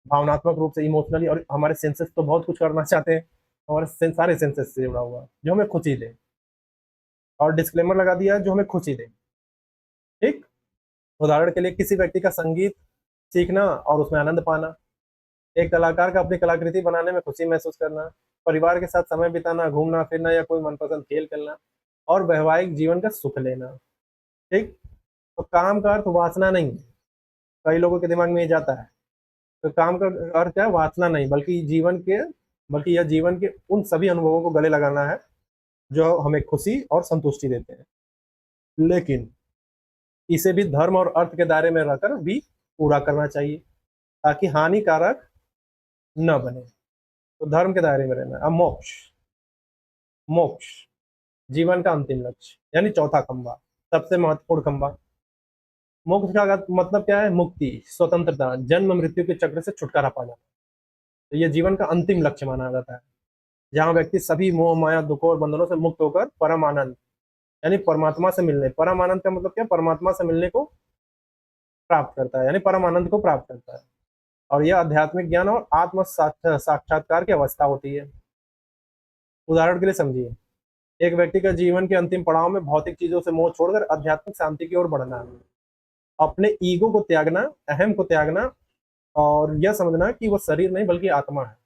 भावनात्मक रूप से, इमोशनली, और हमारे सेंसेस तो बहुत कुछ करना चाहते हैं, हमारे सारे सेंसेस से जुड़ा हुआ है जो हमें खुशी दे। और डिस्क्लेमर लगा दिया है, जो हमें खुशी दे। ठीक, उदाहरण के लिए किसी व्यक्ति का संगीत सीखना और उसमें आनंद पाना, एक कलाकार का अपनी कलाकृति बनाने में खुशी महसूस करना, परिवार के साथ समय बिताना, घूमना फिरना या कोई मनपसंद खेल खेलना, और वैवाहिक जीवन का सुख लेना। ठीक, तो काम का अर्थ वासना नहीं है। कई लोगों के दिमाग में ये जाता है, तो काम का अर्थ क्या है? वासना नहीं, बल्कि यह जीवन के उन सभी अनुभवों को गले लगाना है जो हमें खुशी और संतुष्टि देते हैं, लेकिन इसे भी धर्म और अर्थ के दायरे में रहकर भी पूरा करना चाहिए ताकि हानिकारक न बने। तो धर्म के दायरे में रहना। अब मोक्ष, मोक्ष जीवन का अंतिम लक्ष्य, यानी चौथा खंभा, सबसे महत्वपूर्ण खंभा। मोक्ष का मतलब क्या है? मुक्ति, स्वतंत्रता, जन्म मृत्यु के चक्र से छुटकारा पाना। तो ये जीवन का अंतिम लक्ष्य माना जाता है। जहाँ व्यक्ति सभी मोह माया दुखों और बंधनों से मुक्त होकर परम आनंद यानी परमात्मा से मिलने, परम आनंद का मतलब क्या, परमात्मा से मिलने को प्राप्त करता है, यानी परम आनंद को प्राप्त करता है। और यह आध्यात्मिक ज्ञान और आत्म साक्षात्कार की अवस्था होती है। उदाहरण के लिए समझिए, एक व्यक्ति का जीवन के अंतिम पड़ाव में भौतिक चीजों से मोह छोड़कर आध्यात्मिक शांति की ओर बढ़ना है। अपने ईगो को त्यागना, अहम को त्यागना, और यह समझना कि वह शरीर नहीं बल्कि आत्मा है।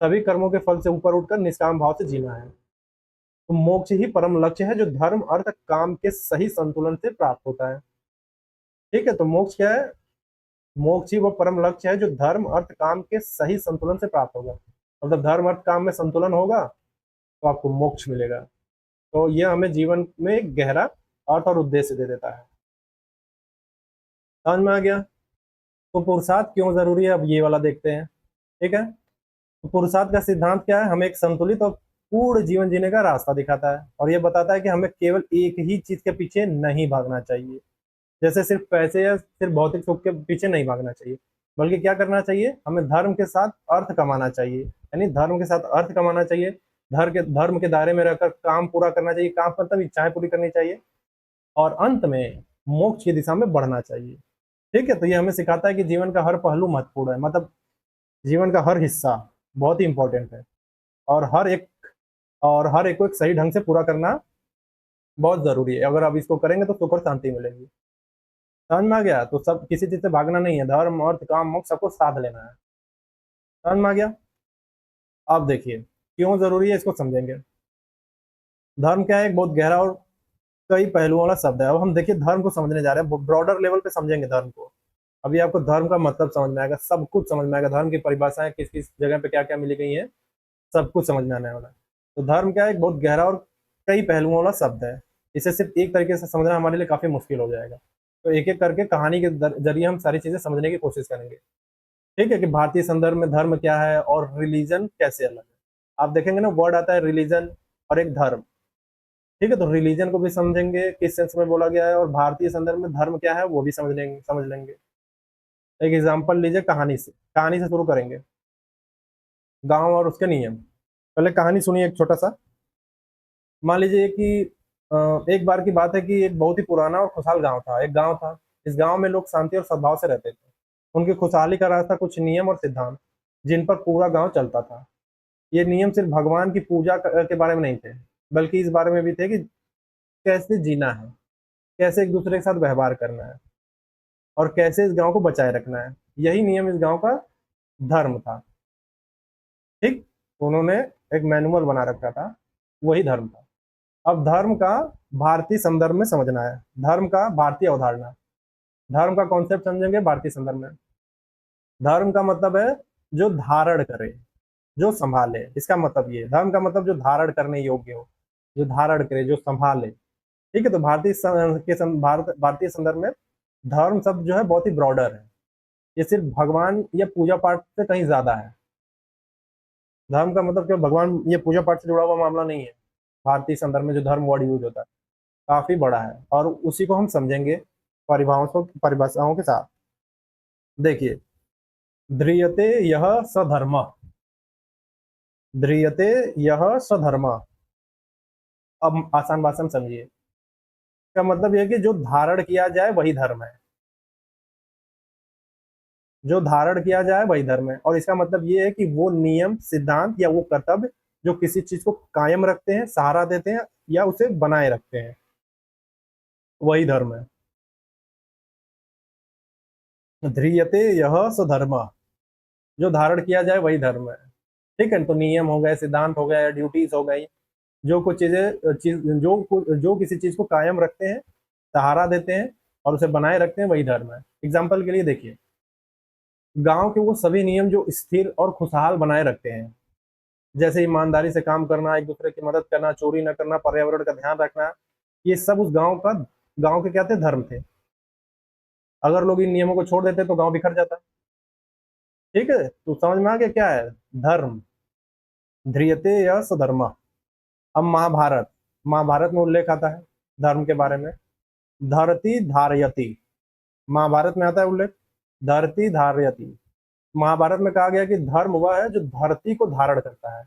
सभी कर्मों के फल से ऊपर उठकर निष्काम भाव से जीना है। तो मोक्ष ही परम लक्ष्य है जो धर्म अर्थ काम के सही संतुलन से प्राप्त होता है। ठीक है, तो मोक्ष क्या है? मोक्ष ही वो परम लक्ष्य है जो धर्म अर्थ काम के सही संतुलन से प्राप्त होगा। मतलब धर्म अर्थ काम में संतुलन होगा तो आपको मोक्ष मिलेगा। तो यह हमें जीवन में एक गहरा अर्थ और उद्देश्य दे देता है। समझ में आ गया? तो पुरुषार्थ क्यों जरूरी है, अब ये वाला देखते हैं। ठीक है, तो पुरुषार्थ का सिद्धांत क्या है? हमें एक संतुलित और पूर्ण जीवन जीने का रास्ता दिखाता है, और ये बताता है कि हमें केवल एक ही चीज के पीछे नहीं भागना चाहिए। जैसे सिर्फ पैसे या सिर्फ भौतिक सुख के पीछे नहीं भागना चाहिए, बल्कि क्या करना चाहिए, हमें धर्म के साथ अर्थ कमाना चाहिए। यानी धर्म के साथ अर्थ कमाना चाहिए, धर्म के दायरे में रहकर काम पूरा करना चाहिए, काम मतलब इच्छाएं पूरी करनी चाहिए, और अंत में मोक्ष की दिशा में बढ़ना चाहिए। ठीक है, तो ये हमें सिखाता है कि जीवन का हर पहलू महत्वपूर्ण है, मतलब जीवन का हर हिस्सा बहुत ही इंपॉर्टेंट है, और हर एक को एक सही ढंग से पूरा करना बहुत जरूरी है। अगर आप इसको करेंगे तो सुख और शांति मिलेगी। समझ में आ गया? तो सब किसी चीज से भागना नहीं है, धर्म अर्थ काम मोक्ष सबको साथ लेना है। समझ में आ गया? अब देखिए क्यों जरूरी है, इसको समझेंगे। धर्म क्या है? एक बहुत गहरा और कई पहलुओं वाला शब्द है। अब हम देखिए धर्म को समझने जा रहे हैं, ब्रॉडर लेवल पे समझेंगे धर्म को। अभी आपको धर्म का मतलब समझ में आएगा, सब कुछ समझ में आएगा, धर्म की परिभाषाएं किस किस जगह पे क्या क्या मिली गई है, सब कुछ समझ में आने वाला है। तो धर्म क्या है? एक बहुत गहरा और कई पहलुओं वाला शब्द है। इसे सिर्फ एक तरीके से समझना हमारे लिए काफी मुश्किल हो जाएगा। तो एक एक करके कहानी के जरिए हम सारी चीजें समझने की कोशिश करेंगे। ठीक है, कि भारतीय संदर्भ में धर्म क्या है और रिलीजन कैसे अलग है। आप देखेंगे ना, वर्ड आता है रिलीजन और एक धर्म। ठीक है, तो रिलीजन को भी समझेंगे किस सेंस में बोला गया है, और भारतीय संदर्भ में धर्म क्या है वो भी समझ लेंगे। एक एग्जांपल लीजिए, कहानी से शुरू करेंगे। गांव और उसके नियम। पहले कहानी सुनिए एक छोटा सा। मान लीजिए कि एक बार की बात है कि एक बहुत ही पुराना और खुशहाल गांव था। इस गांव में लोग शांति और सद्भाव से रहते थे। उनकी खुशहाली का राज था कुछ नियम और सिद्धांत जिन पर पूरा गांव चलता था। ये नियम सिर्फ भगवान की पूजा के बारे में नहीं थे, बल्कि इस बारे में भी थे कि कैसे जीना है, कैसे एक दूसरे के साथ व्यवहार करना है, और कैसे इस गांव को बचाए रखना है। यही नियम इस गांव का धर्म था। ठीक, तो उन्होंने एक मैनुअल बना रखा था, वही धर्म था। अब धर्म का भारतीय संदर्भ में समझना है, धर्म का भारतीय अवधारणा। धर्म का कॉन्सेप्ट समझेंगे भारतीय संदर्भ में। धर्म का मतलब है जो धारण करे, जो संभाले। इसका मतलब ये, धर्म का मतलब जो धारण करने योग्य हो, जो धारण करे, जो संभाले। ठीक है, तो भारतीय संदर्भ में धर्म शब्द जो है बहुत ही ब्रॉडर है। ये सिर्फ भगवान या पूजा पाठ से कहीं ज्यादा है। धर्म का मतलब क्या, भगवान या पूजा पाठ से जुड़ा हुआ मामला नहीं है। भारतीय संदर्भ में जो धर्म वर्ड यूज होता है काफी बड़ा है, और उसी को हम समझेंगे परिभाषाओं के साथ। देखिए, ध्रियते यह सधर्म, ध्रियते यह सधर्म। अब आसान भाषा में समझिए, इसका मतलब यह है कि जो धारण किया जाए वही धर्म है, जो धारण किया जाए वही धर्म है। और इसका मतलब ये है कि वो नियम सिद्धांत या वो कर्तव्य जो किसी चीज को कायम रखते हैं, सहारा देते हैं, या उसे बनाए रखते हैं, वही धर्म है। ध्रियते यह स्वधर्म, जो धारण किया जाए वही धर्म है। ठीक है, तो नियम हो गए, सिद्धांत हो गए, ड्यूटीज हो गई, जो कुछ चीजें जो किसी चीज को कायम रखते हैं, सहारा देते हैं, और उसे बनाए रखते हैं, वही धर्म है। एग्जाम्पल के लिए देखिए, गांव के वो सभी नियम जो स्थिर और खुशहाल बनाए रखते हैं, जैसे ईमानदारी से काम करना, एक दूसरे की मदद करना, चोरी न करना, पर्यावरण का ध्यान रखना, ये सब उस गांव के क्या थे, धर्म थे। अगर लोग इन नियमों को छोड़ देते तो गांव बिखर जाता। ठीक है, तो समझ में आ गया क्या है धर्म। ध्रियते या स्वधर्म। अब महाभारत, महाभारत में उल्लेख आता है धर्म के बारे में। धरती धारयति, महाभारत में आता है उल्लेख, धरती धारयति। महाभारत में कहा गया कि धर्म वह है जो धरती को धारण करता है।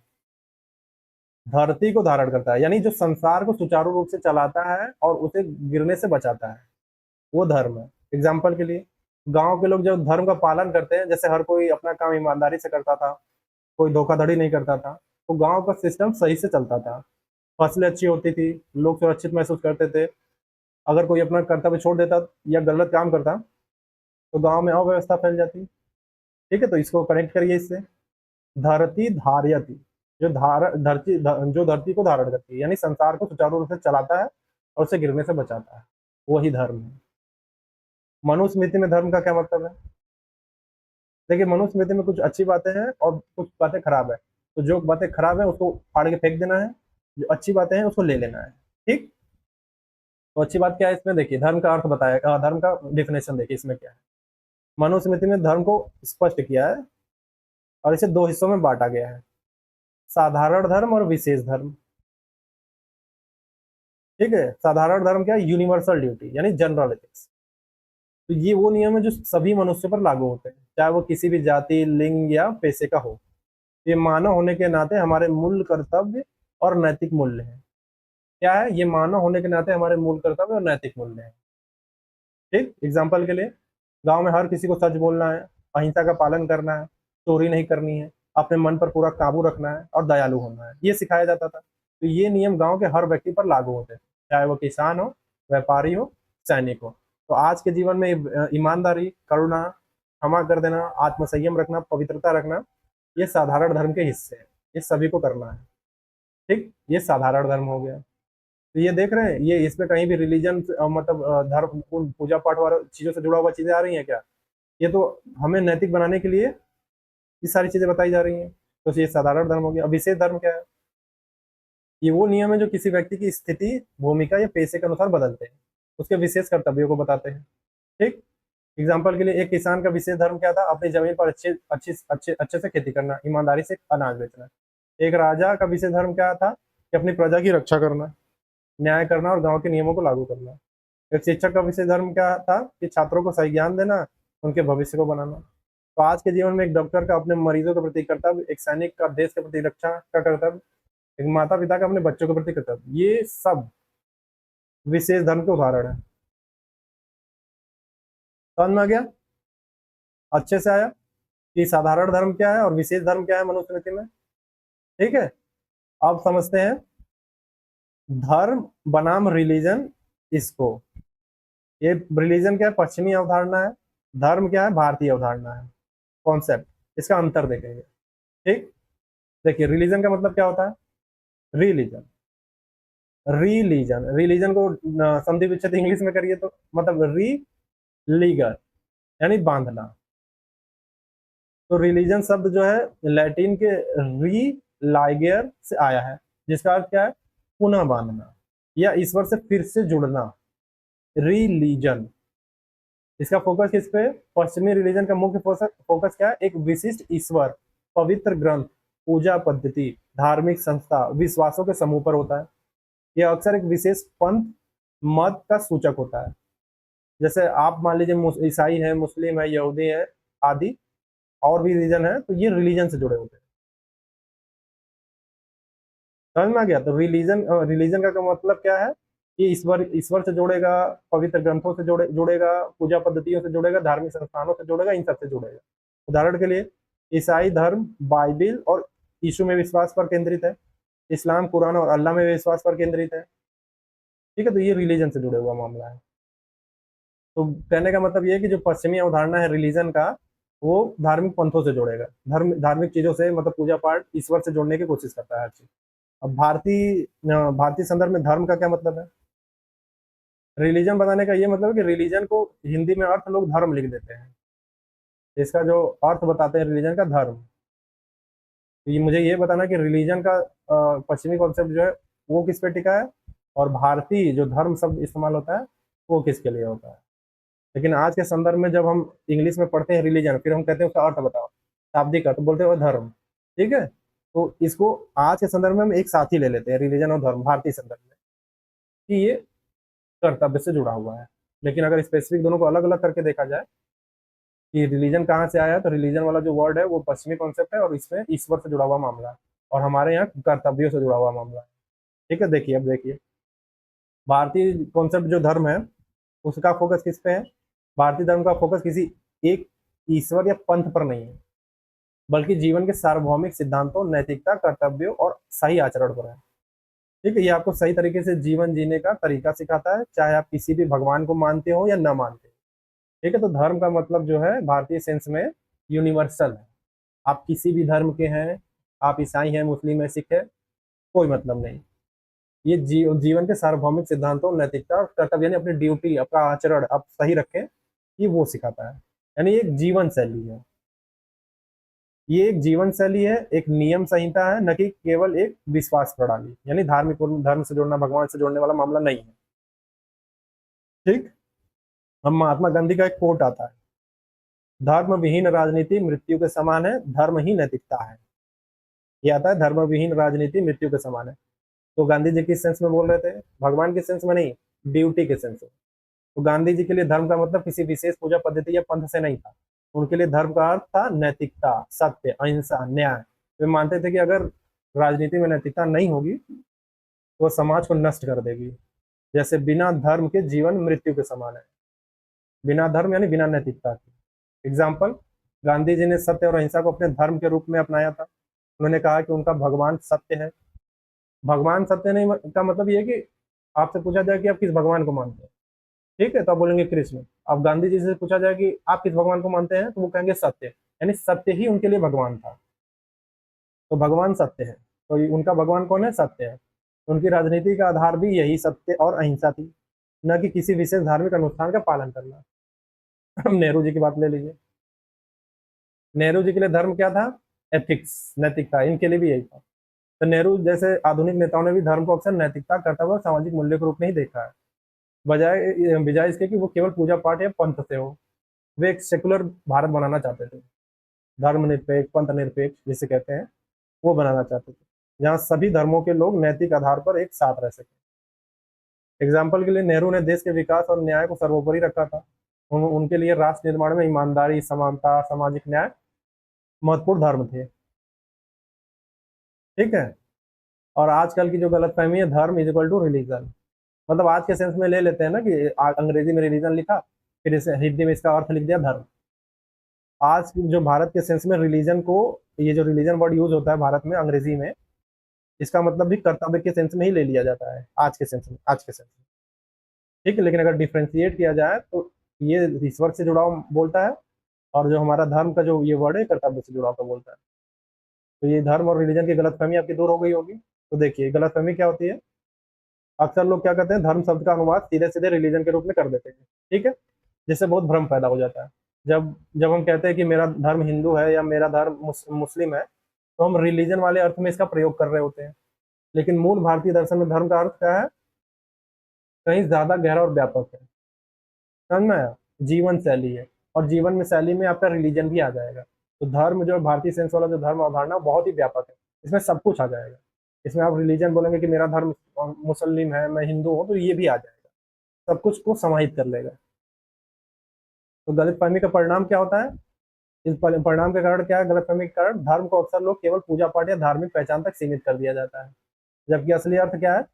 धरती को धारण करता है, यानी जो संसार को सुचारू रूप से चलाता है और उसे गिरने से बचाता है, वो धर्म है। एग्जाम्पल के लिए गांव के लोग जो धर्म का पालन करते हैं, जैसे हर कोई अपना काम ईमानदारी से करता था, कोई धोखाधड़ी नहीं करता था, तो गांव का सिस्टम सही से चलता था, फसलें अच्छी होती थी, लोग सुरक्षित महसूस करते थे। अगर कोई अपना कर्तव्य छोड़ देता या गलत काम करता तो गांव में अव्यवस्था फैल जाती। ठीक है, तो इसको कनेक्ट करिए इससे। धरती धार्यति, जो धरती को धारण करती है, यानी संसार को सुचारू रूप से चलाता है और उसे गिरने से बचाता है, वही धर्म है। मनुस्मृति में धर्म का क्या मतलब है? देखिए, मनुस्मृति में कुछ अच्छी बातें हैं और कुछ बातें खराब है, तो जो बातें खराब है उसको फाड़ के फेंक देना है, जो अच्छी बातें हैं उसको ले लेना है। ठीक, तो अच्छी बात क्या है इसमें, देखिए धर्म का अर्थ बताया, धर्म का डिफिनेशन देखिए इसमें क्या है। मनुस्मृति में धर्म को स्पष्ट किया है और इसे दो हिस्सों में बांटा गया है, साधारण धर्म और विशेष धर्म। ठीक है, साधारण धर्म क्या है? यूनिवर्सल ड्यूटी, यानी जनरल एथिक्स। तो ये वो नियम है जो सभी मनुष्यों पर लागू होते हैं, चाहे वो किसी भी जाति, लिंग या पेशे का हो। ये मानव होने के नाते हमारे मूल कर्तव्य और नैतिक मूल्य हैं। क्या है ये? मानव होने के नाते हमारे मूल कर्तव्य और नैतिक मूल्य हैं। ठीक, एग्जाम्पल के लिए गांव में हर किसी को सच बोलना है, अहिंसा का पालन करना है, चोरी नहीं करनी है, अपने मन पर पूरा काबू रखना है और दयालु होना है, ये सिखाया जाता था। तो ये नियम गांव के हर व्यक्ति पर लागू होते थे, चाहे वो किसान हो, व्यापारी हो, सैनिक हो। तो आज के जीवन में ईमानदारी, करुणा, क्षमा कर देना, आत्मसंयम रखना, पवित्रता रखना, ये साधारण धर्म के हिस्से हैं, ये सभी को करना है। ठीक, ये साधारण धर्म हो गया। तो ये देख रहे हैं, ये इसमें कहीं भी रिलीजन मतलब धर्म, पूजा पाठ वाला चीजों से जुड़ा हुआ चीजें आ रही हैं क्या? ये तो हमें नैतिक बनाने के लिए ये सारी चीजें बताई जा रही हैं। तो ये साधारण धर्म हो गया। अब विशेष धर्म क्या है? ये वो नियम है जो किसी व्यक्ति की स्थिति, भूमिका या पेशे के अनुसार बदलते हैं, उसके विशेष कर्तव्यों को बताते हैं। ठीक, एग्जाम्पल के लिए एक किसान का विशेष धर्म क्या था? अपनी जमीन पर अच्छे से खेती करना, ईमानदारी से अनाज बेचना। एक राजा का विशेष धर्म क्या था? कि अपनी प्रजा की रक्षा करना, न्याय करना और गांव के नियमों को लागू करना। एक शिक्षक का विशेष धर्म क्या था? कि छात्रों को सही ज्ञान देना, उनके भविष्य को बनाना। तो आज के जीवन में एक डॉक्टर का अपने मरीजों के प्रति कर्तव्य, एक सैनिक का देश के प्रति रक्षा का कर्तव्य, एक माता पिता का अपने बच्चों के प्रति कर्तव्य, ये सब विशेष धर्म के उदाहरण है। समझ में आ गया? अच्छे से आया कि साधारण धर्म क्या है और विशेष धर्म क्या है मनुस्मृति में। ठीक है, अब समझते हैं धर्म बनाम रिलीजन। इसको, ये रिलीजन क्या है? पश्चिमी अवधारणा है, धर्म क्या है? भारतीय अवधारणा है, कॉन्सेप्ट। इसका अंतर देखेंगे। ठीक, देखिए रिलीजन का मतलब क्या होता है? रिलीजन, रिलीजन को संधि विच्छेद इंग्लिश में करिए तो मतलब री लीगर, यानी बांधना। तो रिलीजन शब्द जो है लैटिन के री लाइगेयर से आया है, जिसका अर्थ क्या है? पुनः बांधना या ईश्वर से फिर से जुड़ना, रिलीजन। इसका फोकस किस पे? पश्चिमी रिलीजन का मुख्य फोकस क्या है? एक विशिष्ट ईश्वर, पवित्र ग्रंथ, पूजा पद्धति, धार्मिक संस्था, विश्वासों के समूह पर होता है। यह अक्सर एक विशेष पंथ, मत का सूचक होता है। जैसे आप मान लीजिए ईसाई है, मुस्लिम है, यहूदी है आदि, और भी रिलीजन है, तो ये रिलीजन से जुड़े होते हैं। समझ में आ गया? तो रिलीजन का मतलब क्या है? कि ईश्वर से जोड़ेगा, पवित्र ग्रंथों से जुड़ेगा, पूजा पद्धतियों से जुड़ेगा, धार्मिक संस्थानों से जुड़ेगा, इन सब से जुड़ेगा। उदाहरण के लिए ईसाई धर्म बाइबिल और यीशु में विश्वास पर केंद्रित है, इस्लाम कुरान और अल्लाह में विश्वास पर केंद्रित है। ठीक है, तो ये रिलीजन से जुड़े हुआ मामला है। तो कहने का मतलब ये है कि जो पश्चिमी अवधारणा है रिलीजन का, वो धार्मिक पंथों से जोड़ेगा, धार्मिक चीजों से, मतलब पूजा पाठ, ईश्वर से जोड़ने की कोशिश करता है हर चीज। अब भारतीय संदर्भ में धर्म का क्या मतलब है? रिलीजन बताने का ये मतलब है कि रिलीजन को हिंदी में अर्थ लोग धर्म लिख देते हैं, इसका जो अर्थ बताते हैं रिलीजन का, धर्म। तो ये मुझे ये बताना कि रिलीजन का पश्चिमी कॉन्सेप्ट जो है वो किस पे टिका है, और भारतीय जो धर्म शब्द इस्तेमाल होता है वो किसके लिए होता है। लेकिन आज के संदर्भ में जब हम इंग्लिश में पढ़ते हैं रिलीजन, फिर हम कहते हैं उसका अर्थ बताओ, शाब्दिक अर्थ बोलते हैं वो धर्म। ठीक है, तो इसको आज के संदर्भ में हम एक साथ ही ले लेते हैं, रिलीजन और धर्म, भारतीय संदर्भ में, कि ये कर्तव्य से जुड़ा हुआ है। लेकिन अगर स्पेसिफिक दोनों को अलग अलग करके देखा जाए कि रिलीजन कहाँ से आया है, तो रिलीजन वाला जो वर्ड है वो पश्चिमी कॉन्सेप्ट है और इसमें ईश्वर से जुड़ा हुआ मामला है। और हमारे यहाँ कर्तव्यों से जुड़ा हुआ मामला है। ठीक है, देखिए अब देखिए, भारतीय कॉन्सेप्ट जो धर्म है उसका फोकस किस पे है? भारतीय धर्म का फोकस किसी एक ईश्वर या पंथ पर नहीं है, बल्कि जीवन के सार्वभौमिक सिद्धांतों, नैतिकता, कर्तव्यों और सही आचरण पर है। ठीक है, ये आपको सही तरीके से जीवन जीने का तरीका सिखाता है, चाहे आप किसी भी भगवान को मानते हो या न मानते हो। ठीक है, तो धर्म का मतलब जो है भारतीय सेंस में यूनिवर्सल है। आप किसी भी धर्म के हैं, आप ईसाई हैं, मुस्लिम है, सिख है, कोई मतलब नहीं। ये जीवन के सार्वभौमिक सिद्धांतों, नैतिकता और कर्तव्य, यानी अपनी ड्यूटी, आपका आचरण आप सही रखें, ये वो सिखाता है। यानी ये एक जीवन शैली है, ये एक जीवन शैली है, एक नियम संहिता है, न कि केवल एक विश्वास प्रणाली। यानी धार्मिक धर्म से जोड़ना भगवान से जोड़ने वाला मामला नहीं है। ठीक। हम महात्मा गांधी का एक कोट आता है, धर्म विहीन राजनीति मृत्यु के समान है, धर्म ही नैतिकता है। ये आता है, धर्म विहीन राजनीति मृत्यु के समान है। तो गांधी जी किस सेंस में बोल रहे थे? भगवान के सेंस में नहीं, ड्यूटी के सेंस में। तो गांधी जी के लिए धर्म का मतलब किसी विशेष पूजा पद्धति या पंथ से नहीं था। उनके लिए धर्म का अर्थ था नैतिकता, सत्य, अहिंसा, न्याय। वे मानते थे कि अगर राजनीति में नैतिकता नहीं होगी तो वह समाज को नष्ट कर देगी। जैसे बिना धर्म के जीवन मृत्यु के समान है। बिना धर्म यानी बिना नैतिकता के। एग्जाम्पल, गांधी जी ने सत्य और अहिंसा को अपने धर्म के रूप में अपनाया था। उन्होंने कहा कि उनका भगवान सत्य है। भगवान सत्य नहीं का मतलब ये है कि आपसे पूछा जाए कि आप किस भगवान को मानते हैं, ठीक है, तो आप बोलेंगे कृष्ण। अब गांधी जी से पूछा जाए कि आप किस भगवान को मानते हैं, तो वो कहेंगे सत्य। यानी सत्य ही उनके लिए भगवान था। तो भगवान सत्य है, तो उनका भगवान कौन है? सत्य है। उनकी राजनीति का आधार भी यही सत्य और अहिंसा थी, न कि किसी विशेष धार्मिक अनुष्ठान का पालन करना। हम नेहरू जी की बात ले लीजिए। नेहरू जी के लिए धर्म क्या था? एथिक्स, नैतिकता। इनके लिए भी यही था। तो नेहरू जैसे आधुनिक नेताओं ने भी धर्म को अक्सर नैतिकता, कर्तव्य और सामाजिक मूल्य के रूप में ही देखा है, बजाय बजाय इसके कि वो केवल पूजा पाठ या पंथ से हो। वे एक सेकुलर भारत बनाना चाहते थे, धर्मनिरपेक्ष, पंथ निरपेक्ष जिसे कहते हैं, वो बनाना चाहते थे, जहाँ सभी धर्मों के लोग नैतिक आधार पर एक साथ रह सके। एग्जाम्पल के लिए नेहरू ने देश के विकास और न्याय को सर्वोपरि रखा था। उनके लिए राष्ट्र निर्माण में ईमानदारी, समानता, सामाजिक न्याय महत्वपूर्ण धर्म थे। ठीक है। और आजकल की जो गलतफहमी है, धर्म इज इक्वल टू रिलीजन, मतलब आज के सेंस में ले लेते हैं ना कि अंग्रेजी में रिलीजन लिखा, फिर इसे हिंदी में इसका अर्थ लिख दिया धर्म। आज जो भारत के सेंस में रिलीजन को, ये जो रिलीजन वर्ड यूज होता है भारत में अंग्रेजी में, इसका मतलब भी कर्तव्य के सेंस में ही ले लिया जाता है आज के सेंस में, आज के सेंस में। ठीक है, लेकिन अगर डिफ्रेंशिएट किया जाए तो ये ईश्वर से जुड़ा हुआ बोलता है, और जो हमारा धर्म का जो ये वर्ड है कर्तव्य से जुड़ा हुआ बोलता है। तो ये धर्म और रिलीजन की गलतफहमी आपकी दूर हो गई होगी। तो देखिए गलतफहमी क्या होती है, अक्सर लोग क्या करते हैं, धर्म शब्द का अनुवाद सीधे सीधे रिलीजन के रूप में कर देते हैं। ठीक है, जिससे बहुत भ्रम पैदा हो जाता है। जब जब हम कहते हैं कि मेरा धर्म हिंदू है या मेरा धर्म मुस्लिम है, तो हम रिलीजन वाले अर्थ में इसका प्रयोग कर रहे होते हैं। लेकिन मूल भारतीय दर्शन में धर्म का अर्थ क्या है? कहीं ज्यादा गहरा और व्यापक है। समझ में आया? जीवन शैली है, और जीवन में शैली में आपका रिलीजन भी आ जाएगा। तो धर्म जो भारतीय सेंस वाला जो धर्म अवधारणा बहुत ही व्यापक है, इसमें सब कुछ आ जाएगा। इसमें आप रिलीजन बोलेंगे कि मेरा धर्म मुस्लिम है, मैं हिंदू हूँ, तो ये भी आ जाएगा, सब कुछ को समाहित कर लेगा। तो गलतफहमी का परिणाम क्या होता है? इस परिणाम के कारण क्या है? गलतफहमी के कारण धर्म को अक्सर लोग केवल पूजा पाठ या धार्मिक पहचान तक सीमित कर दिया जाता है, जबकि असली अर्थ क्या है?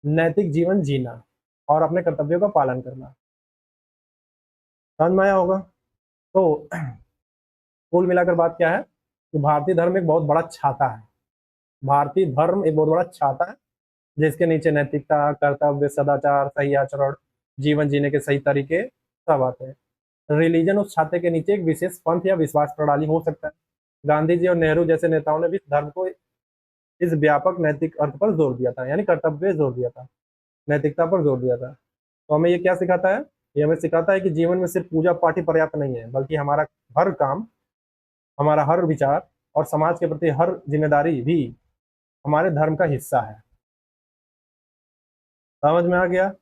नैतिक जीवन जीना और अपने कर्तव्यों का पालन करना। समझ में आया होगा? तो कुल मिलाकर बात क्या है कि भारतीय धर्म एक बहुत बड़ा छाता है। भारतीय धर्म एक बहुत बड़ा छाता है, जिसके नीचे नैतिकता, कर्तव्य, सदाचार, सही आचरण, जीवन जीने के सही तरीके सब आते हैं। रिलीजन उस छाते के नीचे एक विशेष पंथ या विश्वास प्रणाली हो सकता है। गांधी जी और नेहरू जैसे नेताओं ने भी धर्म को इस व्यापक नैतिक अर्थ पर जोर दिया था, यानी कर्तव्य जोर दिया था, नैतिकता पर जोर दिया था। तो हमें ये क्या सिखाता है? ये हमें सिखाता है कि जीवन में सिर्फ पूजा पाठ ही पर्याप्त नहीं है, बल्कि हमारा हर काम, हमारा हर विचार और समाज के प्रति हर जिम्मेदारी भी हमारे धर्म का हिस्सा है। समझ में आ गया?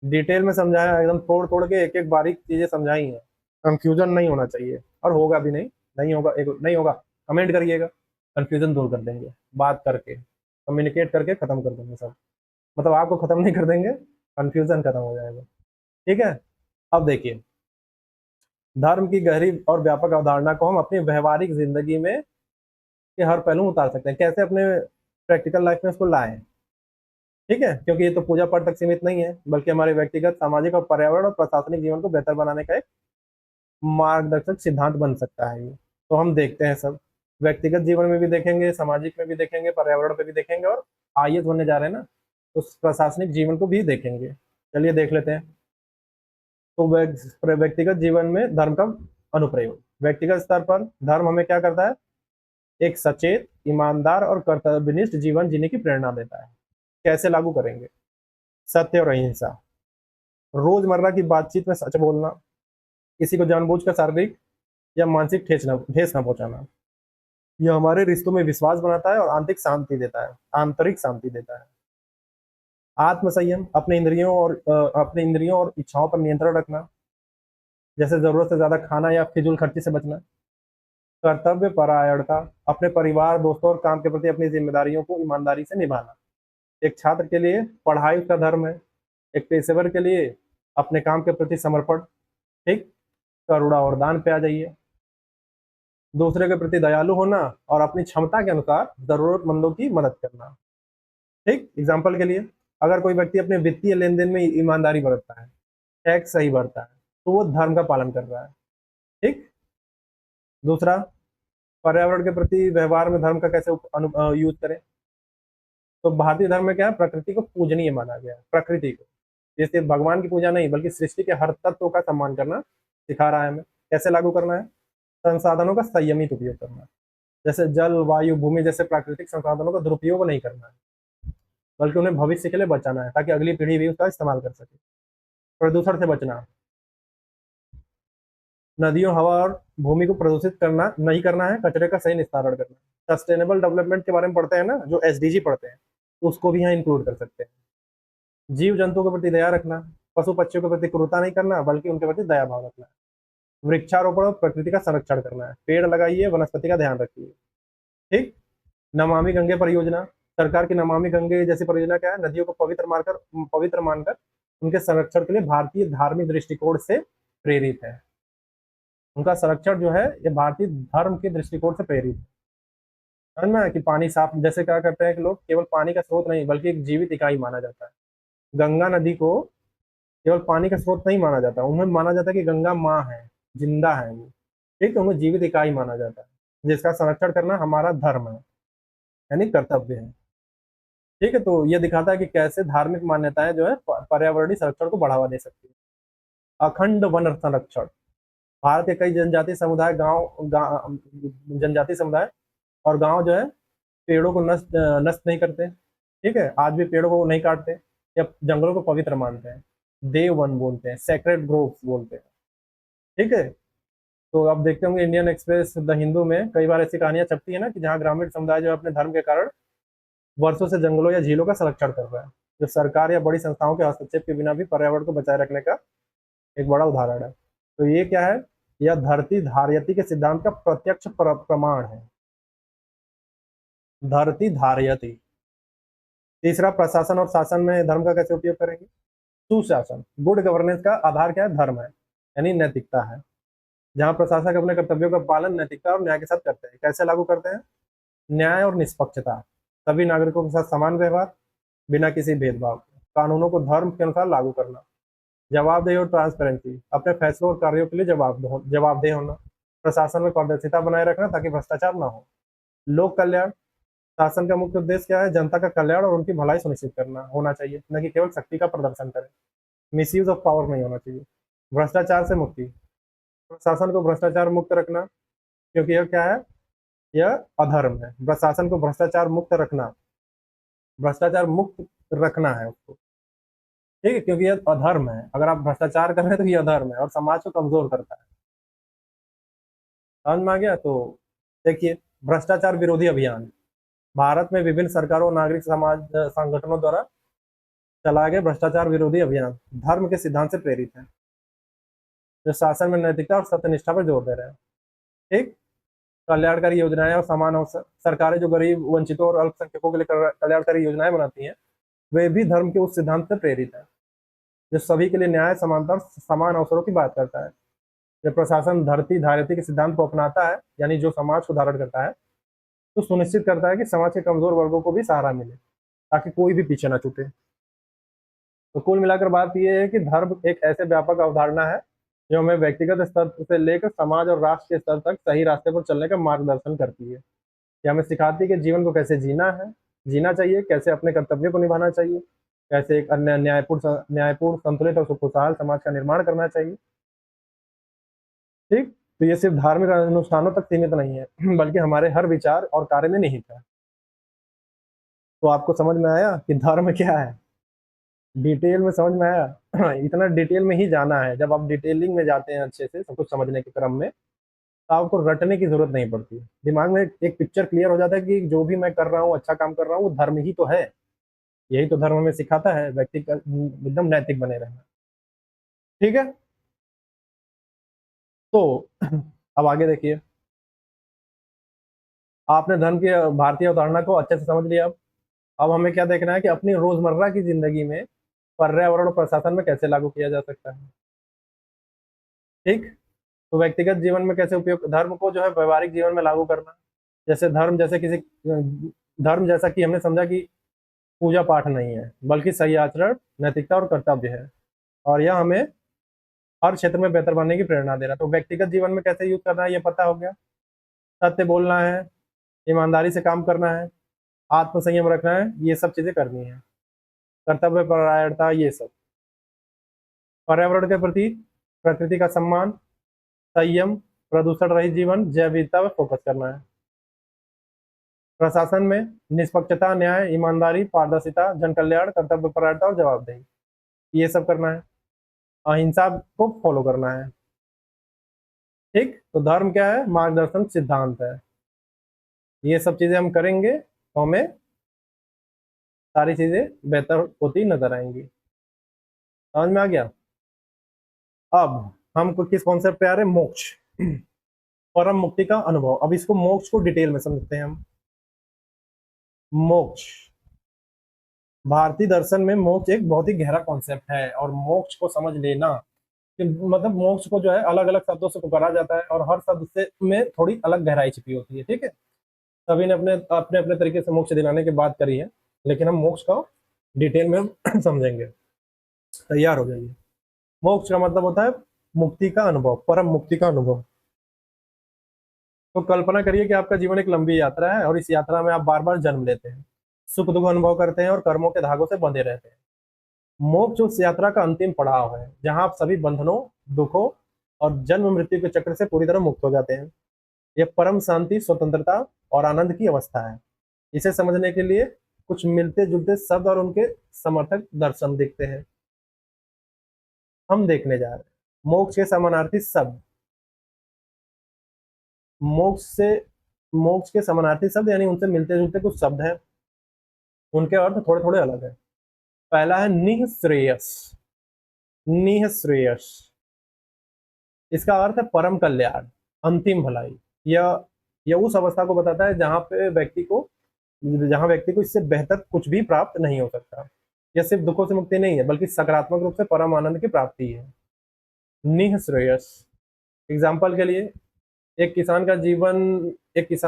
डिटेल में समझाया, एकदम तोड़ तोड़ के एक एक बारीक चीजें समझाई हैं। कंफ्यूजन नहीं होना चाहिए, और होगा भी नहीं। नहीं होगा, एक नहीं होगा, कमेंट करिएगा, कंफ्यूजन दूर कर देंगे, बात करके, कम्युनिकेट करके खत्म कर देंगे सब। मतलब आपको खत्म नहीं कर देंगे, कंफ्यूजन खत्म हो जाएगा। ठीक है। अब देखिए, धर्म की गहरी और व्यापक अवधारणा को हम अपनी व्यवहारिक जिंदगी में के हर पहलू में उतार सकते हैं, कैसे अपने प्रैक्टिकल लाइफ में उसको लाएं। ठीक है, क्योंकि ये तो पूजा पाठ तक सीमित नहीं है, बल्कि हमारे व्यक्तिगत, सामाजिक और पर्यावरण और प्रशासनिक जीवन को बेहतर बनाने का एक मार्गदर्शक सिद्धांत बन सकता है ये। तो हम देखते हैं सब, व्यक्तिगत जीवन में भी देखेंगे, सामाजिक में भी देखेंगे, पर्यावरण पे भी देखेंगे, और आईएएस बनने जा रहे हैं ना, तो प्रशासनिक जीवन को भी देखेंगे। चलिए देख लेते हैं। तो व्यक्तिगत जीवन में धर्म का अनुप्रयोग। व्यक्तिगत स्तर पर धर्म हमें क्या करता है? एक सचेत, ईमानदार और कर्तव्यनिष्ठ जीवन जीने की प्रेरणा देता है। कैसे लागू करेंगे? सत्य और अहिंसा, रोजमर्रा की बातचीत में सच बोलना, किसी को जानबूझकर शारीरिक या मानसिक ठेस न पहुंचाना। यह हमारे रिश्तों में विश्वास बनाता है और आंतरिक शांति देता है। आत्मसंयम, अपने इंद्रियों और इच्छाओं पर नियंत्रण रखना, जैसे जरूरत से ज्यादा खाना या फिजूल खर्ची से बचना। कर्तव्य परायणता, अपने परिवार, दोस्तों और काम के प्रति अपनी जिम्मेदारियों को ईमानदारी से निभाना। एक छात्र के लिए पढ़ाई उसका धर्म है, एक पेशेवर के लिए अपने काम के प्रति समर्पण। ठीक। करुणा और दान पे आ जाइए, दूसरे के प्रति दयालु होना और अपनी क्षमता के अनुसार जरूरतमंदों की मदद करना। ठीक। एग्जाम्पल के लिए, अगर कोई व्यक्ति अपने वित्तीय लेन देन में ईमानदारी बरतता है, टैक्स सही भरता है, तो वो धर्म का पालन कर रहा है। ठीक। दूसरा, पर्यावरण के प्रति व्यवहार में धर्म का कैसे यूज करें? तो भारतीय धर्म में क्या है? प्रकृति को पूजनीय माना गया है। प्रकृति को, जैसे भगवान की पूजा नहीं, बल्कि सृष्टि के हर तत्व का सम्मान करना सिखा रहा है हमें। कैसे लागू करना है? संसाधनों का संयमित उपयोग करना, जैसे जल, वायु, भूमि जैसे प्राकृतिक संसाधनों का दुरुपयोग नहीं करना है, बल्कि उन्हें भविष्य के लिए बचाना है, ताकि अगली पीढ़ी भी उसका इस्तेमाल कर सके। प्रदूषण से बचना, नदियों, हवा और भूमि को प्रदूषित करना नहीं करना है, कचरे का सही निस्तारण करना। सस्टेनेबल डेवलपमेंट के बारे में पढ़ते हैं ना, जो एसडीजी पढ़ते हैं, उसको भी यहाँ इंक्लूड कर सकते हैं। जीव जंतुओं के प्रति दया रखना, पशु पक्षियों के प्रति क्रूरता नहीं करना, बल्कि उनके प्रति दया भाव रखना है। वृक्षारोपण और प्रकृति का संरक्षण करना है, पेड़ लगाइए, वनस्पति का ध्यान रखिए। ठीक। नमामि गंगे परियोजना, सरकार की नमामि गंगे जैसी परियोजना क्या है? नदियों को पवित्र मानकर उनके संरक्षण के लिए भारतीय धार्मिक दृष्टिकोण से प्रेरित है। उनका संरक्षण जो है, ये भारतीय धर्म के दृष्टिकोण से प्रेरित है। समझ में आया कि पानी साफ, जैसे क्या करते हैं कि लोग केवल पानी का स्रोत नहीं, बल्कि एक जीवित इकाई माना जाता है। गंगा नदी को केवल पानी का स्रोत नहीं माना जाता, उन्हें माना जाता है कि गंगा माँ है, जिंदा है वो। ठीक है, उन्हें जीवित इकाई माना जाता है, जिसका संरक्षण करना हमारा धर्म है, यानी कर्तव्य है। ठीक है, तो ये दिखाता है कि कैसे धार्मिक मान्यताएं जो है पर्यावरणीय संरक्षण को बढ़ावा दे सकती है। अखंड वन संरक्षण, भारत के कई जनजातीय समुदाय जनजातीय समुदाय और गांव जो है पेड़ों को नष्ट नहीं करते। ठीक है, आज भी पेड़ों को नहीं काटते या जंगलों को पवित्र मानते हैं। देव वन बोलते हैं, सेक्रेड ग्रोव्स बोलते हैं। ठीक है, तो आप देखते होंगे इंडियन एक्सप्रेस, द हिंदू में कई बार ऐसी कहानियां छपती है ना, कि जहाँ ग्रामीण समुदाय जो है अपने धर्म के कारण वर्षों से जंगलों या झीलों का संरक्षण कर रहा है, जो सरकार या बड़ी संस्थाओं के हस्तक्षेप के बिना भी पर्यावरण को बचाए रखने का एक बड़ा उदाहरण है। तो ये क्या है? यह धरती धार्यति के सिद्धांत का प्रत्यक्ष प्रमाण है। धरती धार्यति। तीसरा, प्रशासन और शासन में धर्म का कैसे उपयोग करेंगे? सुशासन, गुड गवर्नेंस का आधार क्या है? धर्म है, यानी नैतिकता है, जहां प्रशासक अपने कर्तव्यों का पालन नैतिकता और न्याय के साथ करते हैं। कैसे लागू करते हैं? न्याय और निष्पक्षता, सभी नागरिकों के साथ समान व्यवहार बिना किसी भेदभाव के, कानूनों को धर्म के अनुसार लागू करना। जवाबदेही और ट्रांसपेरेंसी, अपने फैसलों और कार्यों के लिए जवाबदेह होना। प्रशासन में पारदर्शिता बनाए रखना, ताकि भ्रष्टाचार ना हो। लोक कल्याण, शासन का मुख्य उद्देश्य क्या है? जनता का कल्याण और उनकी भलाई सुनिश्चित करना होना चाहिए, न कि केवल शक्ति का प्रदर्शन करें। मिसयूज ऑफ पावर नहीं होना चाहिए। भ्रष्टाचार से मुक्ति, प्रशासन को भ्रष्टाचार मुक्त रखना, क्योंकि यह क्या है? यह अधर्म है। प्रशासन को भ्रष्टाचार मुक्त रखना है उसको। ठीक है, क्योंकि यह अधर्म है। अगर आप भ्रष्टाचार कर रहे हैं तो ये अधर्म है और समाज को कमजोर करता है। समझ में आ गया? तो देखिए, भ्रष्टाचार विरोधी अभियान, भारत में विभिन्न सरकारों और नागरिक समाज संगठनों द्वारा चलाए गए भ्रष्टाचार विरोधी अभियान धर्म के सिद्धांत से प्रेरित है, जो शासन में नैतिकता और सत्यनिष्ठा पर जोर दे रहे हैं। ठीक। कल्याणकारी योजनाएं और समान अवसर, सरकारें जो गरीब, वंचितों और अल्पसंख्यकों के लिए कल्याणकारी योजनाएं बनाती हैं, वे भी धर्म के उस सिद्धांत से प्रेरित है, जो सभी के लिए न्याय, समानता और समान अवसरों की बात करता है। जब प्रशासन धरती धार्यति के सिद्धांत को अपनाता है, यानी जो समाज को धारण करता है, तो सुनिश्चित करता है कि समाज के कमजोर वर्गों को भी सहारा मिले, ताकि कोई भी पीछे ना छूटे। तो कुल मिलाकर बात यह है कि धर्म एक ऐसे व्यापक अवधारणा है जो हमें व्यक्तिगत स्तर से लेकर समाज और राष्ट्र के स्तर तक सही रास्ते पर चलने का मार्गदर्शन करती है। ये हमें सिखाती है कि जीवन को कैसे जीना चाहिए, कैसे अपने कर्तव्यों को निभाना चाहिए, कैसे एक अन्य न्यायपूर्ण, संतुलित और खुशहाल समाज का निर्माण करना चाहिए। ठीक। तो ये सिर्फ धार्मिक अनुष्ठानों तक सीमित नहीं है, बल्कि हमारे हर विचार और कार्य में निहित है। तो आपको समझ में आया कि धर्म क्या है? डिटेल में समझ में आया? इतना डिटेल में ही जाना है। जब आप डिटेलिंग में जाते हैं अच्छे से सब कुछ समझने के क्रम में, तो आपको रटने की जरूरत नहीं पड़ती। दिमाग में एक पिक्चर क्लियर हो जाता है कि जो भी मैं कर रहा हूँ, अच्छा काम कर रहा हूँ, वो धर्म ही तो है। यही तो धर्म हमें सिखाता है, व्यक्ति का एकदम नैतिक बने रहना। ठीक है। तो अब आगे देखिए, आपने धर्म की भारतीय अवधारणा को अच्छे से समझ लिया। अब हमें क्या देखना है कि अपनी रोजमर्रा की जिंदगी में पर्यावरण और प्रशासन में कैसे लागू किया जा सकता है। ठीक। तो व्यक्तिगत जीवन में कैसे उपयोग, धर्म को जो है व्यवहारिक जीवन में लागू करना। जैसे धर्म जैसा कि हमने समझा कि पूजा पाठ नहीं है, बल्कि सही आचरण, नैतिकता और कर्तव्य है, और यह हमें हर क्षेत्र में बेहतर बनने की प्रेरणा दे रहा है। तो व्यक्तिगत जीवन में कैसे यूज करना है ये पता हो गया। सत्य बोलना है, ईमानदारी से काम करना है, आत्मसंयम रखना है, ये सब चीजें करनी है। कर्तव्य परायणता, ये सब। पर्यावरण के प्रति प्रकृति का सम्मान, संयम, प्रदूषण रहित जीवन, जैव विविधता पर फोकस करना है। प्रशासन में निष्पक्षता, न्याय, ईमानदारी, पारदर्शिता, जन कल्याण, कर्तव्य परायणता और जवाबदेही, ये सब करना है। अहिंसा को फॉलो करना है। ठीक। तो धर्म क्या है? मार्गदर्शन सिद्धांत है। ये सब चीजें हम करेंगे तो हमें सारी चीजें बेहतर होती नजर आएंगी। समझ में आ गया? अब हमको किस कॉन्सेप्ट पे आ रहे हैं? मोक्ष, परम मुक्ति का अनुभव। अब इसको मोक्ष को डिटेल में समझते हैं हम। मोक्ष, भारतीय दर्शन में मोक्ष एक बहुत ही गहरा कॉन्सेप्ट है, और मोक्ष को समझ लेना कि मतलब मोक्ष को जो है अलग अलग शब्दों से पुकारा जाता है, और हर शब्द से में थोड़ी अलग गहराई छिपी होती है। ठीक है। सभी ने अपने अपने अपने तरीके से मोक्ष दिलाने की बात करी है, लेकिन हम मोक्ष का डिटेल में समझेंगे। तैयार हो जाइए। मोक्ष का मतलब होता है मुक्ति का अनुभव, परम मुक्ति का अनुभव। तो कल्पना करिए कि आपका जीवन एक लंबी यात्रा है, और इस यात्रा में आप बार बार जन्म लेते हैं, सुख दुख अनुभव करते हैं, और कर्मों के धागों से बंधे रहते हैं। मोक्ष उस यात्रा का अंतिम पड़ाव है, जहां आप सभी बंधनों, दुखों और जन्म मृत्यु के चक्र से पूरी तरह मुक्त हो जाते हैं। यह परम शांति, स्वतंत्रता और आनंद की अवस्था है। इसे समझने के लिए कुछ मिलते जुलते शब्द और उनके समर्थक दर्शन देखते हैं, हम देखने जा रहे हैं। मोक्ष के समानार्थी शब्द, मोक्ष से मोक्ष के समानार्थी शब्द यानी उनसे मिलते जुलते कुछ शब्द हैं, उनके अर्थ थोड़े थोड़े अलग है। पहला है निःश्रेयस। निःश्रेयस, इसका अर्थ है परम कल्याण, अंतिम भलाई। यह यह उस अवस्था को बताता है जहां व्यक्ति को इससे बेहतर कुछ भी प्राप्त नहीं हो सकता। यह सिर्फ दुखों से मुक्ति नहीं है, बल्कि सकारात्मक रूप से परम आनंद की प्राप्ति है। निःश्रेयस, एग्जाम्पल के लिए, एक किसान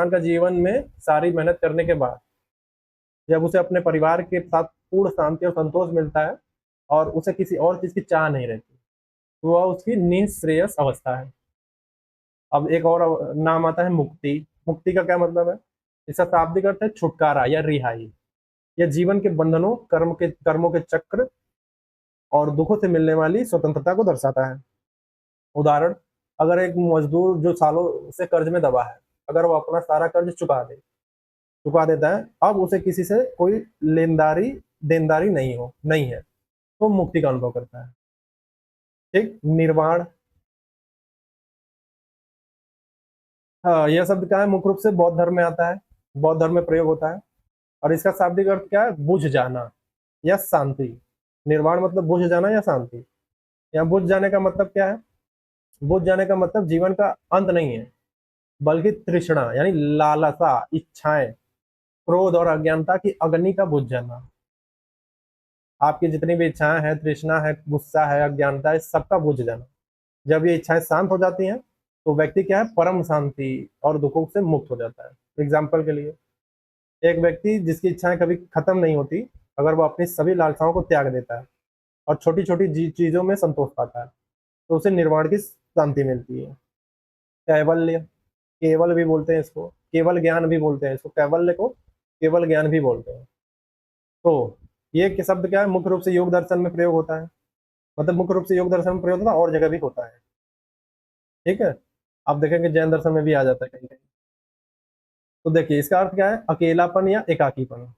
का जीवन में सारी मेहनत करने के बाद जब उसे अपने परिवार के साथ पूर्ण शांति और संतोष मिलता है, और उसे किसी और चीज की चाह नहीं रहती, तो वह उसकी निःश्रेयस अवस्था है। अब एक और नाम आता है मुक्ति। मुक्ति का क्या मतलब है? इसका शाब्दिक अर्थ है छुटकारा या रिहाई। यह जीवन के बंधनों, कर्मों के चक्र और दुखों से मिलने वाली स्वतंत्रता को दर्शाता है। उदाहरण, अगर एक मजदूर जो सालों से कर्ज में दबा है, अगर वो अपना सारा कर्ज चुका देता है, अब उसे किसी से कोई लेनदारी देनदारी नहीं है, तो मुक्ति का अनुभव करता है। ठीक। निर्वाण, हाँ, यह शब्द क्या है? मुख्य रूप से बौद्ध धर्म में आता है, बौद्ध धर्म में प्रयोग होता है, और इसका शाब्दिक अर्थ क्या है? बुझ जाना या शांति। निर्वाण मतलब बुझ जाना या शांति। यहाँ बुझ जाने का मतलब क्या है? बुझ जाने का मतलब जीवन का अंत नहीं है, बल्कि तृष्णा यानी लालसा, इच्छाएं, क्रोध और अज्ञानता की अग्नि का बुझ जाना। आपकी जितनी भी इच्छाएं हैं, तृष्णा है, गुस्सा है, अज्ञानता है, सबका बुझ जाना। जब ये इच्छाएं शांत हो जाती हैं, तो व्यक्ति क्या है? परम शांति और दुखों से मुक्त हो जाता है। एग्जाम्पल के लिए, एक व्यक्ति जिसकी इच्छाएं कभी खत्म नहीं होती, अगर वो अपनी सभी लालसाओं को त्याग देता है और छोटी छोटी चीजों में संतोष पाता है, तो उसे निर्वाण की शांति मिलती है। कैवल्य, केवल भी बोलते हैं इसको, केवल ज्ञान भी बोलते हैं इसको, कैवल्य को केवल ज्ञान भी बोलते हैं। तो ये शब्द क्या है, मुख्य रूप से योग दर्शन में प्रयोग होता है, मतलब मुख्य रूप से योग दर्शन में प्रयोग होता है, और जगह भी होता है। ठीक है, आप देखेंगे जैन दर्शन में भी आ जाता है कहीं कहीं। तो देखिए इसका अर्थ क्या है, अकेलापन या एकाकीपन।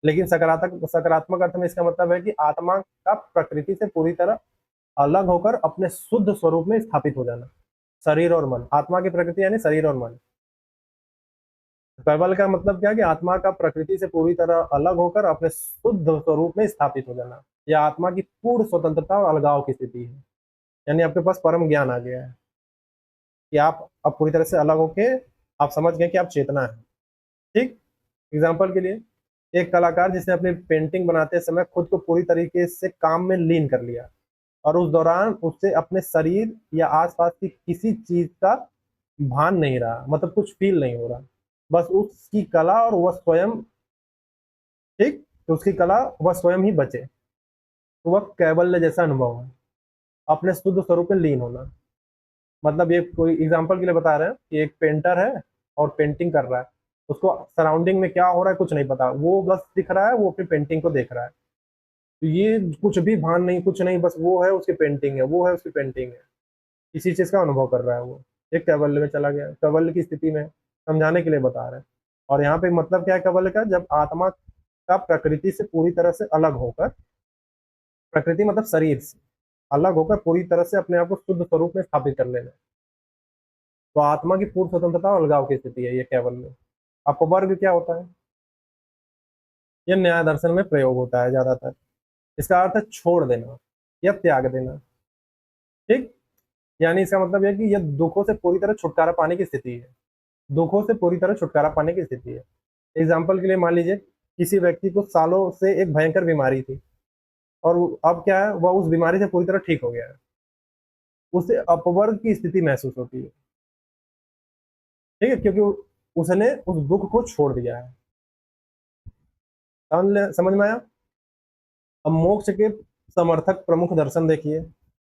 लेकिन सकारात्मक सकारात्मक अर्थ में इसका मतलब है कि आत्मा का प्रकृति से पूरी तरह अलग होकर अपने शुद्ध स्वरूप में स्थापित हो जाना। शरीर और मन, आत्मा की प्रकृति यानी शरीर और मन। कैवल का मतलब क्या है कि आत्मा का प्रकृति से पूरी तरह अलग होकर अपने शुद्ध स्वरूप में स्थापित हो जाना, यह आत्मा की पूर्ण स्वतंत्रता और अलगाव की स्थिति है। यानी आपके पास परम ज्ञान आ गया है कि आप अब पूरी तरह से अलग होके आप समझ गए कि आप चेतना है। ठीक, एग्जाम्पल के लिए, एक कलाकार जिसने अपनी पेंटिंग बनाते समय खुद को पूरी तरीके से काम में लीन कर लिया, और उस दौरान उससे अपने शरीर या आसपास की किसी चीज का भान नहीं रहा, मतलब कुछ फील नहीं हो रहा, बस उसकी कला और वह स्वयं। ठीक, तो उसकी कला वह स्वयं ही बचे, तो वह कैवल्य जैसा अनुभव है, अपने शुद्ध स्वरूप में लीन होना। मतलब ये कोई एग्जाम्पल के लिए बता रहे हैं कि एक पेंटर है और पेंटिंग कर रहा है, उसको सराउंडिंग में क्या हो रहा है कुछ नहीं पता, वो बस दिख रहा है, वो अपनी पेंटिंग को देख रहा है। तो ये कुछ भी भान नहीं, कुछ नहीं, बस वो है उसकी पेंटिंग है, वो है उसकी पेंटिंग है, इसी चीज का अनुभव कर रहा है वो। एक कैवल्य में चला गया, कैवल्य की स्थिति में समझाने के लिए बता रहे हैं। और यहाँ पे मतलब क्या है कैवल्य का, जब आत्मा का प्रकृति से पूरी तरह से अलग होकर, प्रकृति मतलब शरीर से अलग होकर पूरी तरह से अपने आप को शुद्ध स्वरूप में स्थापित कर लेना, तो आत्मा की पूर्ण स्वतंत्रता और अलगाव की स्थिति है ये कैवल्य। आपको वर्ग क्या होता है, यह न्याय दर्शन में प्रयोग होता है ज्यादातर। इसका अर्थ है छोड़ देना या त्याग देना। ठीक, यानी इसका मतलब यह कि यह दुखों से पूरी तरह छुटकारा पाने की स्थिति है, दुखों से पूरी तरह छुटकारा पाने की स्थिति है। एग्जाम्पल के लिए मान लीजिए किसी व्यक्ति को सालों से एक भयंकर बीमारी थी, और अब क्या है, वह उस बीमारी से पूरी तरह ठीक हो गया है, उसे अपवर्ग की स्थिति महसूस होती है। ठीक है, क्योंकि उसने उस दुख को छोड़ दिया है। समझ में आया। अब मोक्ष के समर्थक प्रमुख दर्शन देखिए।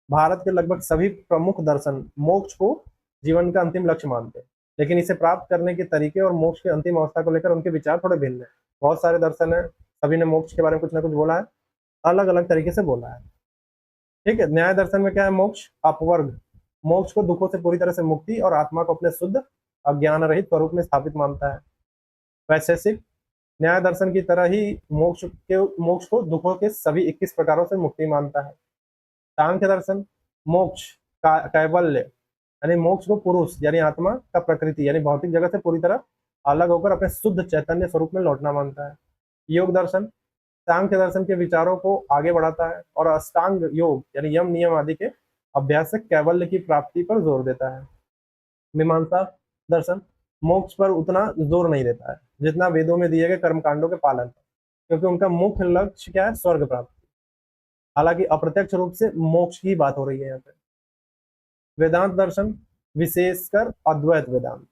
भारत के लगभग सभी प्रमुख दर्शन मोक्ष को जीवन का अंतिम लक्ष्य मानते हैं, लेकिन इसे प्राप्त करने के तरीके और मोक्ष की अंतिम अवस्था को लेकर उनके विचार थोड़े भिन्न हैं। बहुत सारे दर्शन है, सभी ने मोक्ष के बारे में कुछ ना कुछ बोला है, अलग अलग तरीके से बोला है। ठीक है, न्याय दर्शन में क्या है, मोक्ष अपवर्ग, मोक्ष को दुखों से पूरी तरह से मुक्ति और आत्मा को अपने शुद्ध अज्ञान रहित स्वरूप में स्थापित मानता है। वैशेषिक न्याय दर्शन की तरह ही मोक्ष को दुखों के सभी 21 प्रकारों से मुक्ति मानता है। सांख्य दर्शन मोक्ष कैवल्य यानी मोक्ष को पुरुष यानी आत्मा का प्रकृति यानी भौतिक जगत से पूरी तरह अलग होकर अपने शुद्ध चैतन्य स्वरूप में लौटना मानता है। योग दर्शन सांख्य दर्शन के विचारों को आगे बढ़ाता है और अष्टांग योग यानी यम नियम आदि के अभ्यास से कैवल्य की प्राप्ति पर जोर देता है। मीमांसा दर्शन मोक्ष पर उतना जोर नहीं देता है जितना वेदों में दिए गए कर्मकांडों के पालन पर, क्योंकि उनका मुख्य लक्ष्य क्या है, स्वर्ग प्राप्ति। हालांकि अप्रत्यक्ष रूप से मोक्ष की बात हो रही है यहाँ पे। वेदांत दर्शन विशेषकर अद्वैत वेदांत,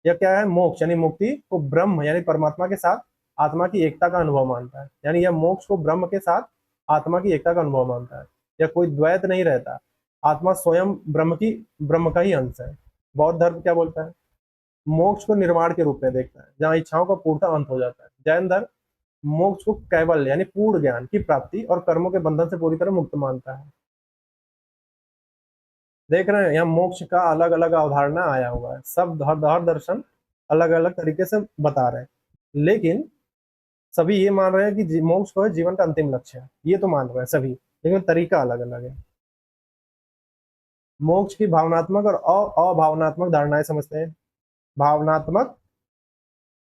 यह क्या है, मोक्ष यानी मुक्ति को ब्रह्म यानी परमात्मा के साथ आत्मा की एकता का अनुभव मानता है। यानी यह मोक्ष को ब्रह्म के साथ आत्मा की एकता का अनुभव मानता है, यह कोई द्वैत नहीं रहता, आत्मा स्वयं ब्रह्म का ही अंश है। बौद्ध धर्म क्या बोलता है, मोक्ष को निर्वाण के रूप में देखता है जहां इच्छाओं का पूर्णतः अंत हो जाता है। जैन धर्म मोक्ष को कैवल्य यानी पूर्ण ज्ञान की प्राप्ति और कर्मों के बंधन से पूरी तरह मुक्त मानता है। देख रहे हैं यहाँ मोक्ष का अलग अलग अवधारणा आया हुआ है, सब हर दर्शन अलग अलग तरीके से बता रहे हैं, लेकिन सभी ये मान रहे हैं कि मोक्ष को है जीवन का अंतिम लक्ष्य है, ये तो मान रहे हैं सभी, लेकिन तरीका अलग अलग है। मोक्ष की भावनात्मक और अभावनात्मक धारणाएं समझते हैं। भावनात्मक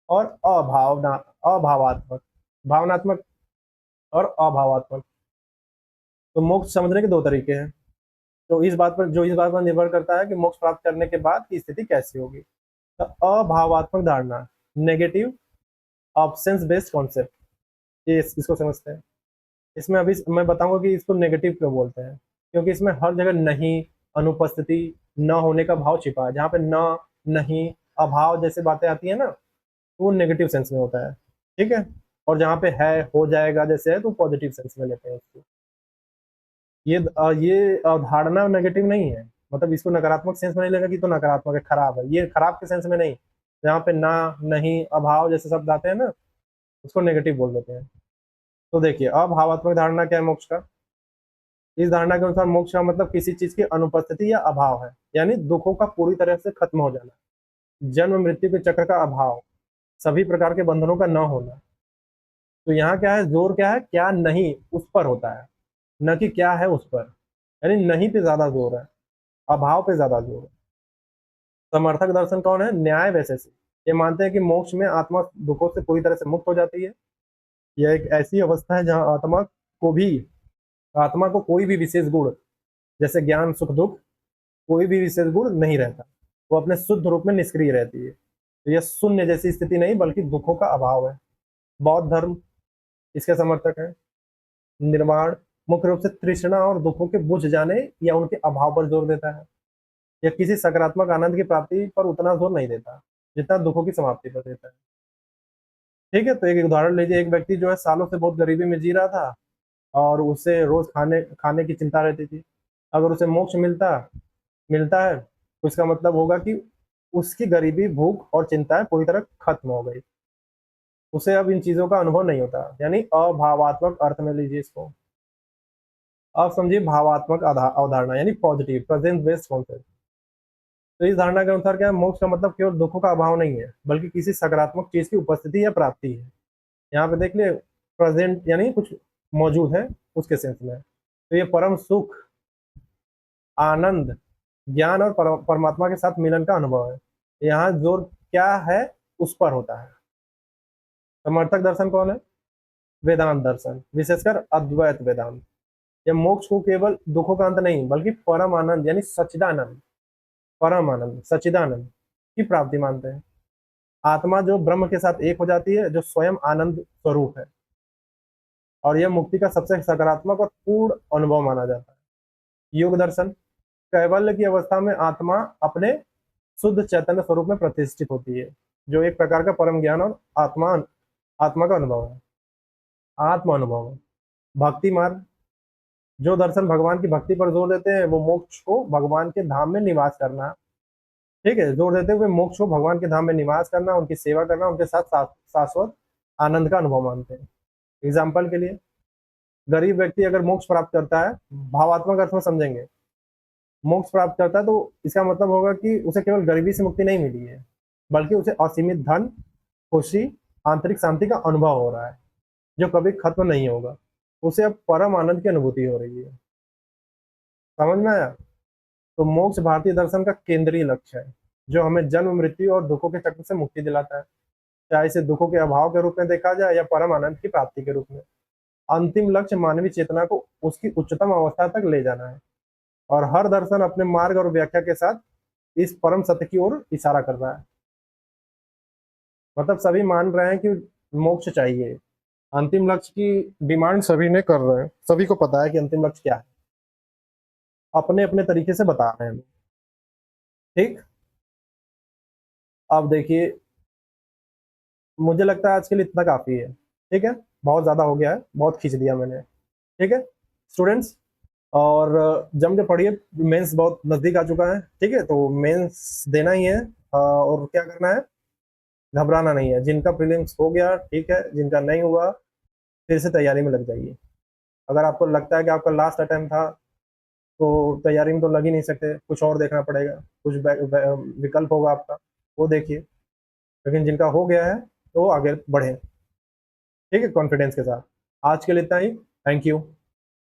और अभावात्मक, भावनात्मक और अभावात्मक। तो मोक्ष समझने के दो तरीके हैं, तो इस बात पर निर्भर करता है कि मोक्ष प्राप्त करने के बाद की स्थिति कैसी होगी। तो अभावात्मक धारणा नेगेटिव ऑप्शंस बेस्ड कॉन्सेप्ट, ये इसको समझते हैं। इसमें अभी मैं बताऊंगा कि इसको नेगेटिव क्यों बोलते हैं, क्योंकि इसमें हर जगह नहीं, अनुपस्थिति, न होने का भाव छिपा है। जहाँ पे न, नहीं, अभाव जैसे बातें आती है ना, तो वो नेगेटिव सेंस में होता है, ठीक है। और जहाँ पे है, हो जाएगा जैसे है, तो पॉजिटिव सेंस में लेते हैं उसको। ये अवधारणा नेगेटिव नहीं है, मतलब इसको नकारात्मक सेंस में नहीं लेगा कि तो नकारात्मक है, खराब है, ये खराब के सेंस में नहीं। जहाँ पे ना, नहीं, अभाव जैसे शब्द आते हैं ना, उसको नेगेटिव बोल देते हैं। तो देखिए, अभावात्मक धारणा क्या है मोक्ष का। इस धारणा के अनुसार मोक्ष का मतलब किसी चीज की अनुपस्थिति या अभाव है, यानी दुखों का पूरी तरह से खत्म हो जाना, जन्म मृत्यु के चक्र का अभाव, सभी प्रकार के बंधनों का न होना। तो यहाँ क्या है, जोर क्या है, क्या नहीं उस पर होता है, न कि क्या है उस पर। यानी नहीं पे ज्यादा जोर है, अभाव पे ज्यादा जोर है। समर्थक दर्शन कौन है, न्याय वैशेषिक। ये मानते हैं कि मोक्ष में आत्मा दुखों से पूरी तरह से मुक्त हो जाती है। यह एक ऐसी अवस्था है जहाँ को भी आत्मा को कोई भी विशेष गुण, जैसे ज्ञान, सुख, दुख, कोई भी विशेष गुण नहीं रहता। वो अपने शुद्ध रूप में निष्क्रिय रहती है। तो यह शून्य जैसी स्थिति नहीं, बल्कि दुखों का अभाव है। बौद्ध धर्म इसके समर्थक है। निर्वाण मुख्य रूप से तृष्णा और दुखों के बुझ जाने या उनके अभाव पर जोर देता है। यह किसी सकारात्मक आनंद की प्राप्ति पर उतना जोर नहीं देता जितना दुखों की समाप्ति पर देता है। ठीक है, तो एक उदाहरण लीजिए। एक व्यक्ति जो है सालों से बहुत गरीबी में जी रहा था, और उसे रोज खाने खाने की चिंता रहती थी। अगर उसे मोक्ष मिलता मिलता है, तो इसका मतलब होगा कि उसकी गरीबी, भूख और चिंताएं पूरी तरह खत्म हो गई। उसे अब इन चीजों का अनुभव नहीं होता, यानी अभावात्मक अर्थ में लीजिए इसको। अब समझिए भावात्मक अवधारणा, यानी पॉजिटिव प्रेजेंट बेस्ड कॉन्सेप्ट। तो इस धारणा के अनुसार क्या है, मोक्ष का मतलब केवल दुखों का अभाव नहीं है, बल्कि किसी सकारात्मक चीज की उपस्थिति या प्राप्ति है। यहाँ पे देख लिए, प्रेजेंट यानी कुछ मौजूद है उसके सेंस में। तो ये परम सुख, आनंद, ज्ञान और परमात्मा के साथ मिलन का अनुभव है। यहाँ जोर क्या है, उस पर होता है। समर्थक दर्शन कौन है, वेदांत दर्शन, विशेषकर अद्वैत वेदांत। यह मोक्ष को केवल दुखों का अंत नहीं, बल्कि परम आनंद यानी सच्चिदानंद, परम आनंद, सच्चिदानंद की प्राप्ति मानते हैं। आत्मा जो ब्रह्म के साथ एक हो जाती है, जो स्वयं आनंद स्वरूप है, और यह मुक्ति का सबसे सकारात्मक और पूर्ण अनुभव माना जाता है। योग दर्शन, कैवल्य की अवस्था में आत्मा अपने शुद्ध चैतन्य स्वरूप में प्रतिष्ठित होती है, जो एक प्रकार का परम ज्ञान और आत्मा आत्मा का अनुभव है, आत्म अनुभव है। भक्ति मार्ग, जो दर्शन भगवान की भक्ति पर जोर देते हैं, वो मोक्ष को भगवान के धाम में निवास करना, ठीक है, जोर देते हुए मोक्ष को भगवान के धाम में निवास करना, उनकी सेवा करना, उनके साथ शाश्वत आनंद का अनुभव मानते हैं। एग्जाम्पल के लिए, गरीब व्यक्ति अगर मोक्ष प्राप्त करता है, भावात्मक अर्थ में समझेंगे, मोक्ष प्राप्त करता है, तो इसका मतलब होगा कि उसे केवल गरीबी से मुक्ति नहीं मिली है, बल्कि उसे असीमित धन, खुशी, आंतरिक शांति का अनुभव हो रहा है, जो कभी खत्म नहीं होगा। उसे अब परम आनंद की अनुभूति हो रही है। समझ में आया। तो मोक्ष भारतीय दर्शन का केंद्रीय लक्ष्य है, जो हमें जन्म, मृत्यु और दुखों के चक्र से मुक्ति दिलाता है, चाहे इसे दुखों के अभाव के रूप में देखा जाए या परम आनंद की प्राप्ति के रूप में। अंतिम लक्ष्य मानवीय चेतना को उसकी उच्चतम अवस्था तक ले जाना है, और हर दर्शन अपने मार्ग और व्याख्या के साथ इस परम सत्य की ओर इशारा कर रहा है। मतलब सभी मान रहे हैं कि मोक्ष चाहिए, अंतिम लक्ष्य की डिमांड सभी ने कर रहे हैं, सभी को पता है कि अंतिम लक्ष्य क्या है, अपने अपने तरीके से बता रहे हैं। ठीक, अब देखिए, मुझे लगता है आज के लिए इतना काफी है। ठीक है, बहुत ज्यादा हो गया है, बहुत खींच दिया मैंने। ठीक है स्टूडेंट्स, और जम के पढ़िए, मेंस बहुत नजदीक आ चुका है। ठीक है, तो मेंस देना ही है, और क्या करना है, घबराना नहीं है। जिनका प्रीलिम्स हो गया ठीक है, जिनका नहीं हुआ फिर से तैयारी में लग जाइए। अगर आपको लगता है कि आपका लास्ट अटेम्प्ट था, तो तैयारी में तो लग ही नहीं सकते, कुछ और देखना पड़ेगा, कुछ विकल्प होगा आपका, वो देखिए। लेकिन जिनका हो गया है तो वो आगे बढ़े, ठीक है, कॉन्फिडेंस के साथ। आज के लिए इतना ही, थैंक यू।